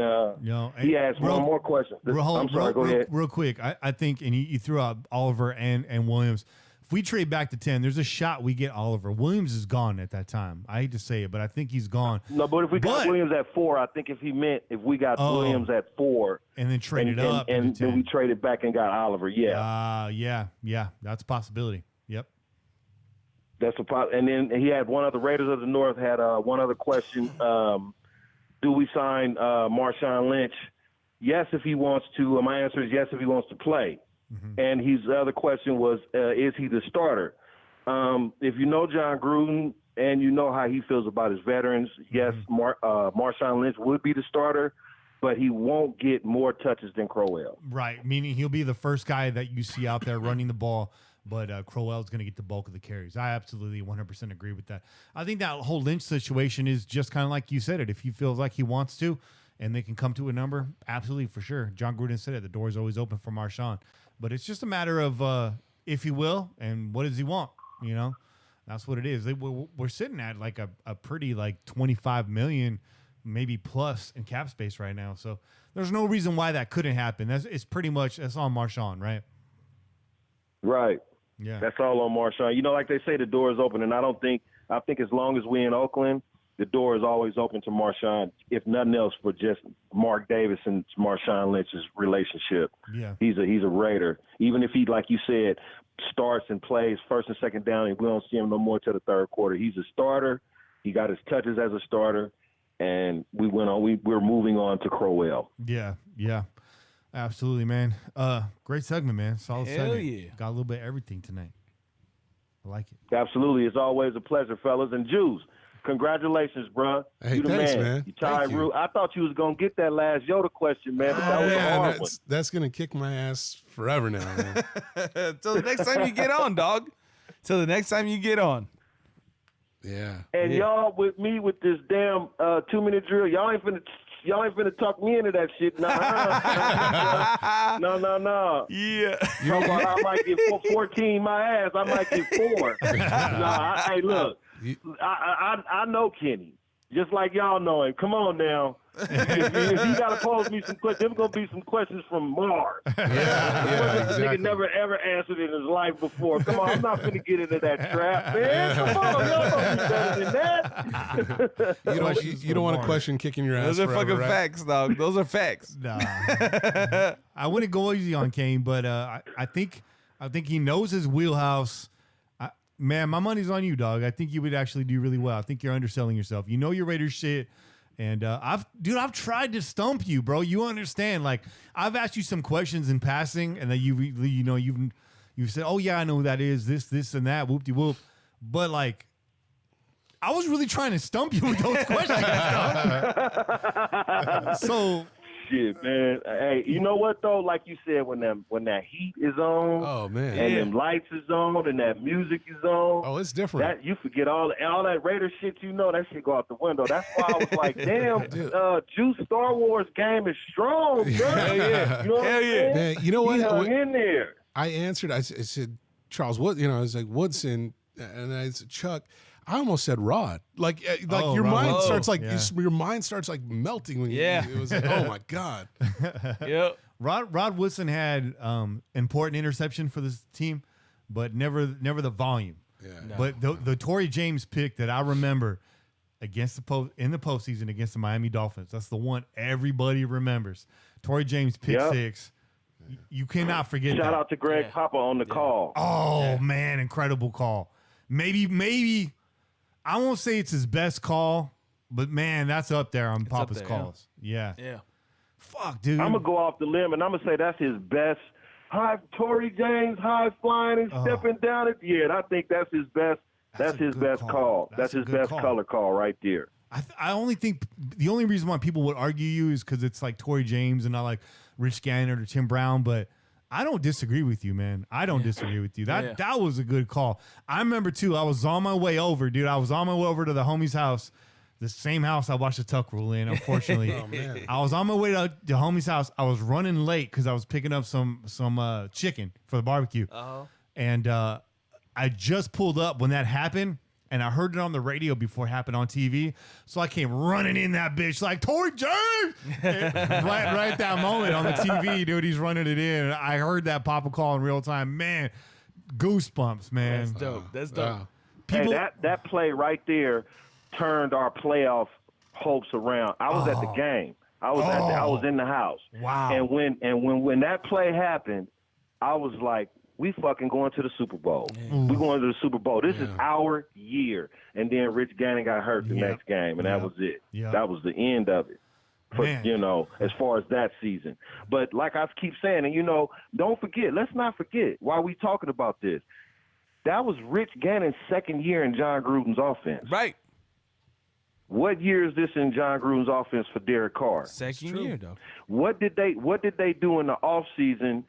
he asked one more question. I'm sorry, go ahead. Real quick, I think, and you threw out Oliver and Williams. If we trade back to 10, there's a shot we get Oliver. Williams is gone at that time. I hate to say it, but I think he's gone. No, but if we got Williams at 4, I think if we got Williams at 4. And then traded up. And then we traded back and got Oliver, yeah. That's a possibility. Yep. That's a and then he had one other, Raiders of the North had one other question. Do we sign Marshawn Lynch? Yes, if he wants to. My answer is yes if he wants to play. And his other question was, is he the starter? If you know John Gruden and you know how he feels about his veterans, yes, Marshawn Lynch would be the starter, but he won't get more touches than Crowell. Right, meaning he'll be the first guy that you see out there running the ball, but Crowell's going to get the bulk of the carries. I absolutely 100% agree with that. I think that whole Lynch situation is just kind of like you said it. If he feels like he wants to and they can come to a number, absolutely, for sure. John Gruden said it. The door is always open for Marshawn. But it's just a matter of if he will and what does he want, That's what it is. We're sitting at like a pretty like $25 million, maybe plus in cap space right now. So there's no reason why that couldn't happen. That's all Marshawn, right? Right. Yeah. That's all on Marshawn. Like they say, the door is open, and I think as long as we're in Oakland, the door is always open to Marshawn, if nothing else, for just Mark Davis and Marshawn Lynch's relationship. Yeah. He's a Raider. Even if he, like you said, starts and plays first and second down, and we don't see him no more till the third quarter. He's a starter. He got his touches as a starter, and we're moving on to Crowell. Yeah. Absolutely, man. Great segment, man. Solid segment. Yeah. Got a little bit of everything tonight. I like it. Absolutely. It's always a pleasure, fellas. And Juice, congratulations, bro. Hey, you the thanks, man. You tied Thank you. I thought you was going to get that last Yoda question, man, but that was a hard one. That's going to kick my ass forever now, man. Till the next time you get on, dog. Till the next time you get on. Yeah. And y'all with me with this damn 2-minute drill, y'all ain't finna talk me into that shit. No. Yeah. I might get 14 my ass. I might get 4. Hey, look, I know Kenny. Just like y'all know him. Come on now. if you got to pose me some questions, there's going to be some questions from Mars. Exactly. Nigga never ever answered in his life before. Come on, I'm not going to get into that trap, man. Come on, y'all know me better than that. You don't want a question kicking your ass. Those are forever, fucking right? facts, dog. Those are facts. Nah. I wouldn't go easy on Kane, but I think he knows his wheelhouse. Man, my money's on you, dog. I think you would actually do really well. I think you're underselling yourself. You know your Raiders shit. And I've tried to stump you, bro. You understand? Like, I've asked you some questions in passing, and then you've said, "Oh yeah, I know who that is. This, and that. Whoop de whoop." But like, I was really trying to stump you with those questions. So shit, man. Hey, you know what though? Like you said, when that heat is on, Oh man. and them lights is on, and that music is on. Oh, it's different. That you forget all that Raider shit. You know that shit go out the window. That's why I was like, damn, Juice Star Wars game is strong, bro. Hell yeah. You know what I'm saying? Man, you know what? He hung in there. I answered. I said Charles Wood. I was like Woodson, and I said Chuck. I almost said Rod. Like your Rod. mind starts like Yeah. your mind starts like melting when Yeah. it was like, oh my god. Yep. Rod Woodson had important interception for this team, but never the volume. Yeah. No. But the Torrey James pick that I remember against in the postseason against the Miami Dolphins, that's the one everybody remembers. Torrey James pick Yep. 6. You cannot forget that. Shout out to Greg Yeah. Papa on the call. Oh man, incredible call. Maybe I won't say it's his best call, but man, that's up there on Papa's up there, yeah. calls. Yeah. Yeah. Fuck, dude. I'm gonna go off the limb and I'm gonna say that's his best. Tory James high flying and stepping down it. Yeah, I think that's his best. That's That's a his good best call. call. That's That's a his good best call. color call right there. I only think the only reason why people would argue you is because it's like Torrey James and not like Rich Gannon or Tim Brown, but I don't disagree with you, man. I don't disagree with you. That was a good call. I remember too. I was on my way over, dude. I was on my way over to the homie's house, the same house I watched the Tuck Rule in. Unfortunately, Oh man. I was on my way to the homie's house. I was running late because I was picking up some chicken for the barbecue, and I just pulled up when that happened. And I heard it on the radio before it happened on TV. So I came running in that bitch like, Torrey James! right at that moment on the TV, dude, he's running it in. I heard that Papa call in real time. Man, goosebumps, man. That's dope. That's dope. Wow. People, Hey, that play right there turned our playoff hopes around. I was at the game. I was in the house. Wow. And when that play happened, I was like, we fucking going to the Super Bowl. We going to the Super Bowl. This is our year. And then Rich Gannon got hurt the next game, and that was it. Yep. That was the end of it. For, Man. As far as that season. But like I keep saying, and don't forget, let's not forget why we talking about this. That was Rich Gannon's second year in John Gruden's offense. Right. What year is this in John Gruden's offense for Derek Carr? Second year, though. What did they do in the offseason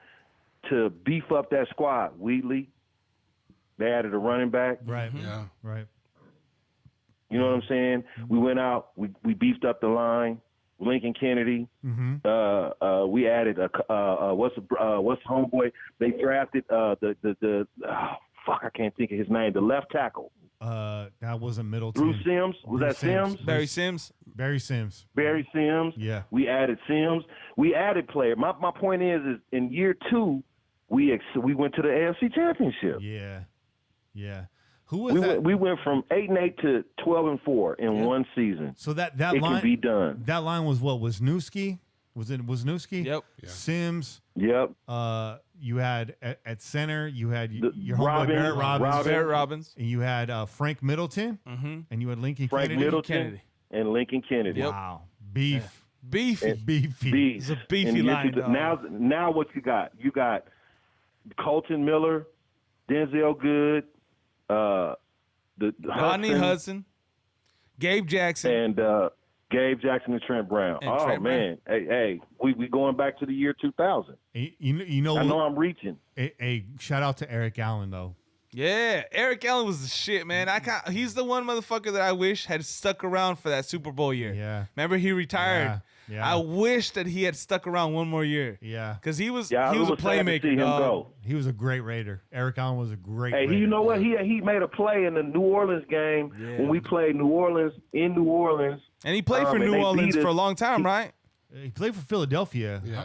to beef up that squad? Wheatley, they added a running back. right. Yeah. Right. You know what I'm saying? We went out, we beefed up the line. Lincoln Kennedy. We added what's homeboy? They drafted I can't think of his name. The left tackle. That wasn't Middleton. Bruce Sims. Was Bruce that Sims? Barry Sims. Barry Sims. Barry Sims. Yeah. We added Sims. We added player. My point is in year 2, we went to the AFC Championship. Yeah. Yeah. Who was that? We went from 8-8 to 12-4 in one season. So that It line can be done. That line was what? Wisniewski? Was it Wisniewski? Yep. Yeah. Sims. Yep. You had at center. You had The- your homeboy Robbins, Barrett Robbins, Barrett Robbins. and you had Frank Middleton, and you had Lincoln Frank Kennedy. Middleton Kennedy. and Lincoln Kennedy. Yep. Wow, beef, Beefy. beefy. Beef. It's a beefy And you line, see dog. now what you got? You got Colton Miller, Denzel Good, the Rodney Hudson. Gabe Jackson. and Gabe Jackson and Trent Brown. And Trent man, hey, we we going back to the year 2000. You know, I know I'm reaching. a shout out to Eric Allen though. Yeah, Eric Allen was the shit, man. He's the one motherfucker that I wish had stuck around for that Super Bowl year. Yeah. Remember he retired. Yeah. I wish that he had stuck around one more year. Yeah. Because he was Yeah, a sad to playmaker. see him dog. go. He was a great Raider. Eric Allen was a great Hey, Raider. you know what? He made a play in the New Orleans game when we played New Orleans in New Orleans. And he played for and New they Orleans beat for a us. long time, right? He played for Philadelphia. Yeah.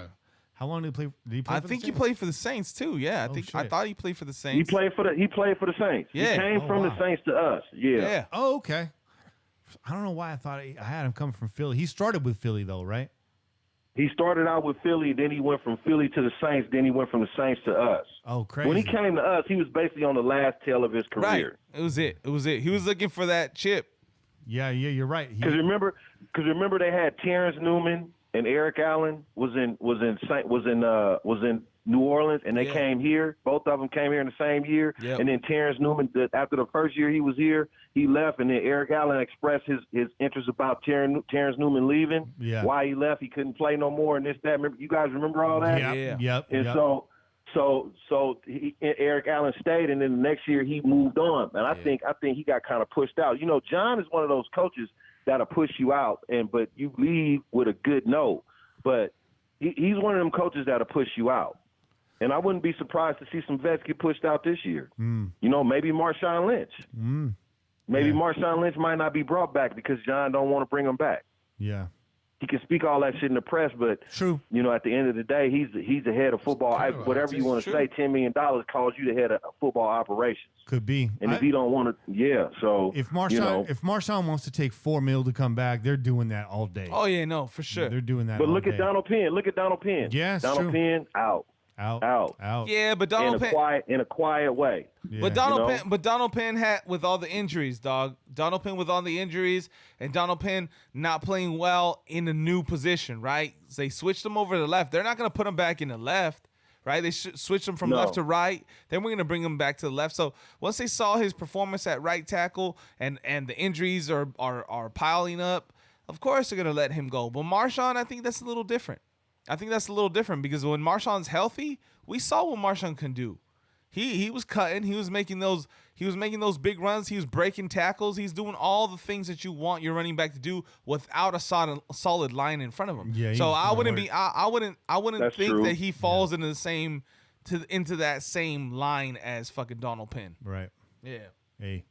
How long did he play? Did he play I for think the he Saints? played for the Saints too. Yeah, I shit. thought he played for the He Saints. played for the Saints. Yeah. He came Oh, from wow. the Saints to us. Yeah. Yeah. Oh, okay. I don't know why I thought I had him coming from Philly. He started with Philly though, right? He started out with Philly, then he went from Philly to the Saints, then he went from the Saints to us. Oh, crazy. When he came to us, he was basically on the last tail of his Right. career. It was it. He was looking for that chip. Yeah, you're right. He, Because remember they had Terrence Newman and Eric Allen was in New Orleans, and they came here. Both of them came here in the same year. Yep. And then Terrence Newman, after the first year he was here, he left, and then Eric Allen expressed his interest about Terrence Newman leaving. Yeah. Why he left, he couldn't play no more, and this, that. Remember, you guys remember all that? Yep. And so Eric Allen stayed, and then the next year he moved on. And I think he got kind of pushed out. You know, John is one of those coaches that'll push you out, but you leave with a good note. But he's one of them coaches that'll push you out. And I wouldn't be surprised to see some vets get pushed out this year. You know, maybe Marshawn Lynch. Maybe Marshawn Lynch might not be brought back because John don't want to bring him back. Yeah. He can speak all that shit in the press, but True. you know, at the end of the day, he's the head of football. Whatever you want to say, $10 million calls you the head of football operations. Could be. And if he don't want to, so If Marshawn you know. if Marshawn wants to take $4 million to come back, they're doing that all day. Oh yeah, no, for sure. They're doing that. But all look day. at Donald Penn. Look at Donald Penn. Yeah, it's Donald true. Penn out Out. Yeah, but Donald Penn. in a quiet way. Yeah. But Donald You know? Penn, Donald Penn had with all the injuries, dog. Donald Penn with all the injuries, and Donald Penn not playing well in a new position, right? They switched him over to the left. They're not going to put him back in the left, right? They switched him from No. left to right. Then we're going to bring him back to the left. So once they saw his performance at right tackle and the injuries are piling up, of course they're going to let him go. But Marshawn, I think that's a little different. Because when Marshawn's healthy, we saw what Marshawn can do. He was cutting. He was making those big runs. He was breaking tackles. He's doing all the things that you want your running back to do without a solid line in front of him. Yeah, so he's I wouldn't work. be. I wouldn't That's think true. that he falls into that same line as fucking Donald Penn. Right. Yeah. Hey.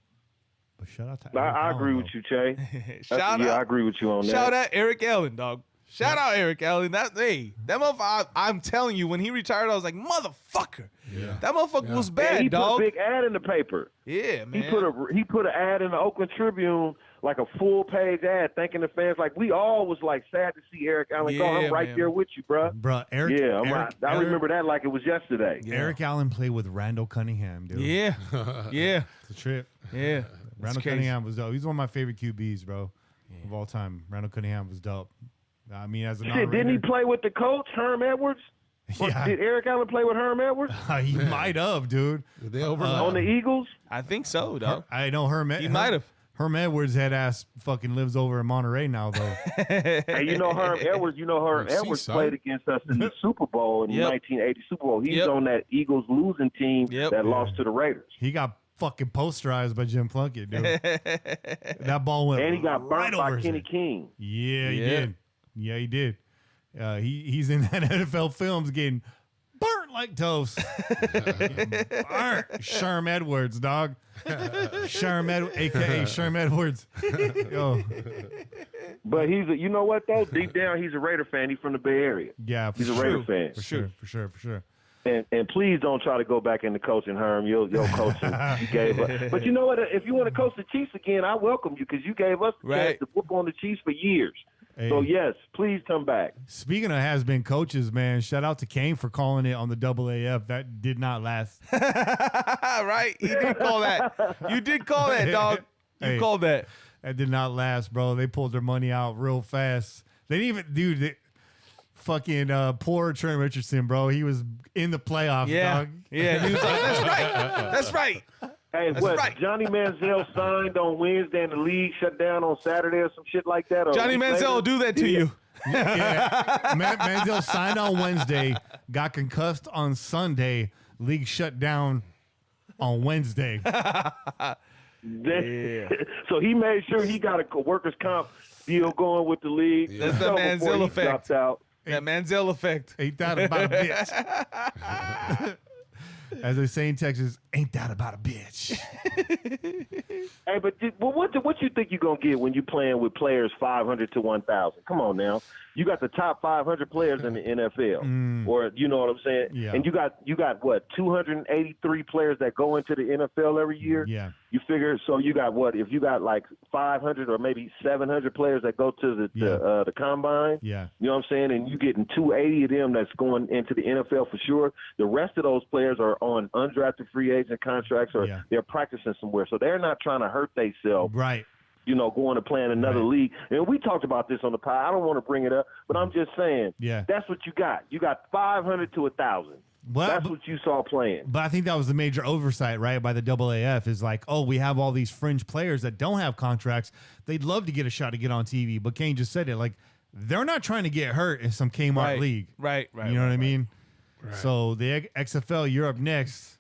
But shout out to Eric I Allen, agree though. with you, Che. Shout I out. agree with you on that. Shout out Eric Allen, dog. Shout out Eric Allen. That motherfucker. I'm telling you, when he retired, I was like, motherfucker. Yeah. That motherfucker was And bad, he dog. put a big ad in the paper. Yeah, man. He put an ad in the Oakland Tribune, like a full page ad, thanking the fans. Like we all was like sad to see Eric Allen go. Yeah, I'm right man. there with you, bro. Bruh, Eric. Yeah, Eric, I remember that like it was yesterday. Eric Allen played with Randall Cunningham, dude. Yeah. Yeah. It's a trip. Yeah. Randall crazy. Cunningham was dope. He's one of my favorite QBs, bro, of all time. Randall Cunningham was dope. I mean, as a Shit, didn't he play with the coach, Herm Edwards? Or Yeah. Did Eric Allen play with Herm Edwards he might have, dude. Did they overlap? on the Eagles? I think so, dog. I know Herm. He might have. Herm Edwards' head ass fucking lives over in Monterey now, though. Hey, you know Herm Edwards. You know Herm Edwards Seaside. played against us in the Super Bowl in the Yep. 1980 Super Bowl. He's Yep. on that Eagles losing team Yep. that lost to the Raiders. He got fucking posterized by Jim Plunkett, dude. That ball went And he got right burnt over by his Kenny head. King. Yeah, he Yeah. did. Yeah, he did. He's in that NFL films getting burnt like toast. Burnt. Sherm Edwards, dog. Sherm a.k.a. Sherm Edwards. Yo. But you know what though? Deep down, he's a Raider fan. He's from the Bay Area. Yeah, for He's a sure. Raider fan. For sure. And please don't try to go back into coaching, Herm. Your coaching you gave us. But you know what? If you want to coach the Chiefs again, I welcome you because you gave us the Right. chance to whoop on the Chiefs for years. Hey. So yes, please come back. Speaking of has-been coaches, man, shout out to Kane for calling it on the AAF. That did not last. Right? He did call that. You did call that, dog. You Hey. called that. That did not last, bro. They pulled their money out real fast. They didn't even, dude. Fucking poor Trent Richardson, bro. He was in the playoffs, Yeah. dog. Yeah. He was like, that's right. That's right. Hey, That's what? right. Johnny Manziel signed on Wednesday and the league shut down on Saturday or some shit like that? Or Johnny a week Manziel later? will do that to you. Yeah. Manziel signed on Wednesday, got concussed on Sunday, league shut down on Wednesday. So he made sure he got a workers' comp still going with the league. Yeah. That's the So Manziel before he effect. dropped out. That Manziel effect. Ain't that about a bitch? As they say in Texas, ain't that about a bitch? Hey, but what you think you're going to get when you're playing with players 500 to 1,000? Come on now. You got the top 500 players in the NFL, or you know what I'm saying? Yeah. And you got what, 283 players that go into the NFL every year? Yeah. You figure, so you got what, if you got like 500 or maybe 700 players that go to the combine, Yeah. you know what I'm saying? And you getting 280 of them that's going into the NFL for sure. The rest of those players are on undrafted free agent contracts or they're practicing somewhere. So they're not trying to hurt themselves. Right. You know, going to play in another league. And we talked about this on the pod. I don't want to bring it up, but I'm just saying, that's what you got. You got 500 to 1,000. Well, that's what you saw playing. But I think that was the major oversight, right, by the AAF is like, oh, we have all these fringe players that don't have contracts. They'd love to get a shot to get on TV. But Kane just said it, like, they're not trying to get hurt in some Kmart league. Right. You know what I mean? Right. So the XFL, you're up next.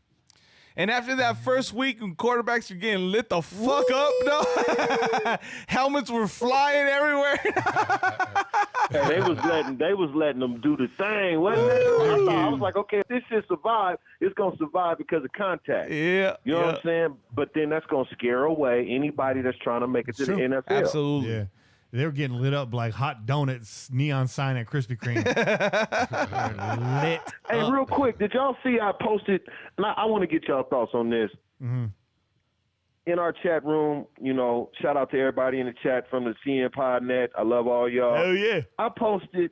And after that first week when quarterbacks are getting lit the fuck up, no, helmets were flying everywhere. And they was letting them do the thing. Wasn't it? I was like, okay, if this shit survive, it's gonna survive because of contact. Yeah, you know what I'm saying. But then that's gonna scare away anybody that's trying to make it to the NFL. Absolutely. Yeah. They were getting lit up like hot donuts, neon sign at Krispy Kreme. Lit. Hey, real quick, did y'all see I posted? And I want to get y'all thoughts on this. Mm-hmm. In our chat room, you know, shout out to everybody in the chat from the CN Podnet. I love all y'all. Hell yeah. I posted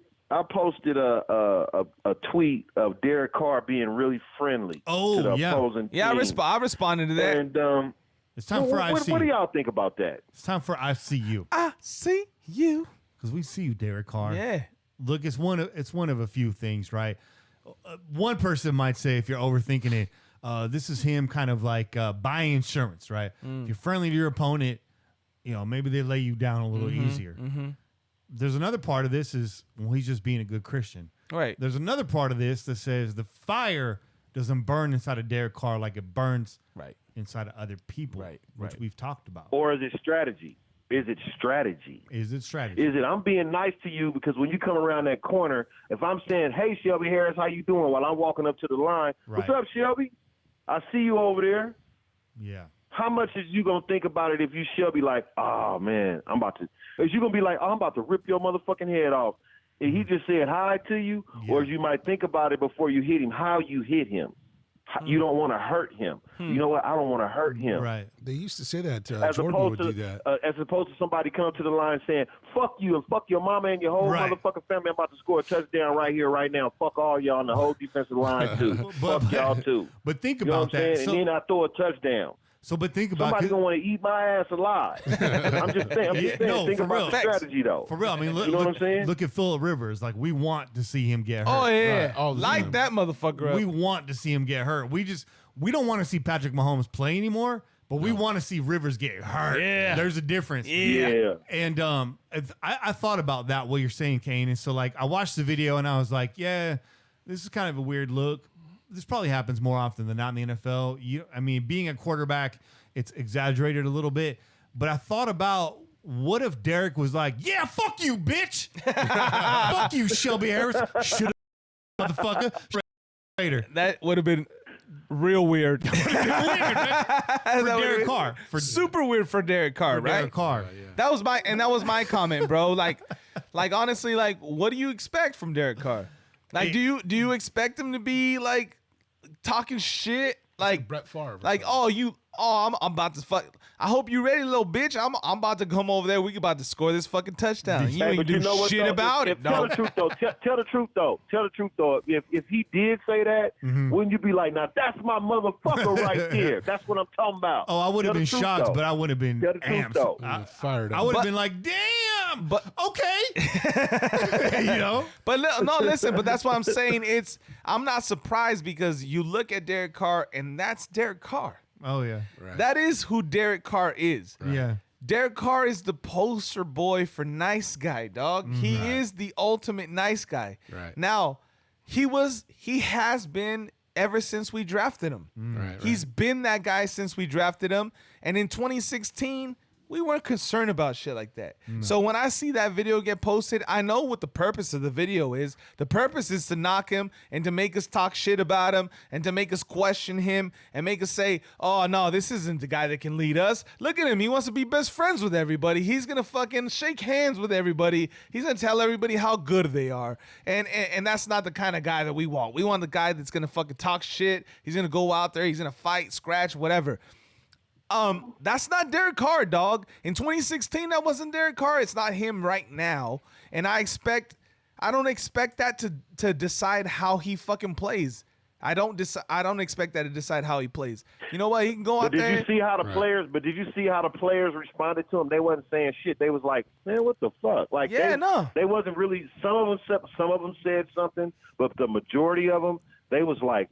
a tweet of Derek Carr being really friendly to the opposing team. I responded to that. And it's time for I see. What do y'all think about that? It's time for I see you. I see you. Because we see you, Derek Carr. Yeah. Look, it's one of a few things, right? One person might say, if you're overthinking it, this is him kind of like buying insurance, right? If you're friendly to your opponent, you know, maybe they lay you down a little easier. There's another part of this is, well, he's just being a good Christian. Right. There's another part of this that says the fire doesn't burn inside of Derek Carr like it burns inside of other people, which we've talked about. Or is it strategy? Is it strategy? Is it strategy? Is it I'm being nice to you because when you come around that corner, if I'm saying, hey, Shelby Harris, how you doing? While I'm walking up to the line, what's up, Shelby? I see you over there. Yeah. How much is you going to think about it if you Shelby like, oh, man, is you going to be like, oh, I'm about to rip your motherfucking head off? And he just said hi to you, or you might think about it before you hit him, how you hit him. You don't want to hurt him. You know what? I don't want to hurt him. Right. They used to say that as Jordan would opposed do to, that. as opposed to somebody coming to the line saying, fuck you and fuck your mama and your whole motherfucking family. I'm about to score a touchdown right here, right now. Fuck all y'all on the whole defensive line, too. Fuck y'all, too. But think you know about what I'm that. saying? And then I throw a touchdown. So, but think about somebody's gonna want to eat my ass alive. I'm just saying. Think about the strategy, though. For real, I mean, look, you know what I'm saying? Look at Phillip Rivers. Like, we want to see him get hurt. Oh yeah, Right. Oh, light that motherfucker up. We want to see him get hurt. We don't want to see Patrick Mahomes play anymore, but we want to see Rivers get hurt. Yeah. There's a difference. Yeah. And I thought about that, what you're saying, Kane. And so, like, I watched the video and I was like, yeah, this is kind of a weird look. This probably happens more often than not in the NFL. I mean, being a quarterback, it's exaggerated a little bit. But I thought about, what if Derek was like, yeah, fuck you, bitch. Fuck you, Shelby Harris. Should have, motherfucker. Later. That would have been real weird. For Derek Carr. Super weird for Derek Carr, right? Derek Carr. That was my comment, bro. Like honestly, like, what do you expect from Derek Carr? Like, do you expect him to be like talking shit? Like Brett Favre. Like, I'm about to fuck. I hope you ready, little bitch. I'm about to come over there. We about to score this fucking touchdown. You ain't do shit about it. Tell the truth though. Tell the truth though. Tell the truth though. If he did say that, wouldn't you be like, now that's my motherfucker right there? That's what I'm talking about. Oh, I would have been shocked, but I would have been Tell the truth amped. though. Fired up. I would have been like, damn, but okay. You know? But no, listen, but that's what I'm saying. I'm not surprised because you look at Derek Carr and that's Derek Carr. Oh, yeah. Right. That is who Derek Carr is. Right. Yeah. Derek Carr is the poster boy for nice guy, dog. He is the ultimate nice guy. Right. Now, he has been ever since we drafted him. Right. He's been that guy since we drafted him. And in 2016, we weren't concerned about shit like that. So when I see that video get posted, I know what the purpose of the video is. The purpose is to knock him and to make us talk shit about him and to make us question him and make us say, oh, no, this isn't the guy that can lead us. Look at him. He wants to be best friends with everybody. He's going to fucking shake hands with everybody. He's going to tell everybody how good they are. And that's not the kind of guy that we want. We want the guy that's going to fucking talk shit. He's going to go out there. He's going to fight, scratch, whatever. That's not Derek Carr, dog. In 2016, that wasn't Derek Carr. It's not him right now. And I don't expect that to decide how he fucking plays. I don't expect that to decide how he plays. You know what? He can go out there. Did you see how the players? But did you see how the players responded to him? They wasn't saying shit. They was like, "Man, what the fuck?" Like, they wasn't really. Some of them said something, but the majority of them, they was like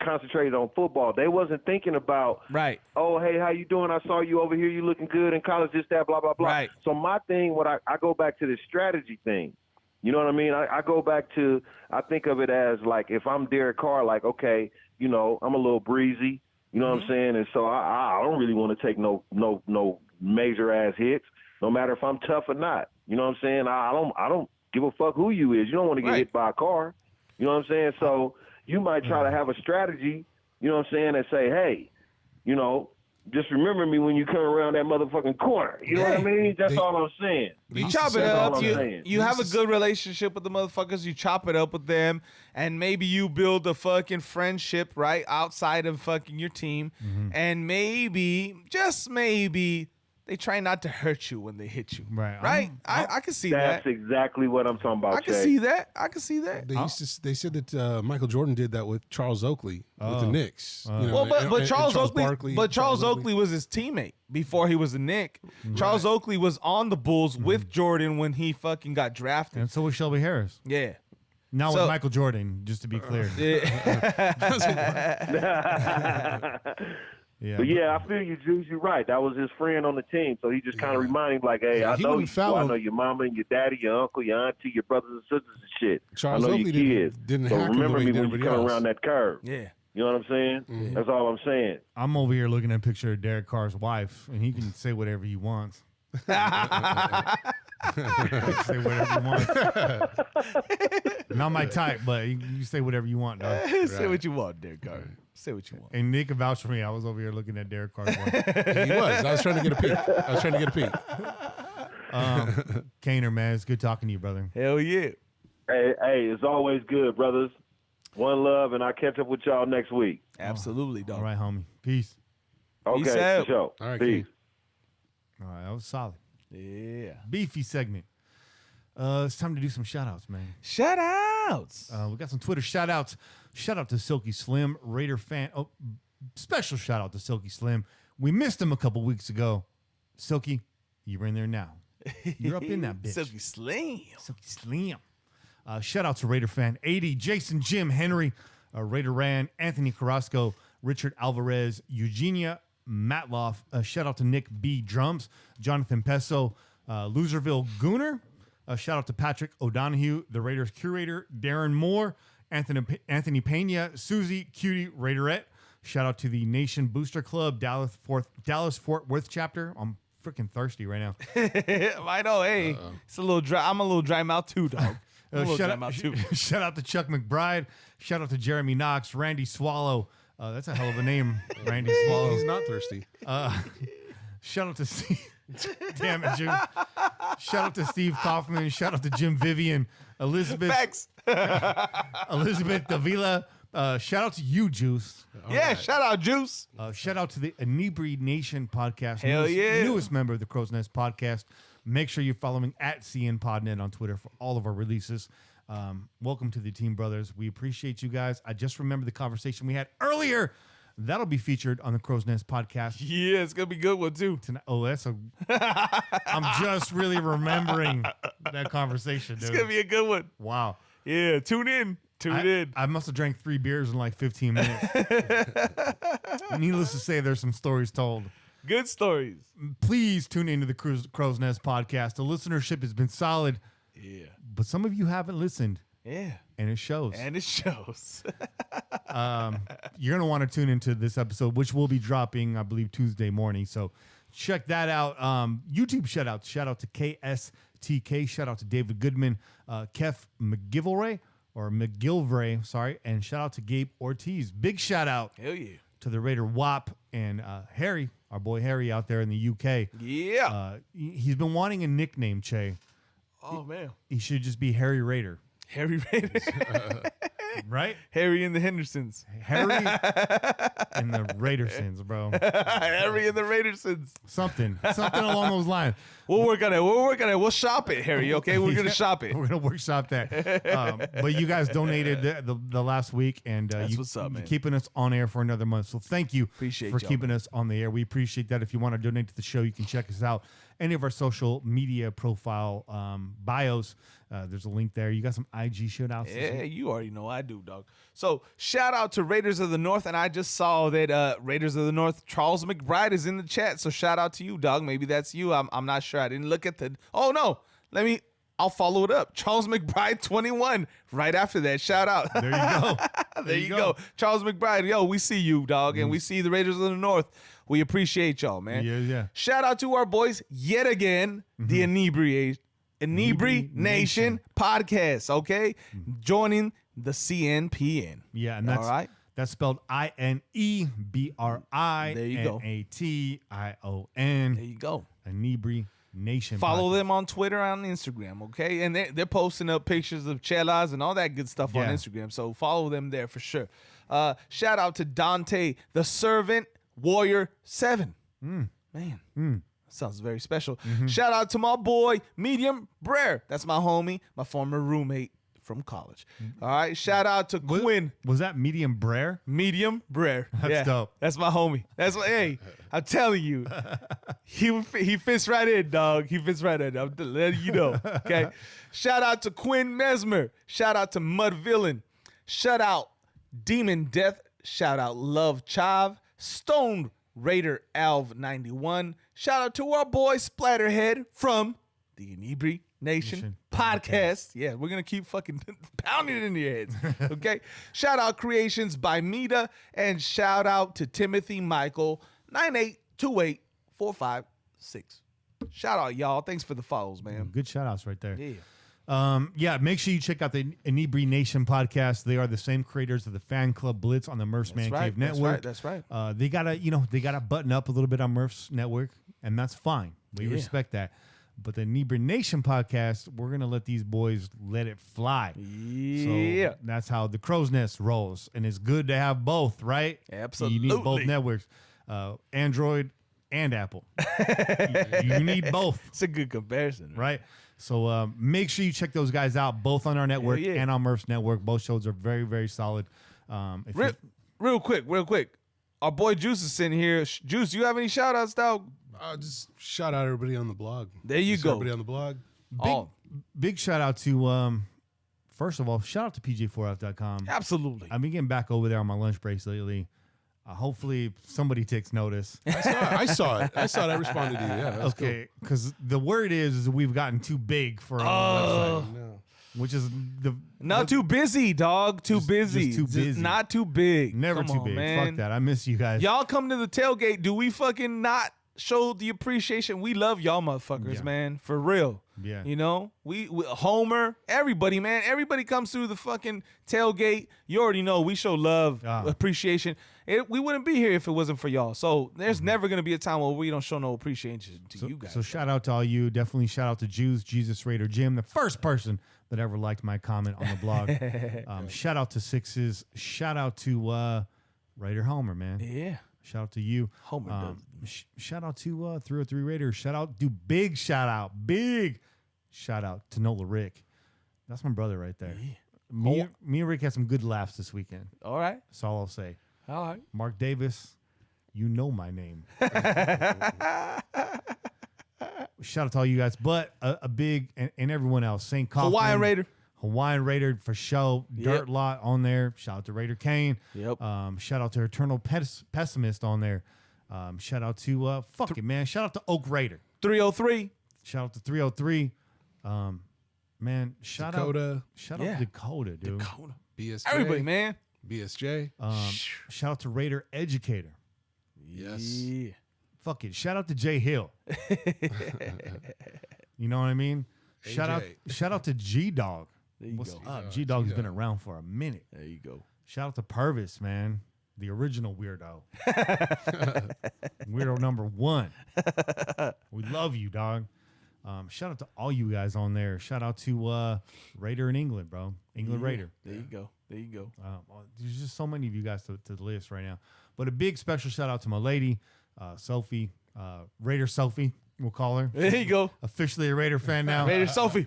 concentrated on football. They wasn't thinking about, right. Oh, hey, how you doing? I saw you over here. You looking good in college. This, that, blah, blah, blah. Right. So my thing, I go back to this strategy thing. You know what I mean? I go back to, I think of it as like, if I'm Derek Carr, like, okay, you know, I'm a little breezy. You know what I'm saying? And so I don't really want to take no major ass hits, no matter if I'm tough or not. You know what I'm saying? I don't give a fuck who you is. You don't want to get hit by a car. You know what I'm saying? So you might try to have a strategy, you know what I'm saying, and say, hey, you know, just remember me when you come around that motherfucking corner. You know what I mean? That's all I'm saying. You chop it up. You have a good relationship with the motherfuckers. You chop it up with them, and maybe you build a fucking friendship right outside of fucking your team, and maybe, just maybe, they try not to hurt you when they hit you. Right? I can see that. That's exactly what I'm talking about, I can see that. They said that Michael Jordan did that with Charles Oakley with the Knicks. You know, but Charles Oakley, Barkley, Charles Oakley was his teammate before he was a Knick. Charles Oakley was on the Bulls with Jordan when he fucking got drafted. And so was Shelby Harris. Yeah. Now with Michael Jordan, just to be clear. Yeah, but yeah, I feel you, Juice. You're right. That was his friend on the team, so he just kind of reminded him, like, "Hey, I know you. I know your mama and your daddy, your uncle, your auntie, your brothers and sisters and shit. Charles I know Oakley your kids. didn't so hack remember him the way me he when did you come everybody around that curve. Yeah, you know what I'm saying? That's all I'm saying. I'm over here looking at a picture of Derek Carr's wife, and he can say whatever he wants. Say whatever you want. Not my type, but you say whatever you want, dog. Say what you want, Derek Carr. Say what you want. And Nick can vouch for me. I was over here looking at Derek Carr's wife. He was. I was trying to get a peek. Kaner, man, it's good talking to you, brother. Hell yeah. Hey, it's always good, brothers. One love, and I'll catch up with y'all next week. Absolutely, dog. All right, homie. Peace. Okay, Peace out. for sure. All right, Peace. All right, that was solid. Yeah. Beefy segment. It's time to do some shout-outs, man. Shout outs. We got some Twitter shout-outs. Shout out to Silky Slim, Raider fan. Oh, special shout out to Silky Slim. We missed him a couple weeks ago. Silky, you're in there now. You're up in that bitch. Silky Slim. Silky Slim. Shout out to Raider fan 80, Jason, Jim, Henry, Raider Ran, Anthony Carrasco, Richard Alvarez, Eugenia Matloff. Shout out to Nick B. Drums, Jonathan Peso, Loserville Gooner. Shout out to Patrick O'Donohue, the Raiders curator, Darren Moore, Anthony Pena, Susie, Cutie, Raiderette. Shout out to the Nation Booster Club, Dallas Fort Worth chapter. I'm freaking thirsty right now. I know, hey. It's a little dry. I'm a little dry mouth too, dog. Shout out to Chuck McBride. Shout out to Jeremy Knox, Randy Swallow. That's a hell of a name, Randy Swallow. He's not thirsty. Shout out to Steve. Damn it, Jim. Shout out to Steve Kaufman. Shout out to Jim Vivian. Elizabeth. Facts. Elizabeth Davila. Shout out to you, Juice. Shout out, Juice. Shout out to the Inebri Nation podcast. Hell Newest member of the Crow's Nest podcast. Make sure you're following at CNPodNet on Twitter for all of our releases. Welcome to the team, brothers. We appreciate you guys. I just remembered the conversation we had earlier. That'll be featured on the Crow's Nest podcast. Yeah, it's going to be a good one, too. Tonight. Oh, I'm just really remembering that conversation, dude. It's going to be a good one. Wow. Yeah, tune in. I must have drank 3 beers in like 15 minutes. Needless to say, there's some stories told. Good stories. Please tune into the Crow's Nest podcast. The listenership has been solid. Yeah. But some of you haven't listened. Yeah. And it shows. You're going to want to tune into this episode, which will be dropping, I believe, Tuesday morning. So check that out. YouTube shout out to KSTK, shout out to David Goodman, Kef McGilvray, sorry, and shout out to Gabe Ortiz. Big shout out Hell yeah. to the Raider WAP and Harry, our boy Harry out there in the UK. Yeah. He's been wanting a nickname, Che. Oh, man. He should just be Harry Raider. Harry Raider. Right? Harry and the Hendersons. Harry and the Raidersons, bro. Harry and the Raidersons. Something along those lines. We'll work on it. We'll shop it, Harry, okay? We're going to shop it. We're going to workshop that. But you guys donated the last week, and That's what's up, man. you're keeping us on air for another month. So thank you Appreciate for y'all, keeping us on the air. We appreciate that. If you want to donate to the show, you can check us out. Any of our social media profile bios, there's a link there. You got some IG shout outs? Yeah, you already know I do, dog. So shout out to Raiders of the North, and I just saw that Raiders of the North, Charles McBride is in the chat. So shout out to you, dog. Maybe that's you. I'm not sure. I didn't look at the. Oh no, I'll follow it up. Charles McBride 21. Right after that, shout out. There you go. There you go. Charles McBride. Yo, we see you, dog, and we see the Raiders of the North. We appreciate y'all, man. Yeah. Shout out to our boys yet again, the Inebri Nation podcast, okay? Joining the CNPN. Yeah, and that's all right. That's spelled INEBRI. There you go. NATION. There you go. Inebri Nation. Follow podcast. them on Twitter and Instagram, okay? And they're posting up pictures of chelas and all that good stuff on Yeah. Instagram. So follow them there for sure. Shout out to Dante, the Servant Warrior 7. Man, that sounds very special. Shout out to my boy, Medium Brer. That's my homie, my former roommate from college. All right. Shout out to Quinn. Was that Medium Brer? Medium Brer. That's dope. That's my homie. That's what. Hey, I'm telling you, he fits right in, dog. He fits right in. I'm letting you know. Okay. Shout out to Quinn Mesmer. Shout out to Mud Villain. Shout out Demon Death. Shout out Love Chav. Stone Raider Alv 91. Shout out to our boy Splatterhead from the Inebri Nation podcast. Yeah, we're going to keep fucking pounding it in your heads. Okay. Shout out Creations by Mita. And shout out to Timothy Michael 9828456. Shout out, y'all. Thanks for the follows, man. Good shout outs right there. Yeah. Make sure you check out the Inebri Nation podcast. They are the same creators of the Fan Club Blitz on the Murph's Man Cave Network. That's right. They gotta button up a little bit on Murph's network, and that's fine. We respect that. But the Inebri Nation podcast, we're gonna let these boys let it fly. Yeah. So that's how the Crow's Nest rolls, and it's good to have both, right? Absolutely. You need both networks, Android and Apple. you need both. It's a good comparison, Right? So make sure you check those guys out, both on our network Yeah. and on Murph's network. Both shows are very, very solid. Real quick. Our boy Juice is sitting here. Juice, you have any shout outs, dog? Just shout out everybody on the blog. There you go. Everybody on the blog. Big shout out to, first of all, shout out to PJ4F.com. Absolutely. I've been getting back over there on my lunch breaks lately. Hopefully somebody takes notice. I saw it. I responded to you. Yeah. That's Okay, because the word is we've gotten too big for our cool. website, No. which is Not too busy, dog. Too busy. just too busy. Not too big. never Come too on, big. man. Fuck that. I miss you guys. Y'all come to the tailgate. Do we fucking not show the appreciation? We love y'all motherfuckers, Yeah. man. For real. Yeah. You know, we Homer, everybody, man. Everybody comes through the fucking tailgate. You already know we show love, appreciation. We wouldn't be here if it wasn't for y'all. So there's never going to be a time where we don't show no appreciation to you guys. So shout out to all you. Definitely shout out to Jews, Jesus Raider Jim, the first person that ever liked my comment on the blog. Shout out to Sixes. Shout out to Raider Homer, man. Yeah. Shout out to you. Homer Shout out to 303 Raiders. Big shout out to Nola Rick. That's my brother right there. Yeah. Me and Rick had some good laughs this weekend. All right. That's all I'll say. All right. Mark Davis, you know my name. Shout out to all you guys, but a big and everyone else. St. Coughlin, Hawaiian Raider for show. Dirt Lot on there. Shout out to Raider Kane. Yep. Shout out to Eternal Pessimist on there. Shout out to Shout out to Oak Raider. 303. Shout out to 303. Man, shout out Dakota, dude. Dakota. BSJ. Everybody, man. BSJ. Shout out to Raider Educator. Yes. Yeah. fuck it. Shout out to Jay Hill. You know what I mean? Shout out to G-Dog. What's up? G-Dog's been around for a minute. There you go. Shout out to Purvis, man. The original weirdo. Weirdo number 1. We love you, dog. Shout out to all you guys on there. Shout out to Raider in England, bro. England Raider. There you go. There you go. There's just so many of you guys to the list right now. But a big special shout out to my lady, Sophie, Raider Sophie, we'll call her. There you go. Officially a Raider fan now. Raider Sophie.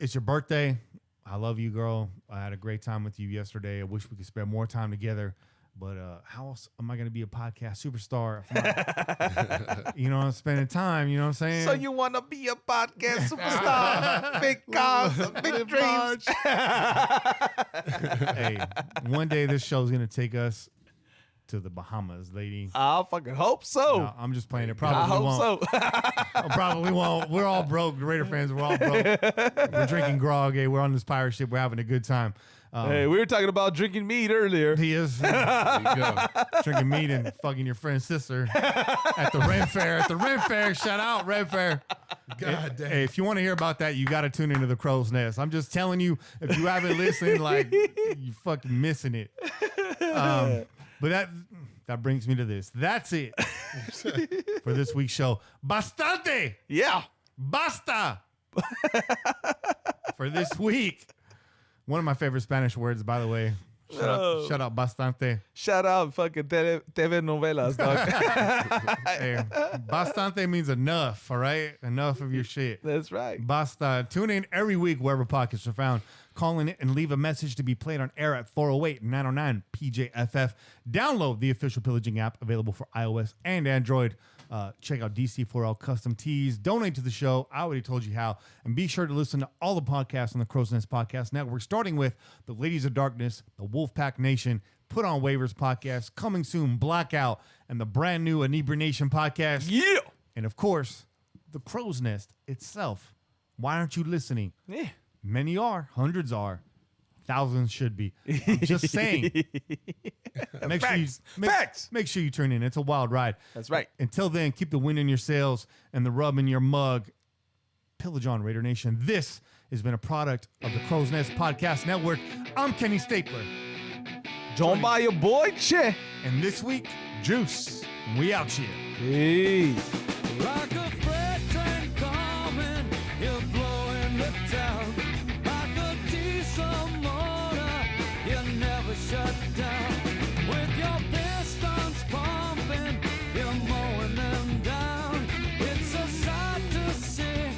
It's your birthday. I love you, girl. I had a great time with you yesterday. I wish we could spend more time together. But how else am I going to be a podcast superstar if not, I'm spending time, you know what I'm saying? So you want to be a podcast superstar? Big cars, big dreams. Hey, one day this show's going to take us to the Bahamas, lady. I fucking hope so. No, I'm just playing. It probably I hope won't. so. Probably won't. We're all broke. The Raider fans, we're all broke. We're drinking grog. Hey, we're on this pirate ship. We're having a good time. Hey, we were talking about drinking meat earlier. He is. There you go. Drinking meat and fucking your friend's sister at the Ren Fair. At the Ren Fair. Shout out, Ren Fair. God damn. Hey, if you want to hear about that, you got to tune into the Crow's Nest. I'm just telling you, if you haven't listened, like, you fucking missing it. But that brings me to this. That's it for this week's show. Bastante. Yeah. Basta. For this week. One of my favorite Spanish words, by the way. Shout out bastante. Shout out fucking TV novelas, dog. Hey, bastante means enough, all right? Enough of your shit. That's right. Basta. Tune in every week wherever podcasts are found. Call in it and leave a message to be played on air at 408-909-PJFF. Download the official Pillaging app available for iOS and Android. Check out DC4L Custom Tees. Donate to the show. I already told you how. And be sure to listen to all the podcasts on the Crow's Nest Podcast Network, starting with the Ladies of Darkness, the Wolfpack Nation, Put on Waivers Podcast, coming soon, Blackout, and the brand new Inebriation Podcast. Yeah. And of course, the Crow's Nest itself. Why aren't you listening? Yeah. Many are. Hundreds are. Thousands should be. I'm just saying. Make sure you turn in. It's a wild ride. That's right. Until then, keep the wind in your sails and the rub in your mug. Pillage on, Raider Nation. This has been a product of the Crow's Nest Podcast Network. I'm Kenny Stapler. Joined by your boy, Che. And this week, Juice. We out here. Peace. Like a freight train coming, you're blowing the town. Like a diesel motor, you never shut down. With your pistons pumping, you're mowing them down. It's a sight to see,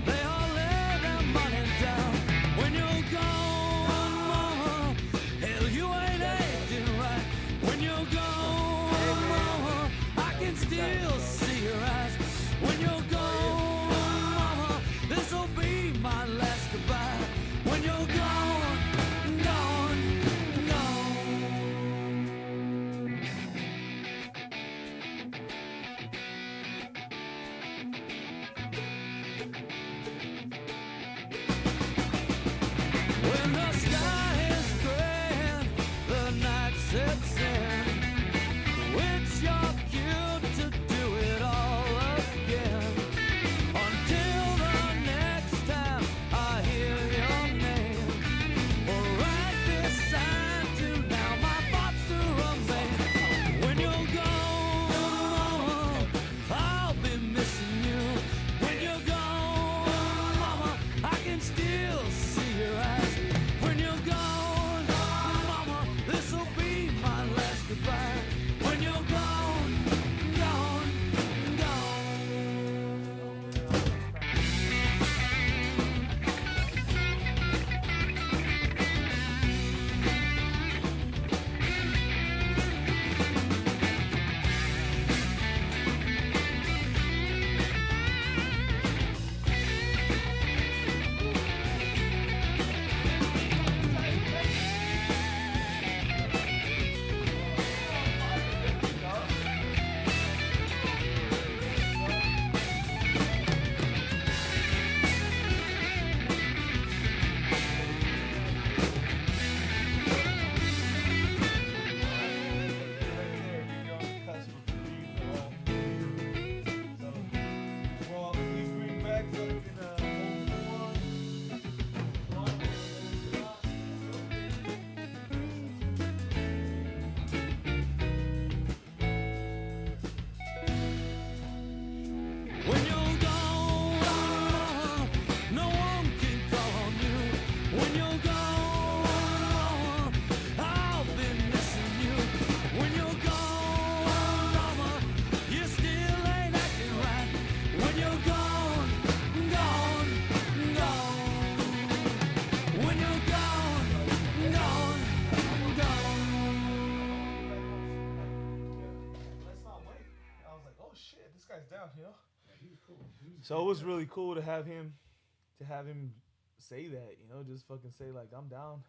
they all lay their money down. When you're gone, mama, hell, you ain't acting right. When you're gone, mama, I can still see your eyes. When you're guy's down, you know. So it was really cool to have him say that, you know, just fucking say like I'm down.